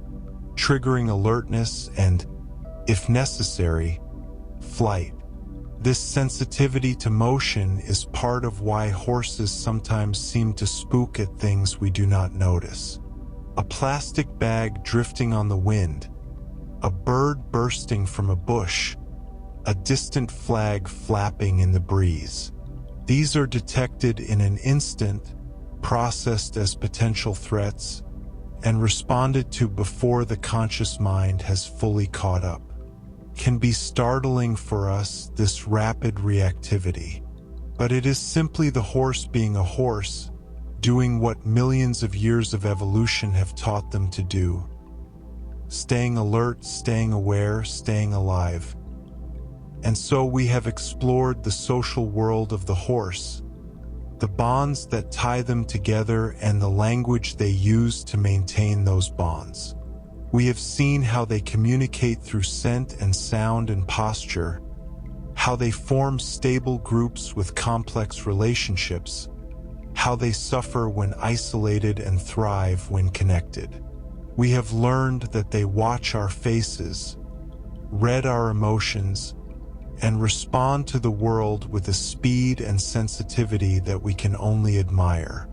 triggering alertness and, if necessary, flight. This sensitivity to motion is part of why horses sometimes seem to spook at things we do not notice. A plastic bag drifting on the wind, a bird bursting from a bush, a distant flag flapping in the breeze. These are detected in an instant, processed as potential threats, and responded to before the conscious mind has fully caught up. Can be startling for us, this rapid reactivity. But it is simply the horse being a horse, doing what millions of years of evolution have taught them to do. Staying alert, staying aware, staying alive. And so we have explored the social world of the horse, the bonds that tie them together and the language they use to maintain those bonds. We have seen how they communicate through scent and sound and posture, how they form stable groups with complex relationships, how they suffer when isolated and thrive when connected. We have learned that they watch our faces, read our emotions, and respond to the world with a speed and sensitivity that we can only admire.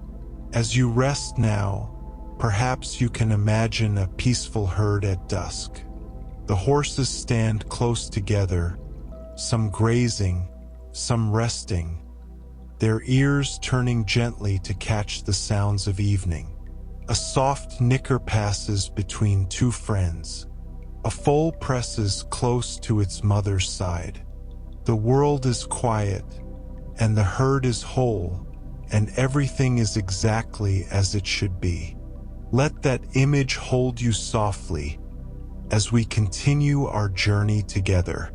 As you rest now, perhaps you can imagine a peaceful herd at dusk. The horses stand close together, some grazing, some resting, their ears turning gently to catch the sounds of evening. A soft nicker passes between two friends. A foal presses close to its mother's side. The world is quiet, and the herd is whole, and everything is exactly as it should be. Let that image hold you softly as we continue our journey together.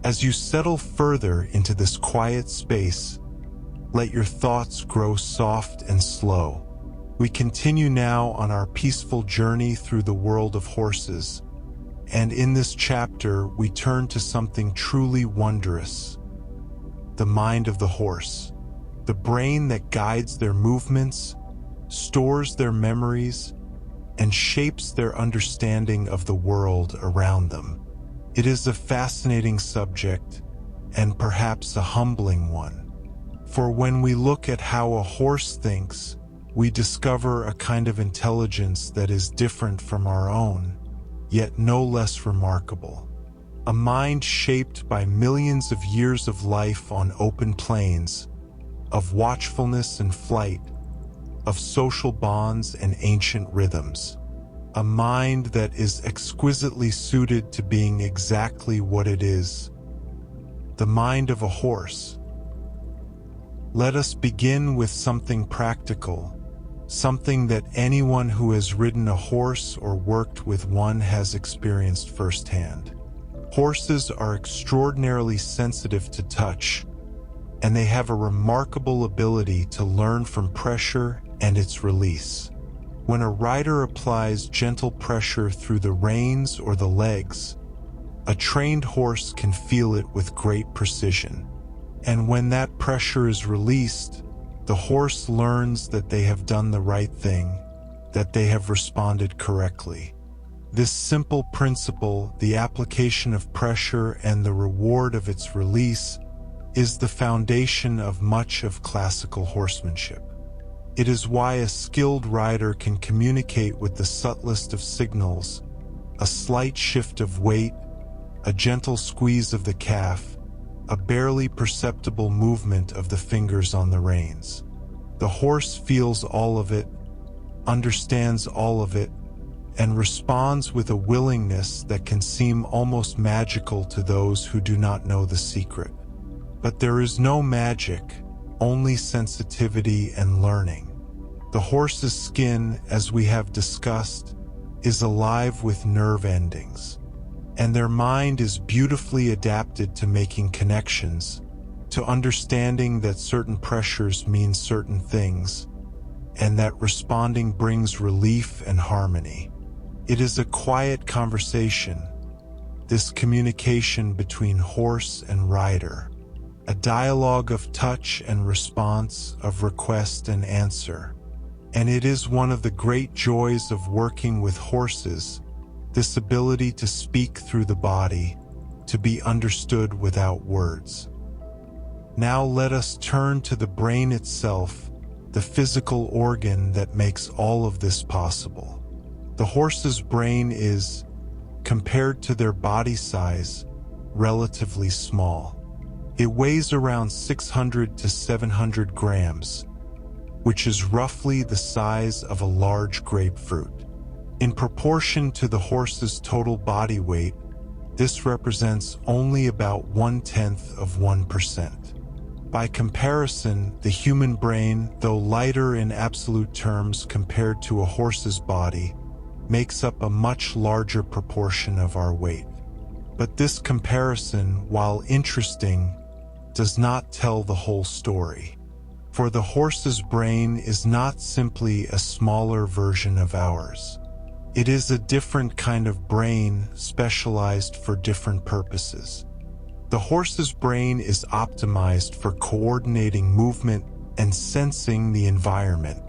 As you settle further into this quiet space, let your thoughts grow soft and slow. We continue now on our peaceful journey through the world of horses, and in this chapter we turn to something truly wondrous: the mind of the horse, the brain that guides their movements, stores their memories, and shapes their understanding of the world around them. It is a fascinating subject, and perhaps a humbling one. For when we look at how a horse thinks, we discover a kind of intelligence that is different from our own, yet no less remarkable. A mind shaped by millions of years of life on open plains, of watchfulness and flight, of social bonds and ancient rhythms. A mind that is exquisitely suited to being exactly what it is: the mind of a horse. Let us begin with something practical, something that anyone who has ridden a horse or worked with one has experienced firsthand. Horses are extraordinarily sensitive to touch, and they have a remarkable ability to learn from pressure and its release. When a rider applies gentle pressure through the reins or the legs, a trained horse can feel it with great precision. And when that pressure is released, the horse learns that they have done the right thing, that they have responded correctly. This simple principle, the application of pressure and the reward of its release, is the foundation of much of classical horsemanship. It is why a skilled rider can communicate with the subtlest of signals: a slight shift of weight, a gentle squeeze of the calf, a barely perceptible movement of the fingers on the reins. The horse feels all of it, understands all of it, and responds with a willingness that can seem almost magical to those who do not know the secret. But there is no magic, only sensitivity and learning. The horse's skin, as we have discussed, is alive with nerve endings, and their mind is beautifully adapted to making connections, to understanding that certain pressures mean certain things, and that responding brings relief and harmony. It is a quiet conversation, this communication between horse and rider, a dialogue of touch and response, of request and answer. And it is one of the great joys of working with horses, this ability to speak through the body, to be understood without words. Now let us turn to the brain itself, the physical organ that makes all of this possible. The horse's brain is, compared to their body size, relatively small. It weighs around 600 to 700 grams, which is roughly the size of a large grapefruit. In proportion to the horse's total body weight, this represents only about 1/10 of 1%. By comparison, the human brain, though lighter in absolute terms compared to a horse's body, makes up a much larger proportion of our weight. But this comparison, while interesting, does not tell the whole story. For the horse's brain is not simply a smaller version of ours. It is a different kind of brain, specialized for different purposes. The horse's brain is optimized for coordinating movement and sensing the environment.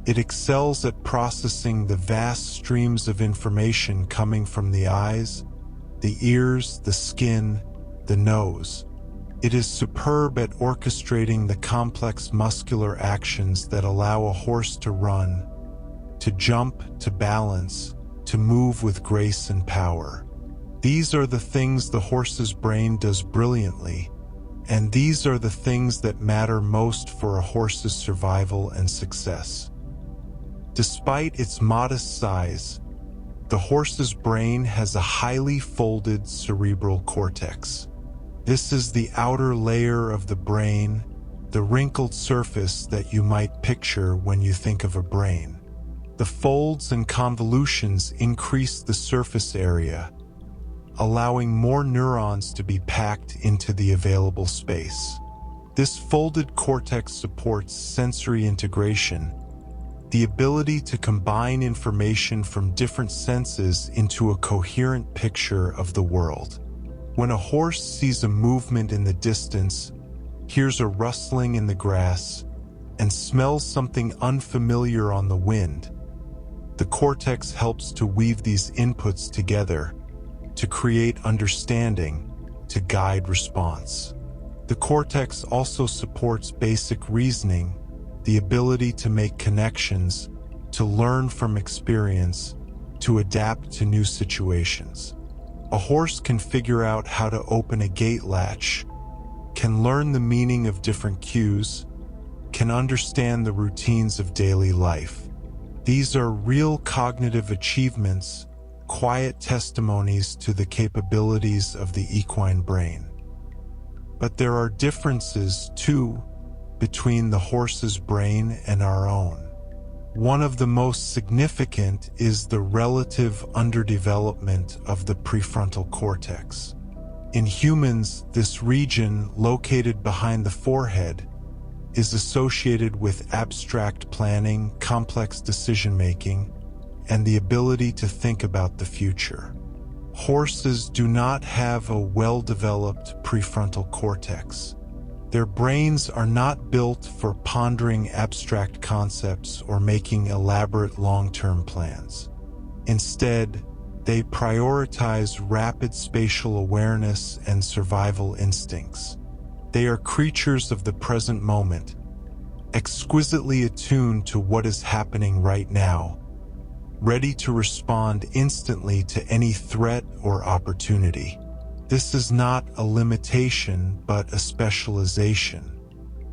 It excels at processing the vast streams of information coming from the eyes, the ears, the skin, the nose. It is superb at orchestrating the complex muscular actions that allow a horse to run, to jump, to balance, to move with grace and power. These are the things the horse's brain does brilliantly, and these are the things that matter most for a horse's survival and success. Despite its modest size, the horse's brain has a highly folded cerebral cortex. This is the outer layer of the brain, the wrinkled surface that you might picture when you think of a brain. The folds and convolutions increase the surface area, allowing more neurons to be packed into the available space. This folded cortex supports sensory integration, the ability to combine information from different senses into a coherent picture of the world. When a horse sees a movement in the distance, hears a rustling in the grass, and smells something unfamiliar on the wind, the cortex helps to weave these inputs together, to create understanding, to guide response. The cortex also supports basic reasoning, the ability to make connections, to learn from experience, to adapt to new situations. A horse can figure out how to open a gate latch, can learn the meaning of different cues, can understand the routines of daily life. These are real cognitive achievements, quiet testimonies to the capabilities of the equine brain. But there are differences, too, between the horse's brain and our own. One of the most significant is the relative underdevelopment of the prefrontal cortex. In humans, this region, located behind the forehead, is associated with abstract planning, complex decision-making, and the ability to think about the future. Horses do not have a well-developed prefrontal cortex. Their brains are not built for pondering abstract concepts or making elaborate long-term plans. Instead, they prioritize rapid spatial awareness and survival instincts. They are creatures of the present moment, exquisitely attuned to what is happening right now, ready to respond instantly to any threat or opportunity. This is not a limitation, but a specialization.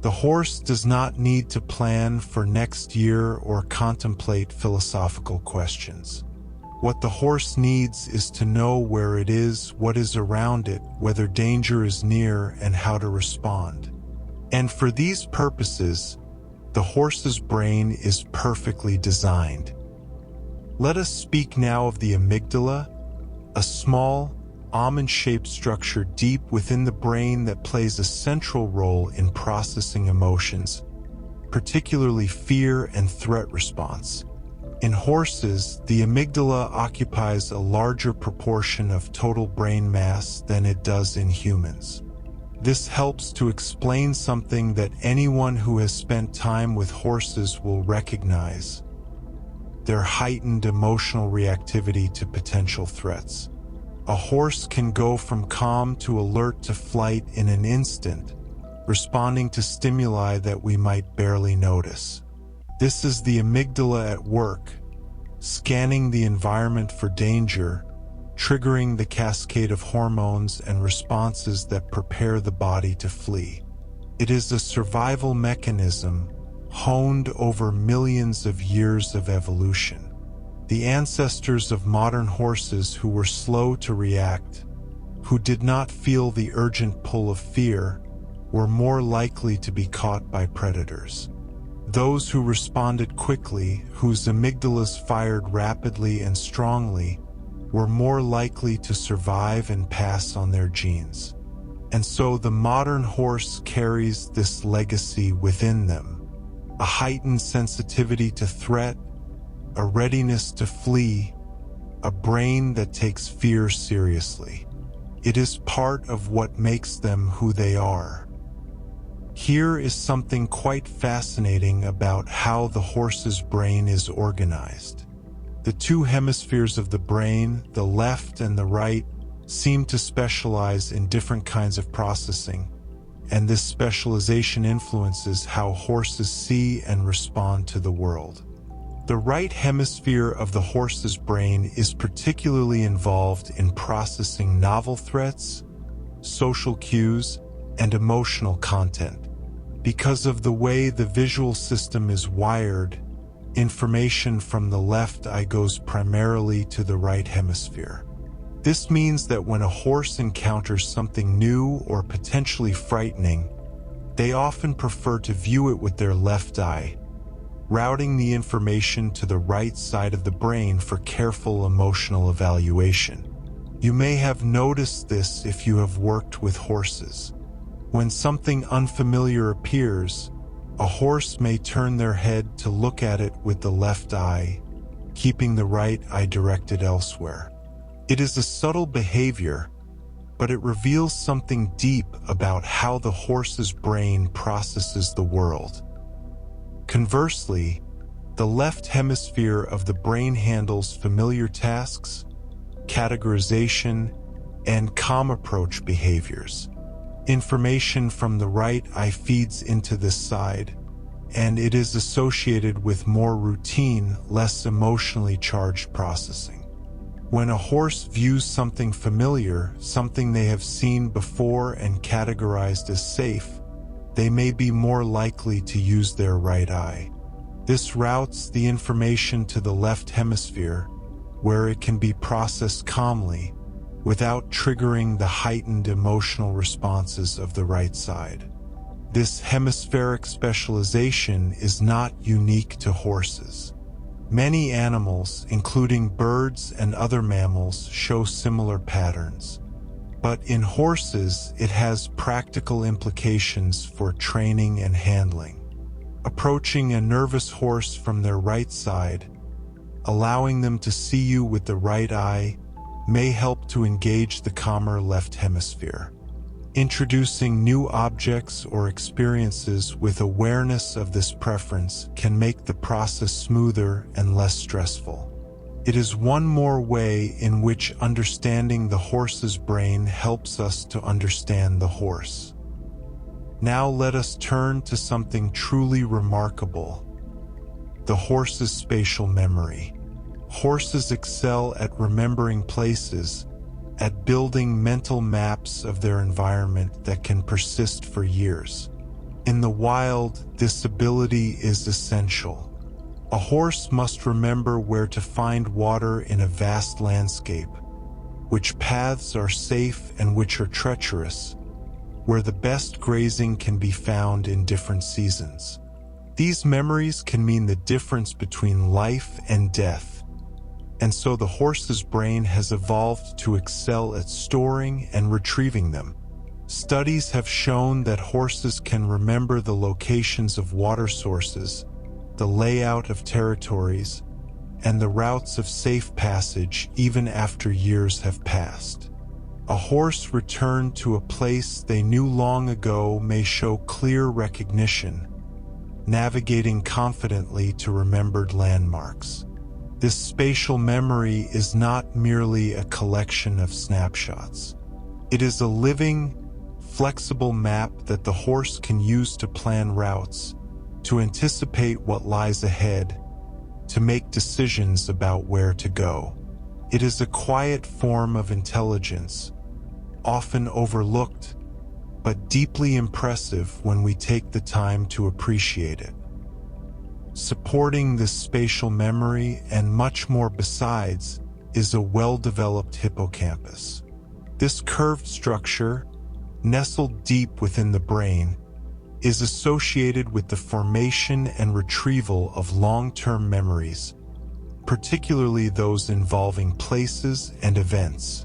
The horse does not need to plan for next year or contemplate philosophical questions. What the horse needs is to know where it is, what is around it, whether danger is near, and how to respond. And for these purposes, The horse's brain is perfectly designed. Let us speak now of the amygdala, a small, almond-shaped structure deep within the brain that plays a central role in processing emotions, particularly fear and threat response. In horses, the amygdala occupies a larger proportion of total brain mass than it does in humans. This helps to explain something that anyone who has spent time with horses will recognize: their heightened emotional reactivity to potential threats. A horse can go from calm to alert to flight in an instant, responding to stimuli that we might barely notice. This is the amygdala at work, scanning the environment for danger, triggering the cascade of hormones and responses that prepare the body to flee. It is a survival mechanism honed over millions of years of evolution. The ancestors of modern horses who were slow to react, who did not feel the urgent pull of fear, were more likely to be caught by predators. Those who responded quickly, whose amygdalas fired rapidly and strongly, were more likely to survive and pass on their genes. And so the modern horse carries this legacy within them: a heightened sensitivity to threat, a readiness to flee, a brain that takes fear seriously. It is part of what makes them who they are. Here is something quite fascinating about how the horse's brain is organized. The two hemispheres of the brain, the left and the right, seem to specialize in different kinds of processing, and this specialization influences how horses see and respond to the world. The right hemisphere of the horse's brain is particularly involved in processing novel threats, social cues, and emotional content. Because of the way the visual system is wired, information from the left eye goes primarily to the right hemisphere. This means that when a horse encounters something new or potentially frightening, they often prefer to view it with their left eye, routing the information to the right side of the brain for careful emotional evaluation. You may have noticed this if you have worked with horses. When something unfamiliar appears, a horse may turn their head to look at it with the left eye, keeping the right eye directed elsewhere. It is a subtle behavior, but it reveals something deep about how the horse's brain processes the world. Conversely, the left hemisphere of the brain handles familiar tasks, categorization, and calm approach behaviors. Information from the right eye feeds into this side, and it is associated with more routine, less emotionally charged processing. When a horse views something familiar, something they have seen before and categorized as safe, they may be more likely to use their right eye. This routes the information to the left hemisphere, where it can be processed calmly, without triggering the heightened emotional responses of the right side. This hemispheric specialization is not unique to horses. Many animals, including birds and other mammals, show similar patterns. But in horses, it has practical implications for training and handling. Approaching a nervous horse from their right side, allowing them to see you with the right eye, may help to engage the calmer left hemisphere. Introducing new objects or experiences with awareness of this preference can make the process smoother and less stressful. It is one more way in which understanding the horse's brain helps us to understand the horse. Now let us turn to something truly remarkable: the horse's spatial memory. Horses excel at remembering places, at building mental maps of their environment that can persist for years. In the wild, this ability is essential. A horse must remember where to find water in a vast landscape, which paths are safe and which are treacherous, where the best grazing can be found in different seasons. These memories can mean the difference between life and death, and so the horse's brain has evolved to excel at storing and retrieving them. Studies have shown that horses can remember the locations of water sources, the layout of territories, and the routes of safe passage even after years have passed. A horse returned to a place they knew long ago may show clear recognition, navigating confidently to remembered landmarks. This spatial memory is not merely a collection of snapshots. It is a living, flexible map that the horse can use to plan routes, to anticipate what lies ahead, to make decisions about where to go. It is a quiet form of intelligence, often overlooked, but deeply impressive when we take the time to appreciate it. Supporting this spatial memory and much more besides is a well-developed hippocampus. This curved structure, nestled deep within the brain, is associated with the formation and retrieval of long-term memories, particularly those involving places and events.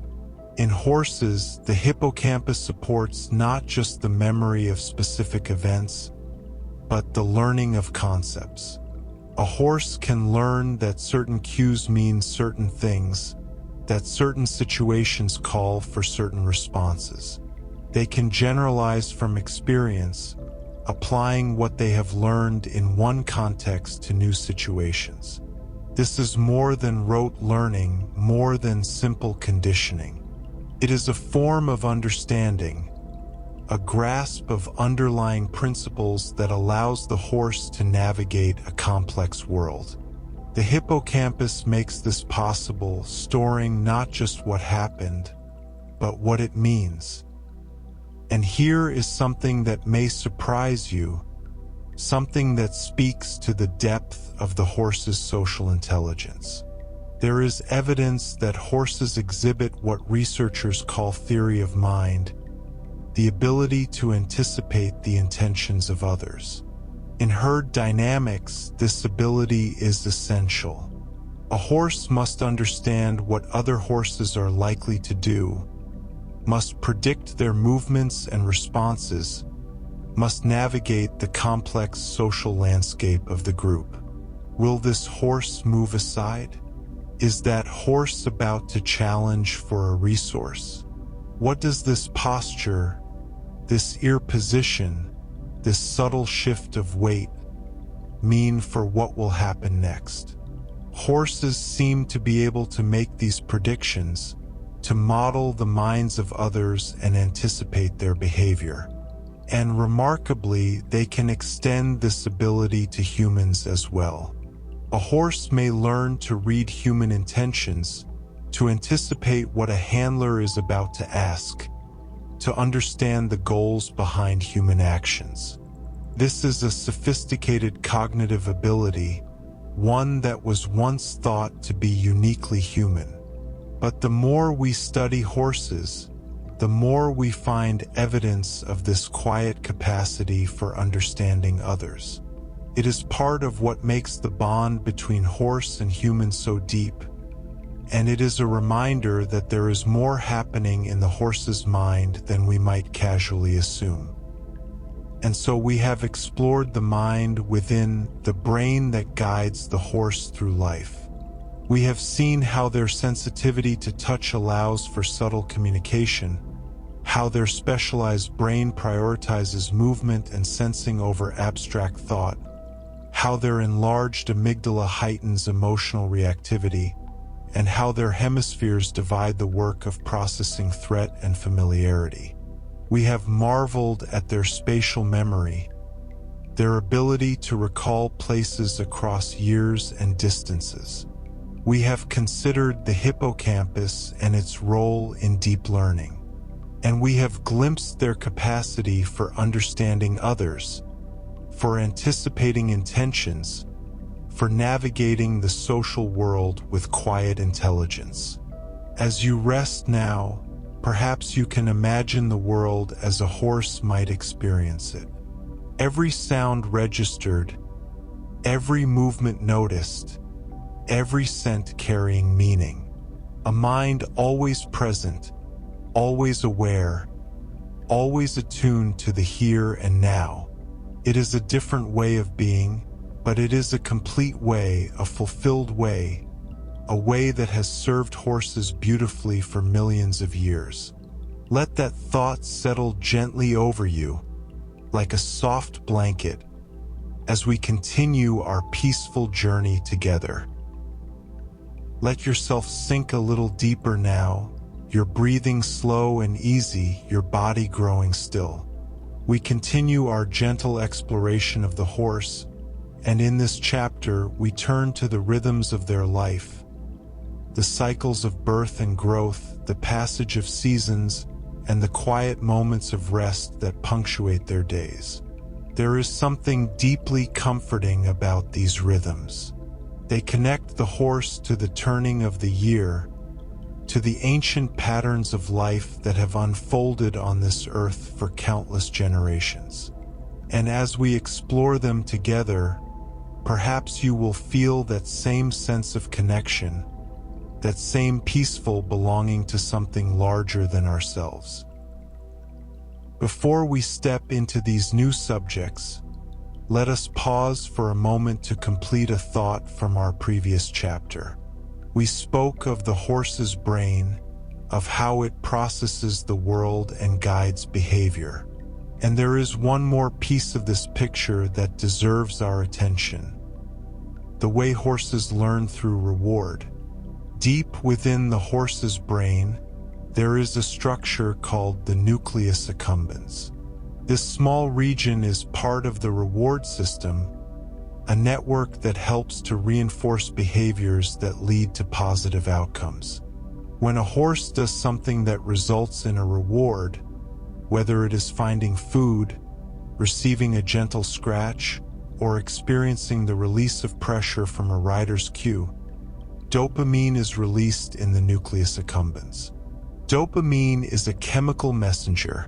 In horses, the hippocampus supports not just the memory of specific events, but the learning of concepts. A horse can learn that certain cues mean certain things, that certain situations call for certain responses. They can generalize from experience, applying what they have learned in one context to new situations. This is more than rote learning, more than simple conditioning. It is a form of understanding, a grasp of underlying principles that allows the horse to navigate a complex world. The hippocampus makes this possible, storing not just what happened, but what it means. And here is something that may surprise you, something that speaks to the depth of the horse's social intelligence. There is evidence that horses exhibit what researchers call theory of mind, the ability to anticipate the intentions of others. In herd dynamics, this ability is essential. A horse must understand what other horses are likely to do, must predict their movements and responses, must navigate the complex social landscape of the group. Will this horse move aside? Is that horse about to challenge for a resource? What does this posture, this ear position, this subtle shift of weight mean for what will happen next? Horses seem to be able to make these predictions, to model the minds of others and anticipate their behavior. And remarkably, they can extend this ability to humans as well. A horse may learn to read human intentions, to anticipate what a handler is about to ask, to understand the goals behind human actions. This is a sophisticated cognitive ability, one that was once thought to be uniquely human. But the more we study horses, the more we find evidence of this quiet capacity for understanding others. It is part of what makes the bond between horse and human so deep, and it is a reminder that there is more happening in the horse's mind than we might casually assume. And so we have explored the mind within the brain that guides the horse through life. We have seen how their sensitivity to touch allows for subtle communication, how their specialized brain prioritizes movement and sensing over abstract thought, how their enlarged amygdala heightens emotional reactivity, and how their hemispheres divide the work of processing threat and familiarity. We have marveled at their spatial memory, their ability to recall places across years and distances. We have considered the hippocampus and its role in deep learning, and we have glimpsed their capacity for understanding others, for anticipating intentions, for navigating the social world with quiet intelligence. As you rest now, perhaps you can imagine the world as a horse might experience it. Every sound registered, every movement noticed, every scent carrying meaning. A mind always present, always aware, always attuned to the here and now. It is a different way of being, but it is a complete way, a fulfilled way, a way that has served horses beautifully for millions of years. Let that thought settle gently over you, like a soft blanket, as we continue our peaceful journey together. Let yourself sink a little deeper now, your breathing slow and easy, your body growing still. We continue our gentle exploration of the horse, and in this chapter we turn to the rhythms of their life, the cycles of birth and growth, the passage of seasons, and the quiet moments of rest that punctuate their days. There is something deeply comforting about these rhythms. They connect the horse to the turning of the year, to the ancient patterns of life that have unfolded on this earth for countless generations. And as we explore them together, perhaps you will feel that same sense of connection, that same peaceful belonging to something larger than ourselves. Before we step into these new subjects, let us pause for a moment to complete a thought from our previous chapter. We spoke of the horse's brain, of how it processes the world and guides behavior. And there is one more piece of this picture that deserves our attention: the way horses learn through reward. Deep within the horse's brain, there is a structure called the nucleus accumbens. This small region is part of the reward system, a network that helps to reinforce behaviors that lead to positive outcomes. When a horse does something that results in a reward, whether it is finding food, receiving a gentle scratch, or experiencing the release of pressure from a rider's cue, dopamine is released in the nucleus accumbens. Dopamine is a chemical messenger,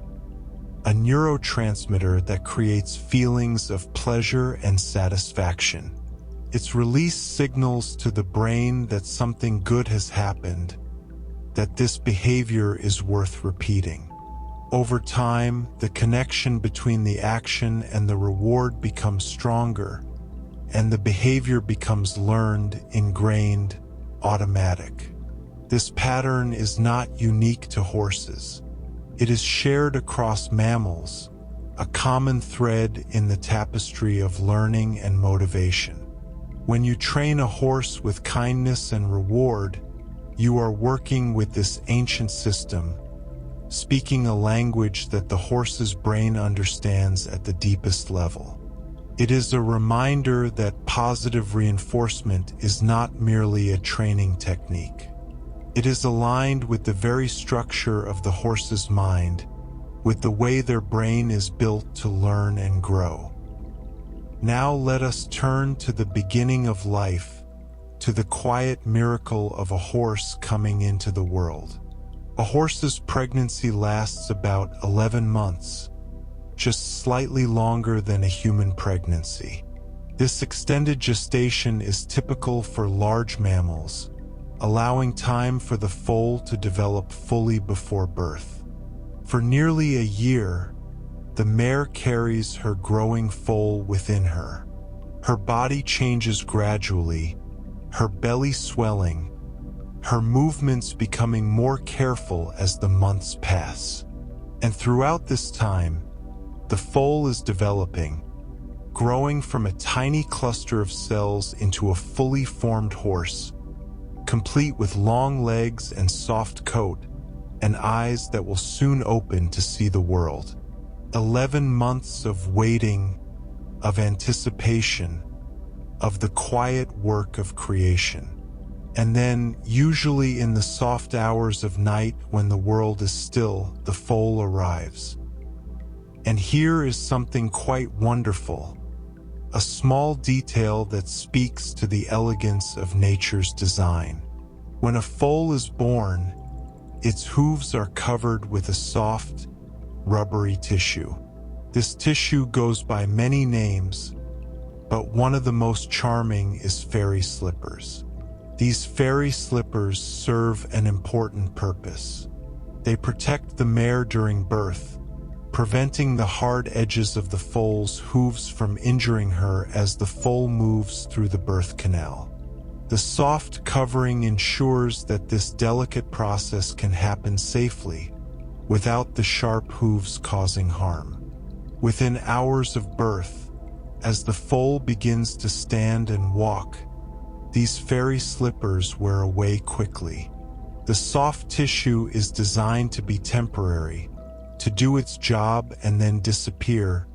a neurotransmitter that creates feelings of pleasure and satisfaction. Its release signals to the brain that something good has happened, that this behavior is worth repeating. Over time, the connection between the action and the reward becomes stronger, and the behavior becomes learned, ingrained, automatic. This pattern is not unique to horses. It is shared across mammals, a common thread in the tapestry of learning and motivation. When you train a horse with kindness and reward, you are working with this ancient system, speaking a language that the horse's brain understands at the deepest level. It is a reminder that positive reinforcement is not merely a training technique. It is aligned with the very structure of the horse's mind, with the way their brain is built to learn and grow. Now let us turn to the beginning of life, to the quiet miracle of a horse coming into the world. A horse's pregnancy lasts about 11 months, just slightly longer than a human pregnancy. This extended gestation is typical for large mammals, allowing time for the foal to develop fully before birth. For nearly a year, the mare carries her growing foal within her. Her body changes gradually, her belly swelling, her movements becoming more careful as the months pass. And throughout this time, the foal is developing, growing from a tiny cluster of cells into a fully formed horse, complete with long legs and soft coat, and eyes that will soon open to see the world. 11 months of waiting, of anticipation, of the quiet work of creation. And then, usually in the soft hours of night when the world is still, the foal arrives. And here is something quite wonderful, a small detail that speaks to the elegance of nature's design. When a foal is born, its hooves are covered with a soft, rubbery tissue. This tissue goes by many names: but one of the most charming is fairy slippers. These fairy slippers serve an important purpose. They protect the mare during birth, preventing the hard edges of the foal's hooves from injuring her as the foal moves through the birth canal. The soft covering ensures that this delicate process can happen safely, without the sharp hooves causing harm. Within hours of birth, as the foal begins to stand and walk, these fairy slippers wear away quickly. The soft tissue is designed to be temporary, to do its job and then disappear,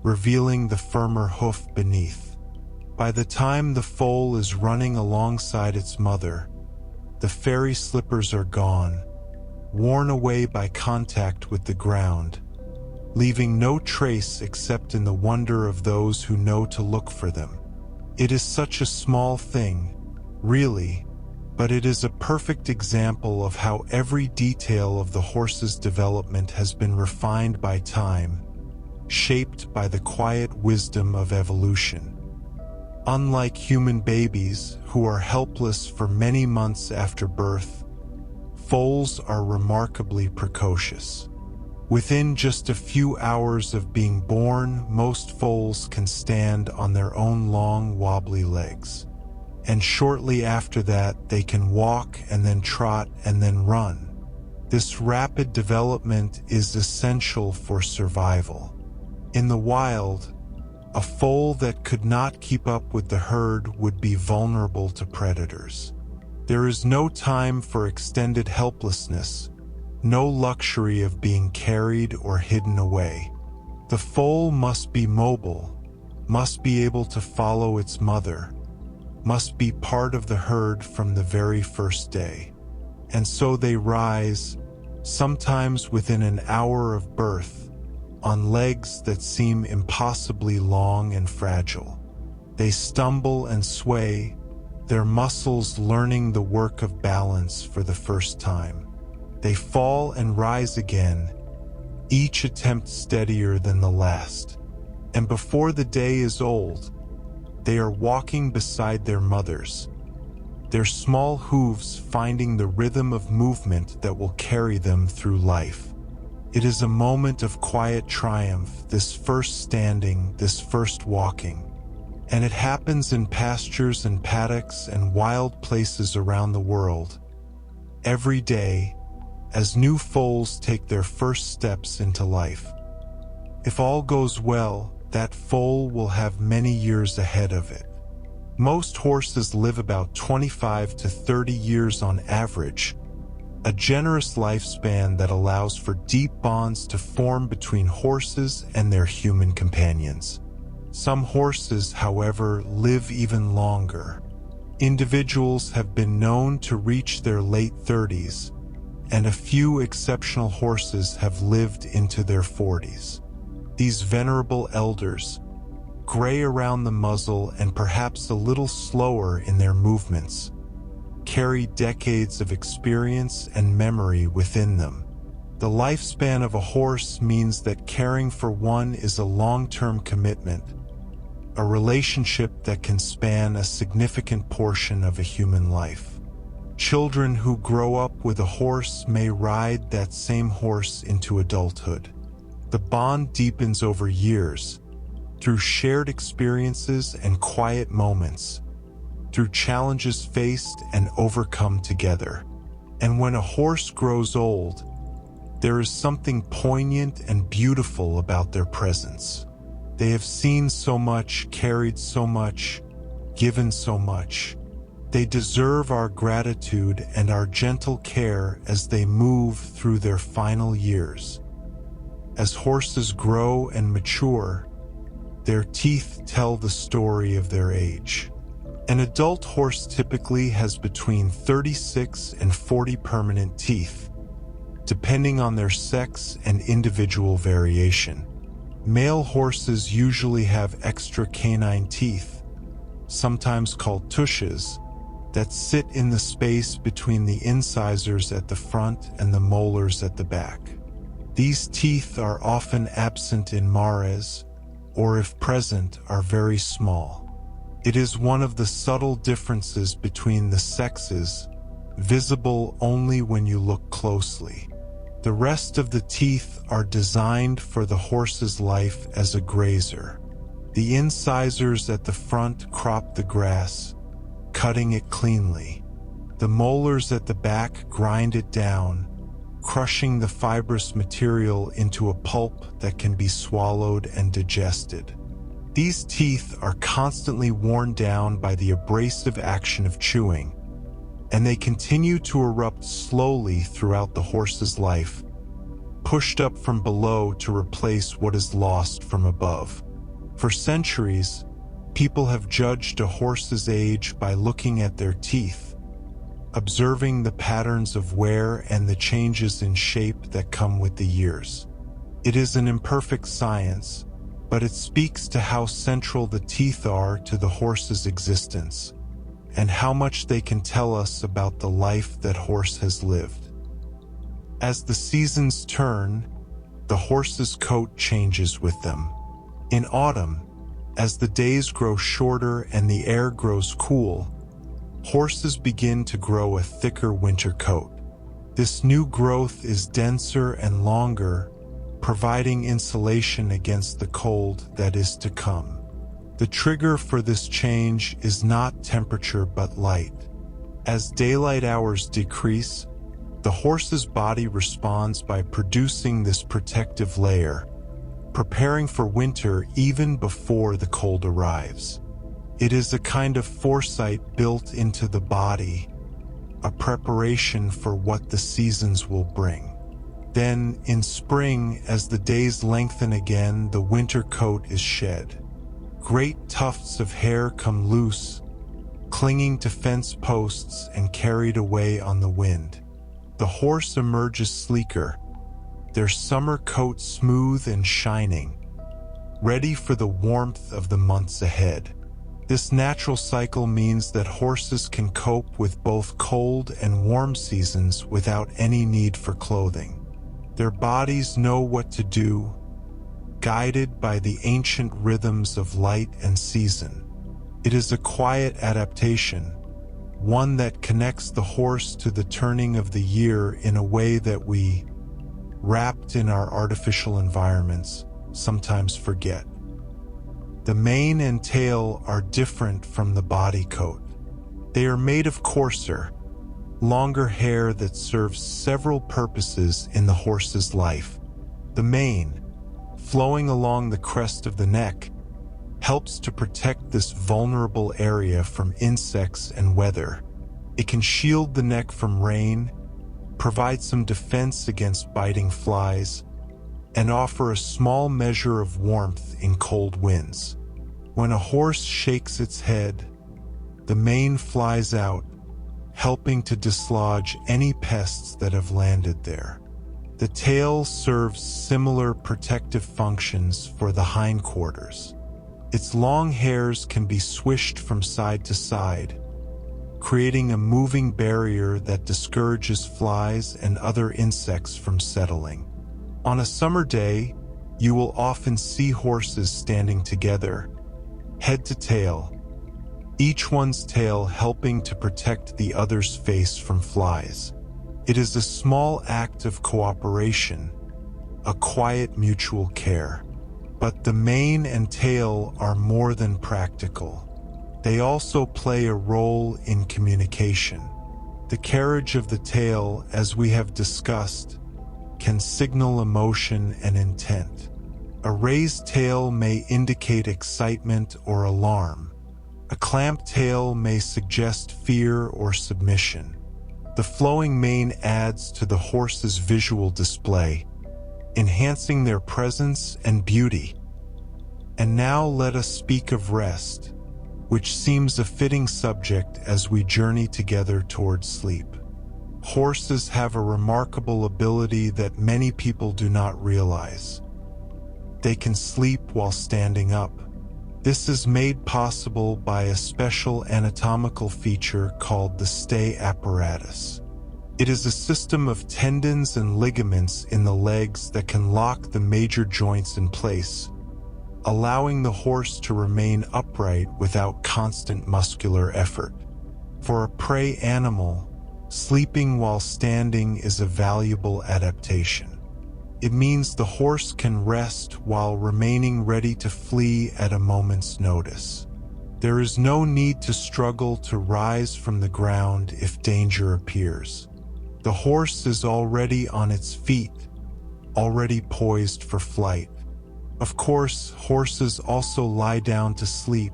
revealing the firmer hoof beneath. By the time the foal is running alongside its mother, the fairy slippers are gone, worn away by contact with the ground, leaving no trace except in the wonder of those who know to look for them. It is such a small thing, really, but it is a perfect example of how every detail of the horse's development has been refined by time, shaped by the quiet wisdom of evolution. Unlike human babies, who are helpless for many months after birth, foals are remarkably precocious. Within just a few hours of being born, most foals can stand on their own long, wobbly legs. And shortly after that, they can walk and then trot and then run. This rapid development is essential for survival. In the wild, a foal that could not keep up with the herd would be vulnerable to predators. There is no time for extended helplessness, no luxury of being carried or hidden away. The foal must be mobile, must be able to follow its mother, must be part of the herd from the very first day. And so they rise, sometimes within an hour of birth, on legs that seem impossibly long and fragile. They stumble and sway, their muscles learning the work of balance for the first time. They fall and rise again, each attempt steadier than the last. And before the day is old, they are walking beside their mothers, their small hooves finding the rhythm of movement that will carry them through life. It is a moment of quiet triumph, this first standing, this first walking. And it happens in pastures and paddocks and wild places around the world. Every day, as new foals take their first steps into life. If all goes well, that foal will have many years ahead of it. Most horses live about 25 to 30 years on average, a generous lifespan that allows for deep bonds to form between horses and their human companions. Some horses, however, live even longer. Individuals have been known to reach their late 30s, and a few exceptional horses have lived into their 40s. These venerable elders, gray around the muzzle and perhaps a little slower in their movements, carry decades of experience and memory within them. The lifespan of a horse means that caring for one is a long-term commitment, a relationship that can span a significant portion of a human life. Children who grow up with a horse may ride that same horse into adulthood. The bond deepens over years, through shared experiences and quiet moments, through challenges faced and overcome together. And when a horse grows old, there is something poignant and beautiful about their presence. They have seen so much, carried so much, given so much. They deserve our gratitude and our gentle care as they move through their final years. As horses grow and mature, their teeth tell the story of their age. An adult horse typically has between 36 and 40 permanent teeth, depending on their sex and individual variation. Male horses usually have extra canine teeth, sometimes called tushes, that sit in the space between the incisors at the front and the molars at the back. These teeth are often absent in mares, or if present, are very small. It is one of the subtle differences between the sexes, visible only when you look closely. The rest of the teeth are designed for the horse's life as a grazer. The incisors at the front crop the grass, cutting it cleanly. The molars at the back grind it down, crushing the fibrous material into a pulp that can be swallowed and digested. These teeth are constantly worn down by the abrasive action of chewing, and they continue to erupt slowly throughout the horse's life, pushed up from below to replace what is lost from above. For centuries, people have judged a horse's age by looking at their teeth, observing the patterns of wear and the changes in shape that come with the years. It is an imperfect science, but it speaks to how central the teeth are to the horse's existence, and how much they can tell us about the life that horse has lived. As the seasons turn, the horse's coat changes with them. In autumn, as the days grow shorter and the air grows cool, horses begin to grow a thicker winter coat. This new growth is denser and longer, providing insulation against the cold that is to come. The trigger for this change is not temperature but light. As daylight hours decrease, the horse's body responds by producing this protective layer, preparing for winter even before the cold arrives. It is a kind of foresight built into the body, a preparation for what the seasons will bring. Then, in spring, as the days lengthen again, the winter coat is shed. Great tufts of hair come loose, clinging to fence posts and carried away on the wind. The horse emerges sleeker, their summer coat smooth and shining, ready for the warmth of the months ahead. This natural cycle means that horses can cope with both cold and warm seasons without any need for clothing. Their bodies know what to do, guided by the ancient rhythms of light and season. It is a quiet adaptation, one that connects the horse to the turning of the year in a way that we, wrapped in our artificial environments, sometimes forget. The mane and tail are different from the body coat. They are made of coarser, longer hair that serves several purposes in the horse's life. The mane, flowing along the crest of the neck, helps to protect this vulnerable area from insects and weather. It can shield the neck from rain, provide some defense against biting flies, and offer a small measure of warmth in cold winds. When a horse shakes its head, the mane flies out, helping to dislodge any pests that have landed there. The tail serves similar protective functions for the hindquarters. Its long hairs can be swished from side to side, creating a moving barrier that discourages flies and other insects from settling. On a summer day, you will often see horses standing together, head to tail, each one's tail helping to protect the other's face from flies. It is a small act of cooperation, a quiet mutual care. But the mane and tail are more than practical. They also play a role in communication. The carriage of the tail, as we have discussed, can signal emotion and intent. A raised tail may indicate excitement or alarm. A clamped tail may suggest fear or submission. The flowing mane adds to the horse's visual display, enhancing their presence and beauty. And now let us speak of rest, which seems a fitting subject as we journey together towards sleep. Horses have a remarkable ability that many people do not realize. They can sleep while standing up. This is made possible by a special anatomical feature called the stay apparatus. It is a system of tendons and ligaments in the legs that can lock the major joints in place, allowing the horse to remain upright without constant muscular effort. For a prey animal, sleeping while standing is a valuable adaptation. It means the horse can rest while remaining ready to flee at a moment's notice. There is no need to struggle to rise from the ground if danger appears. The horse is already on its feet, already poised for flight. Of course, horses also lie down to sleep,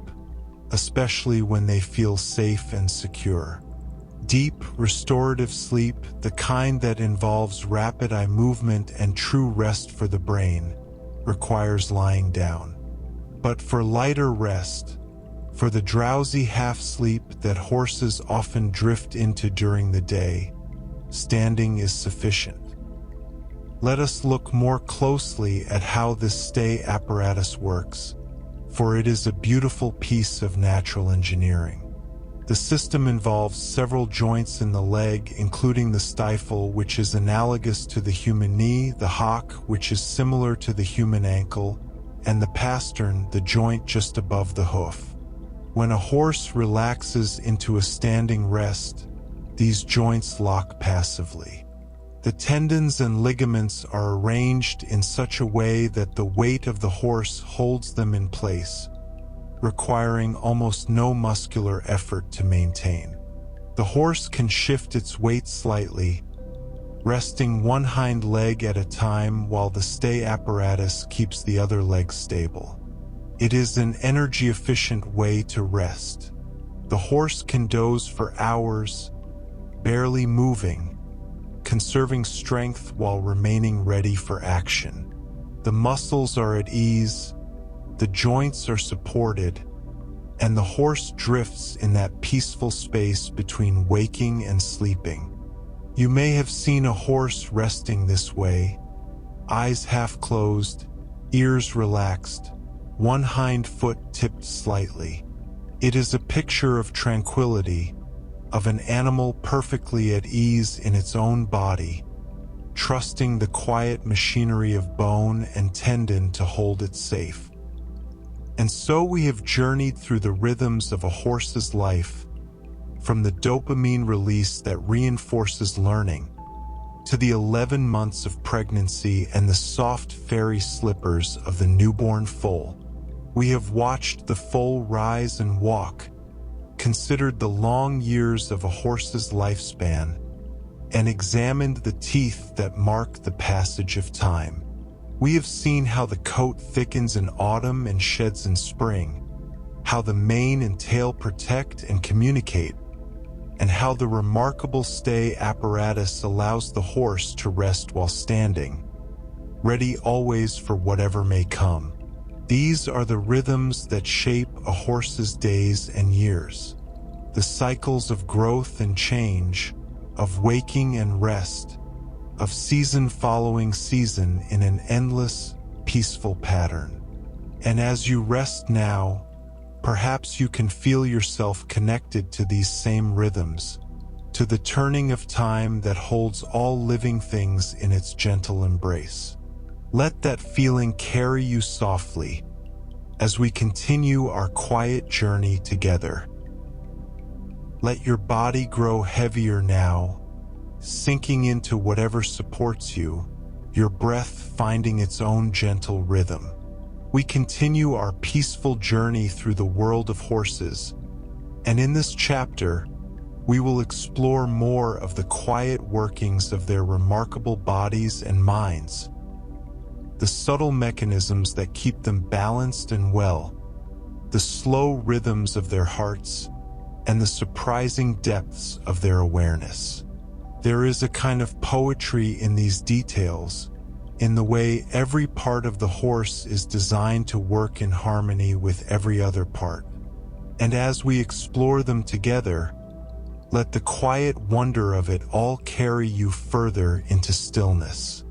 especially when they feel safe and secure. Deep, restorative sleep, the kind that involves rapid eye movement and true rest for the brain, requires lying down. But for lighter rest, for the drowsy half-sleep that horses often drift into during the day, standing is sufficient. Let us look more closely at how this stay apparatus works, for it is a beautiful piece of natural engineering. The system involves several joints in the leg, including the stifle, which is analogous to the human knee, the hock, which is similar to the human ankle, and the pastern, the joint just above the hoof. When a horse relaxes into a standing rest, these joints lock passively. The tendons and ligaments are arranged in such a way that the weight of the horse holds them in place, requiring almost no muscular effort to maintain. The horse can shift its weight slightly, resting one hind leg at a time while the stay apparatus keeps the other leg stable. It is an energy-efficient way to rest. The horse can doze for hours, barely moving, conserving strength while remaining ready for action. The muscles are at ease, the joints are supported, and the horse drifts in that peaceful space between waking and sleeping. You may have seen a horse resting this way, eyes half closed, ears relaxed, one hind foot tipped slightly. It is a picture of tranquility, of an animal perfectly at ease in its own body, trusting the quiet machinery of bone and tendon to hold it safe. And so we have journeyed through the rhythms of a horse's life, from the dopamine release that reinforces learning, to the 11 months of pregnancy and the soft fairy slippers of the newborn foal. We have watched the foal rise and walk, considered the long years of a horse's lifespan, and examined the teeth that mark the passage of time. We have seen how the coat thickens in autumn and sheds in spring, how the mane and tail protect and communicate, and how the remarkable stay apparatus allows the horse to rest while standing, ready always for whatever may come. These are the rhythms that shape a horse's days and years, the cycles of growth and change, of waking and rest, of season following season in an endless, peaceful pattern. And as you rest now, perhaps you can feel yourself connected to these same rhythms, to the turning of time that holds all living things in its gentle embrace. Let that feeling carry you softly as we continue our quiet journey together. Let your body grow heavier now, sinking into whatever supports you, your breath finding its own gentle rhythm. We continue our peaceful journey through the world of horses, and in this chapter, we will explore more of the quiet workings of their remarkable bodies and minds, the subtle mechanisms that keep them balanced and well, the slow rhythms of their hearts, and the surprising depths of their awareness. There is a kind of poetry in these details, in the way every part of the horse is designed to work in harmony with every other part. And as we explore them together, let the quiet wonder of it all carry you further into stillness.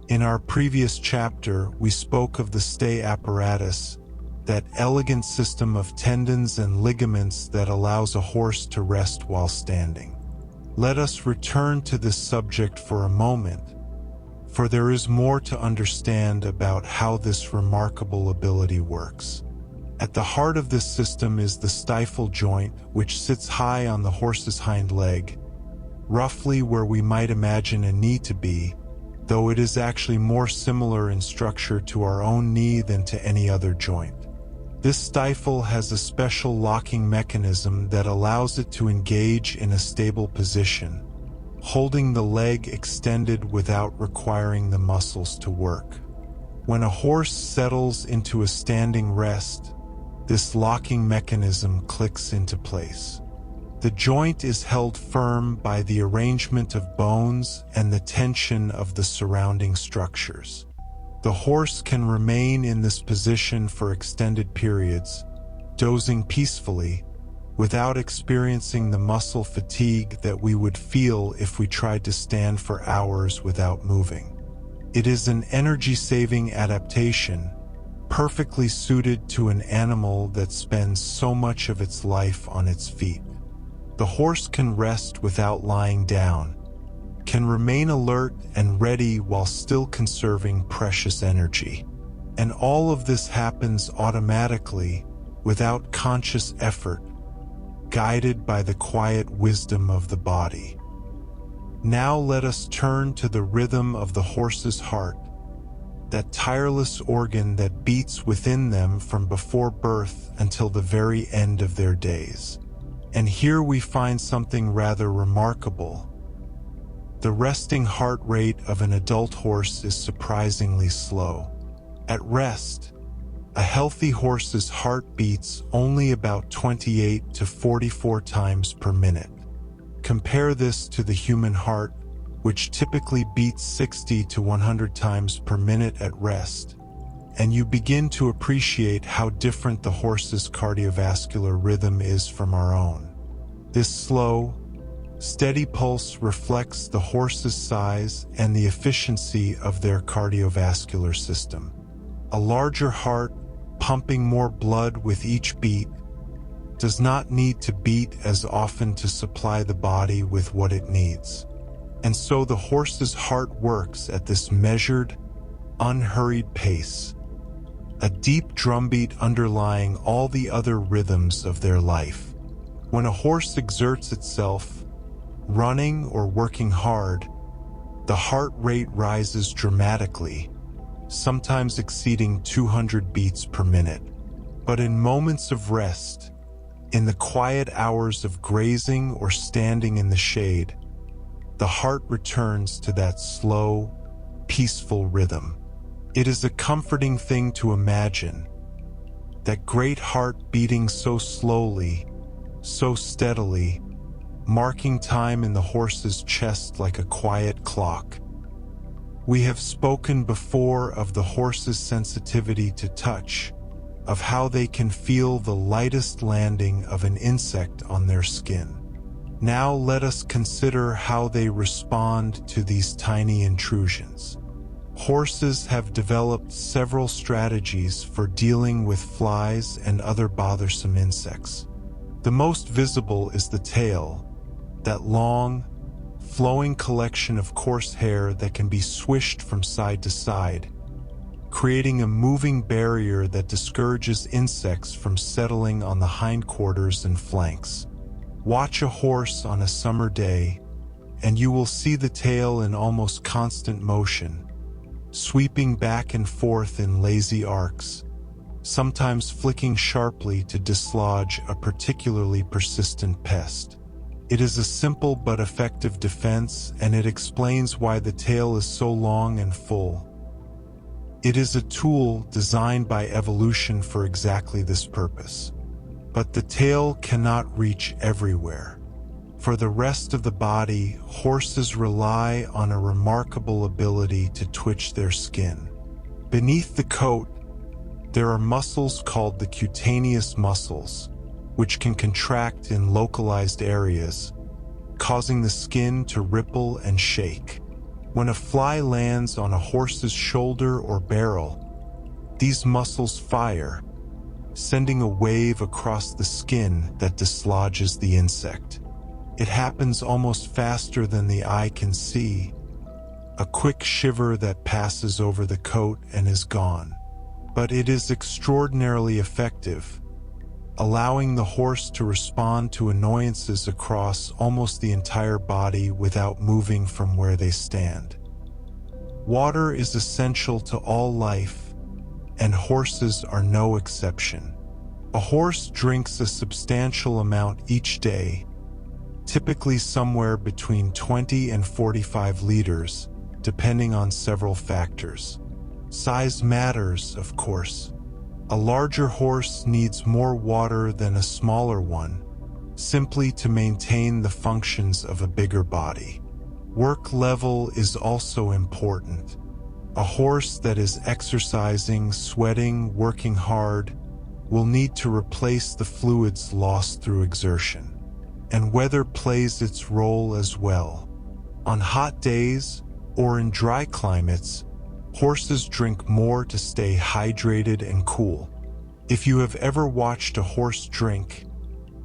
In our previous chapter, we spoke of the stay apparatus, that elegant system of tendons and ligaments that allows a horse to rest while standing. Let us return to this subject for a moment, for there is more to understand about how this remarkable ability works. At the heart of this system is the stifle joint, which sits high on the horse's hind leg, roughly where we might imagine a knee to be, though it is actually more similar in structure to our own knee than to any other joint. This stifle has a special locking mechanism that allows it to engage in a stable position, holding the leg extended without requiring the muscles to work. When a horse settles into a standing rest, this locking mechanism clicks into place. The joint is held firm by the arrangement of bones and the tension of the surrounding structures. The horse can remain in this position for extended periods, dozing peacefully, without experiencing the muscle fatigue that we would feel if we tried to stand for hours without moving. It is an energy-saving adaptation, perfectly suited to an animal that spends so much of its life on its feet. The horse can rest without lying down, can remain alert and ready while still conserving precious energy. And all of this happens automatically, without conscious effort, guided by the quiet wisdom of the body. Now let us turn to the rhythm of the horse's heart, that tireless organ that beats within them from before birth until the very end of their days. And here we find something rather remarkable. The resting heart rate of an adult horse is surprisingly slow. At rest, a healthy horse's heart beats only about 28 to 44 times per minute. Compare this to the human heart, which typically beats 60 to 100 times per minute at rest, and you begin to appreciate how different the horse's cardiovascular rhythm is from our own. This slow, steady pulse reflects the horse's size and the efficiency of their cardiovascular system. A larger heart, pumping more blood with each beat, does not need to beat as often to supply the body with what it needs. And so the horse's heart works at this measured, unhurried pace, a deep drumbeat underlying all the other rhythms of their life. When a horse exerts itself, running or working hard, the heart rate rises dramatically, sometimes exceeding 200 beats per minute. But in moments of rest, in the quiet hours of grazing or standing in the shade, the heart returns to that slow, peaceful rhythm. It is a comforting thing to imagine, that great heart beating so slowly, so steadily, marking time in the horse's chest like a quiet clock. We have spoken before of the horse's sensitivity to touch, of how they can feel the lightest landing of an insect on their skin. Now let us consider how they respond to these tiny intrusions. Horses have developed several strategies for dealing with flies and other bothersome insects. The most visible is the tail, that long, flowing collection of coarse hair that can be swished from side to side, creating a moving barrier that discourages insects from settling on the hindquarters and flanks. Watch a horse on a summer day, and you will see the tail in almost constant motion, sweeping back and forth in lazy arcs, sometimes flicking sharply to dislodge a particularly persistent pest. It is a simple but effective defense, and it explains why the tail is so long and full. It is a tool designed by evolution for exactly this purpose. But the tail cannot reach everywhere. For the rest of the body, horses rely on a remarkable ability to twitch their skin. Beneath the coat, there are muscles called the cutaneous muscles, which can contract in localized areas, causing the skin to ripple and shake. When a fly lands on a horse's shoulder or barrel, these muscles fire, sending a wave across the skin that dislodges the insect. It happens almost faster than the eye can see, a quick shiver that passes over the coat and is gone. But it is extraordinarily effective, allowing the horse to respond to annoyances across almost the entire body without moving from where they stand. Water is essential to all life, and horses are no exception. A horse drinks a substantial amount each day, typically somewhere between 20 and 45 liters, depending on several factors. Size matters, of course. A larger horse needs more water than a smaller one, simply to maintain the functions of a bigger body. Work level is also important. A horse that is exercising, sweating, working hard will need to replace the fluids lost through exertion. And weather plays its role as well. On hot days, or in dry climates, horses drink more to stay hydrated and cool. If you have ever watched a horse drink,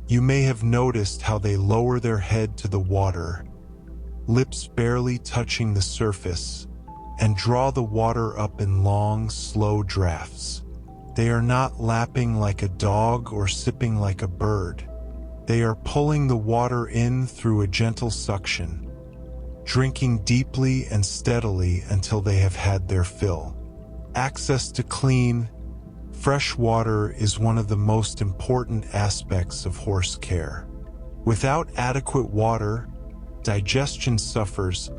you may have noticed how they lower their head to the water, lips barely touching the surface, and draw the water up in long, slow drafts. They are not lapping like a dog or sipping like a bird. They are pulling the water in through a gentle suction, drinking deeply and steadily until they have had their fill. Access to clean, fresh water is one of the most important aspects of horse care. Without adequate water, digestion suffers,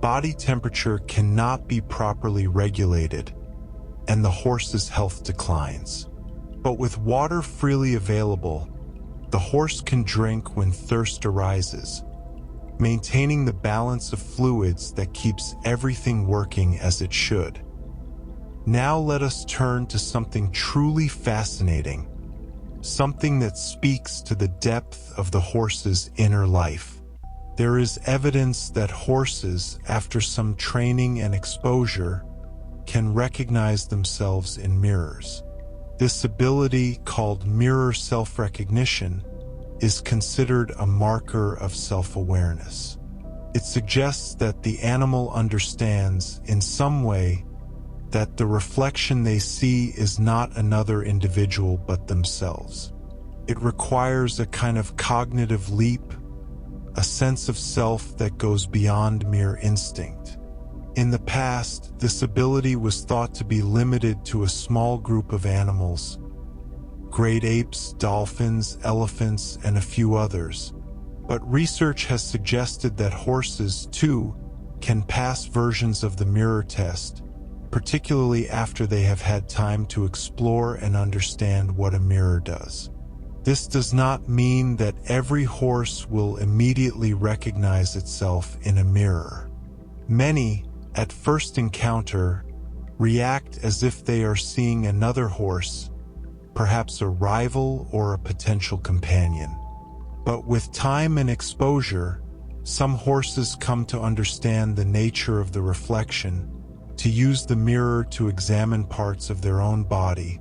body temperature cannot be properly regulated, and the horse's health declines. But with water freely available, the horse can drink when thirst arises, maintaining the balance of fluids that keeps everything working as it should. Now let us turn to something truly fascinating, something that speaks to the depth of the horse's inner life. There is evidence that horses, after some training and exposure, can recognize themselves in mirrors. This ability, called mirror self-recognition, is considered a marker of self-awareness. It suggests that the animal understands, in some way, that the reflection they see is not another individual but themselves. It requires a kind of cognitive leap, a sense of self that goes beyond mere instinct. In the past, this ability was thought to be limited to a small group of animals: great apes, dolphins, elephants, and a few others. But research has suggested that horses, too, can pass versions of the mirror test, particularly after they have had time to explore and understand what a mirror does. This does not mean that every horse will immediately recognize itself in a mirror. Many, at first encounter, react as if they are seeing another horse, perhaps a rival or a potential companion. But with time and exposure, some horses come to understand the nature of the reflection, to use the mirror to examine parts of their own body,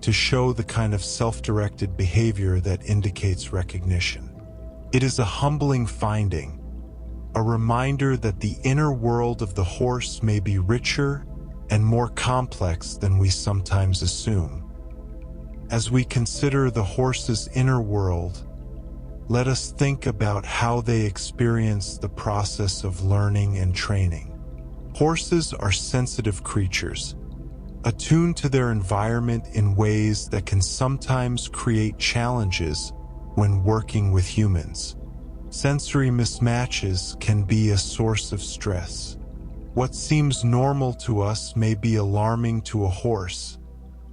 to show the kind of self-directed behavior that indicates recognition. It is a humbling finding, a reminder that the inner world of the horse may be richer and more complex than we sometimes assume. As we consider the horse's inner world, let us think about how they experience the process of learning and training. Horses are sensitive creatures, attuned to their environment in ways that can sometimes create challenges when working with humans. Sensory mismatches can be a source of stress. What seems normal to us may be alarming to a horse,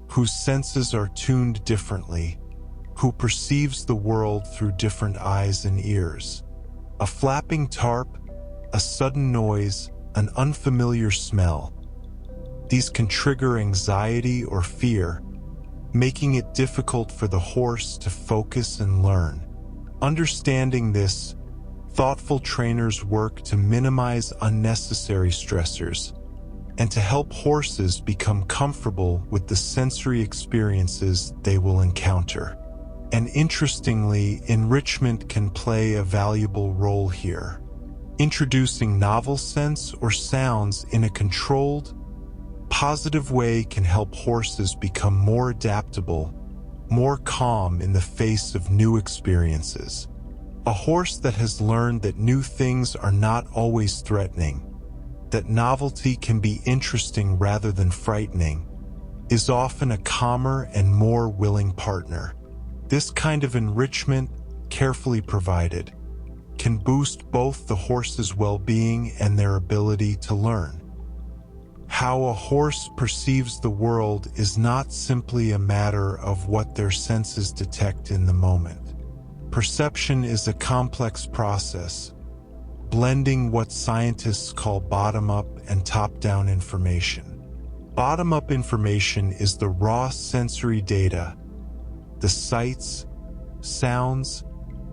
whose senses are tuned differently, who perceives the world through different eyes and ears. A flapping tarp, a sudden noise, an unfamiliar smell. These can trigger anxiety or fear, making it difficult for the horse to focus and learn. Understanding this, thoughtful trainers work to minimize unnecessary stressors and to help horses become comfortable with the sensory experiences they will encounter. And interestingly, enrichment can play a valuable role here. Introducing novel scents or sounds in a controlled, positive way can help horses become more adaptable, more calm in the face of new experiences. A horse that has learned that new things are not always threatening, that novelty can be interesting rather than frightening, is often a calmer and more willing partner. This kind of enrichment, carefully provided, can boost both the horse's well-being and their ability to learn. How a horse perceives the world is not simply a matter of what their senses detect in the moment. Perception is a complex process, blending what scientists call bottom-up and top-down information. Bottom-up information is the raw sensory data, the sights, sounds,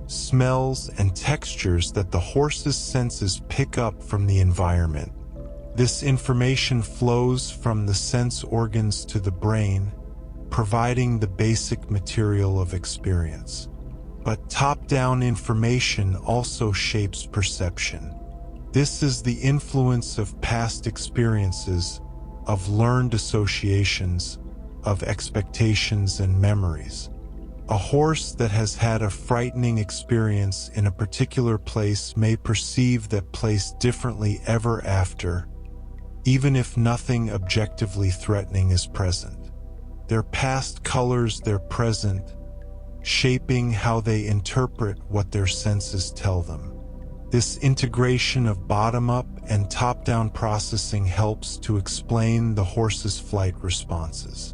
smells, and textures that the horse's senses pick up from the environment. This information flows from the sense organs to the brain, providing the basic material of experience. But top-down information also shapes perception. This is the influence of past experiences, of learned associations, of expectations and memories. A horse that has had a frightening experience in a particular place may perceive that place differently ever after, even if nothing objectively threatening is present. Their past colors their present, shaping how they interpret what their senses tell them. This integration of bottom-up and top-down processing helps to explain the horse's flight responses.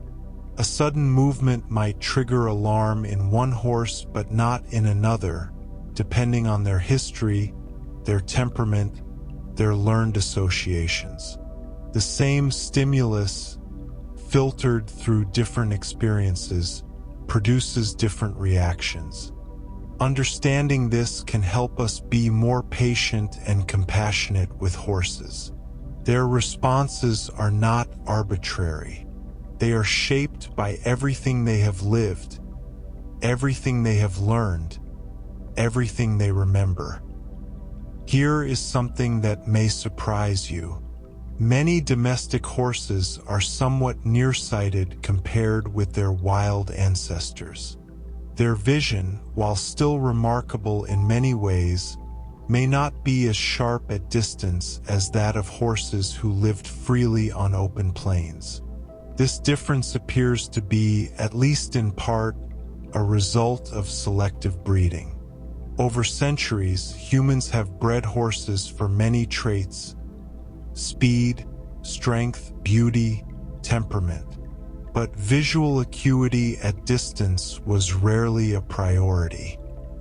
A sudden movement might trigger alarm in one horse but not in another, depending on their history, their temperament, their learned associations. The same stimulus, filtered through different experiences, produces different reactions. Understanding this can help us be more patient and compassionate with horses. Their responses are not arbitrary. They are shaped by everything they have lived, everything they have learned, everything they remember. Here is something that may surprise you. Many domestic horses are somewhat nearsighted compared with their wild ancestors. Their vision, while still remarkable in many ways, may not be as sharp at distance as that of horses who lived freely on open plains. This difference appears to be, at least in part, a result of selective breeding. Over centuries, humans have bred horses for many traits: speed, strength, beauty, temperament. But visual acuity at distance was rarely a priority.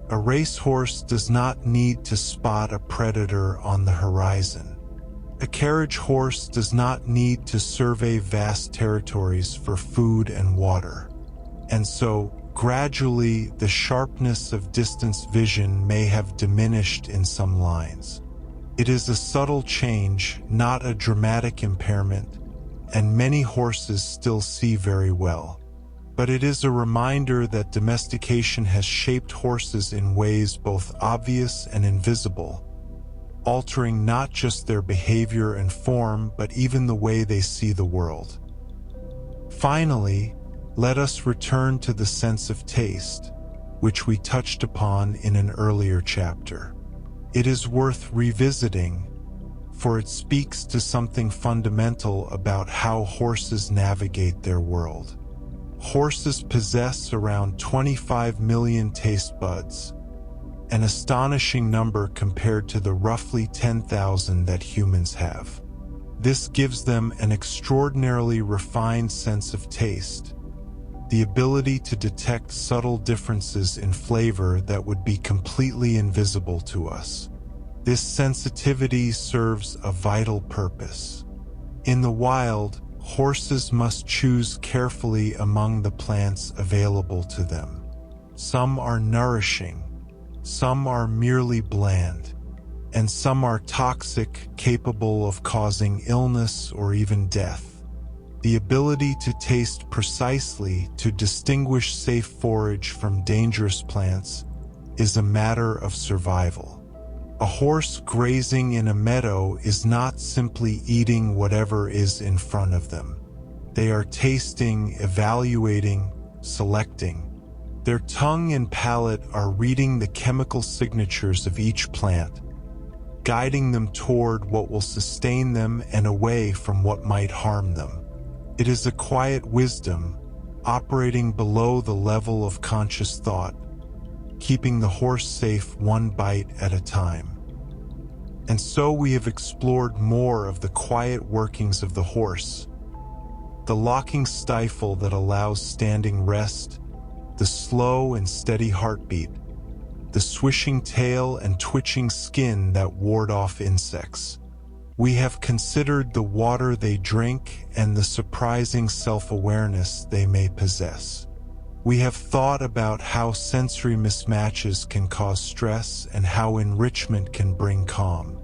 A racehorse does not need to spot a predator on the horizon. A carriage horse does not need to survey vast territories for food and water. And so, gradually, the sharpness of distance vision may have diminished in some lines. It is a subtle change, not a dramatic impairment, and many horses still see very well. But it is a reminder that domestication has shaped horses in ways both obvious and invisible, altering not just their behavior and form, but even the way they see the world. Finally, let us return to the sense of taste, which we touched upon in an earlier chapter. It is worth revisiting, for it speaks to something fundamental about how horses navigate their world. Horses possess around 25 million taste buds, an astonishing number compared to the roughly 10,000 that humans have. This gives them an extraordinarily refined sense of taste, the ability to detect subtle differences in flavor that would be completely invisible to us. This sensitivity serves a vital purpose. In the wild, horses must choose carefully among the plants available to them. Some are nourishing, some are merely bland, and some are toxic, capable of causing illness or even death. The ability to taste precisely, to distinguish safe forage from dangerous plants, is a matter of survival. A horse grazing in a meadow is not simply eating whatever is in front of them. They are tasting, evaluating, selecting. Their tongue and palate are reading the chemical signatures of each plant, guiding them toward what will sustain them and away from what might harm them. It is a quiet wisdom, operating below the level of conscious thought, keeping the horse safe one bite at a time. And so we have explored more of the quiet workings of the horse, the locking stifle that allows standing rest, the slow and steady heartbeat, the swishing tail and twitching skin that ward off insects. We have considered the water they drink and the surprising self-awareness they may possess. We have thought about how sensory mismatches can cause stress and how enrichment can bring calm.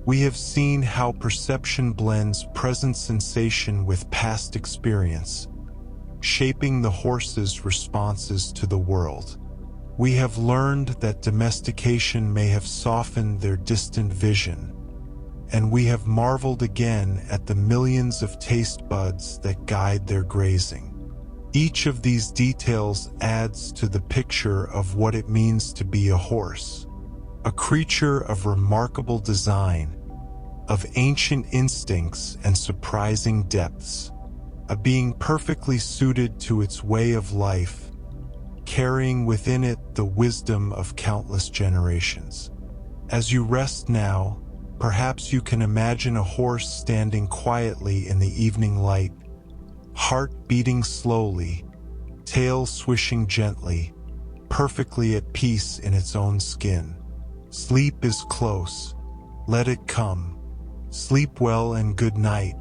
We have seen how perception blends present sensation with past experience, shaping the horse's responses to the world. We have learned that domestication may have softened their distant vision, and we have marveled again at the millions of taste buds that guide their grazing. Each of these details adds to the picture of what it means to be a horse, a creature of remarkable design, of ancient instincts and surprising depths, a being perfectly suited to its way of life, carrying within it the wisdom of countless generations. As you rest now, perhaps you can imagine a horse standing quietly in the evening light, heart beating slowly, tail swishing gently, perfectly at peace in its own skin. Sleep is close. Let it come. Sleep well and good night.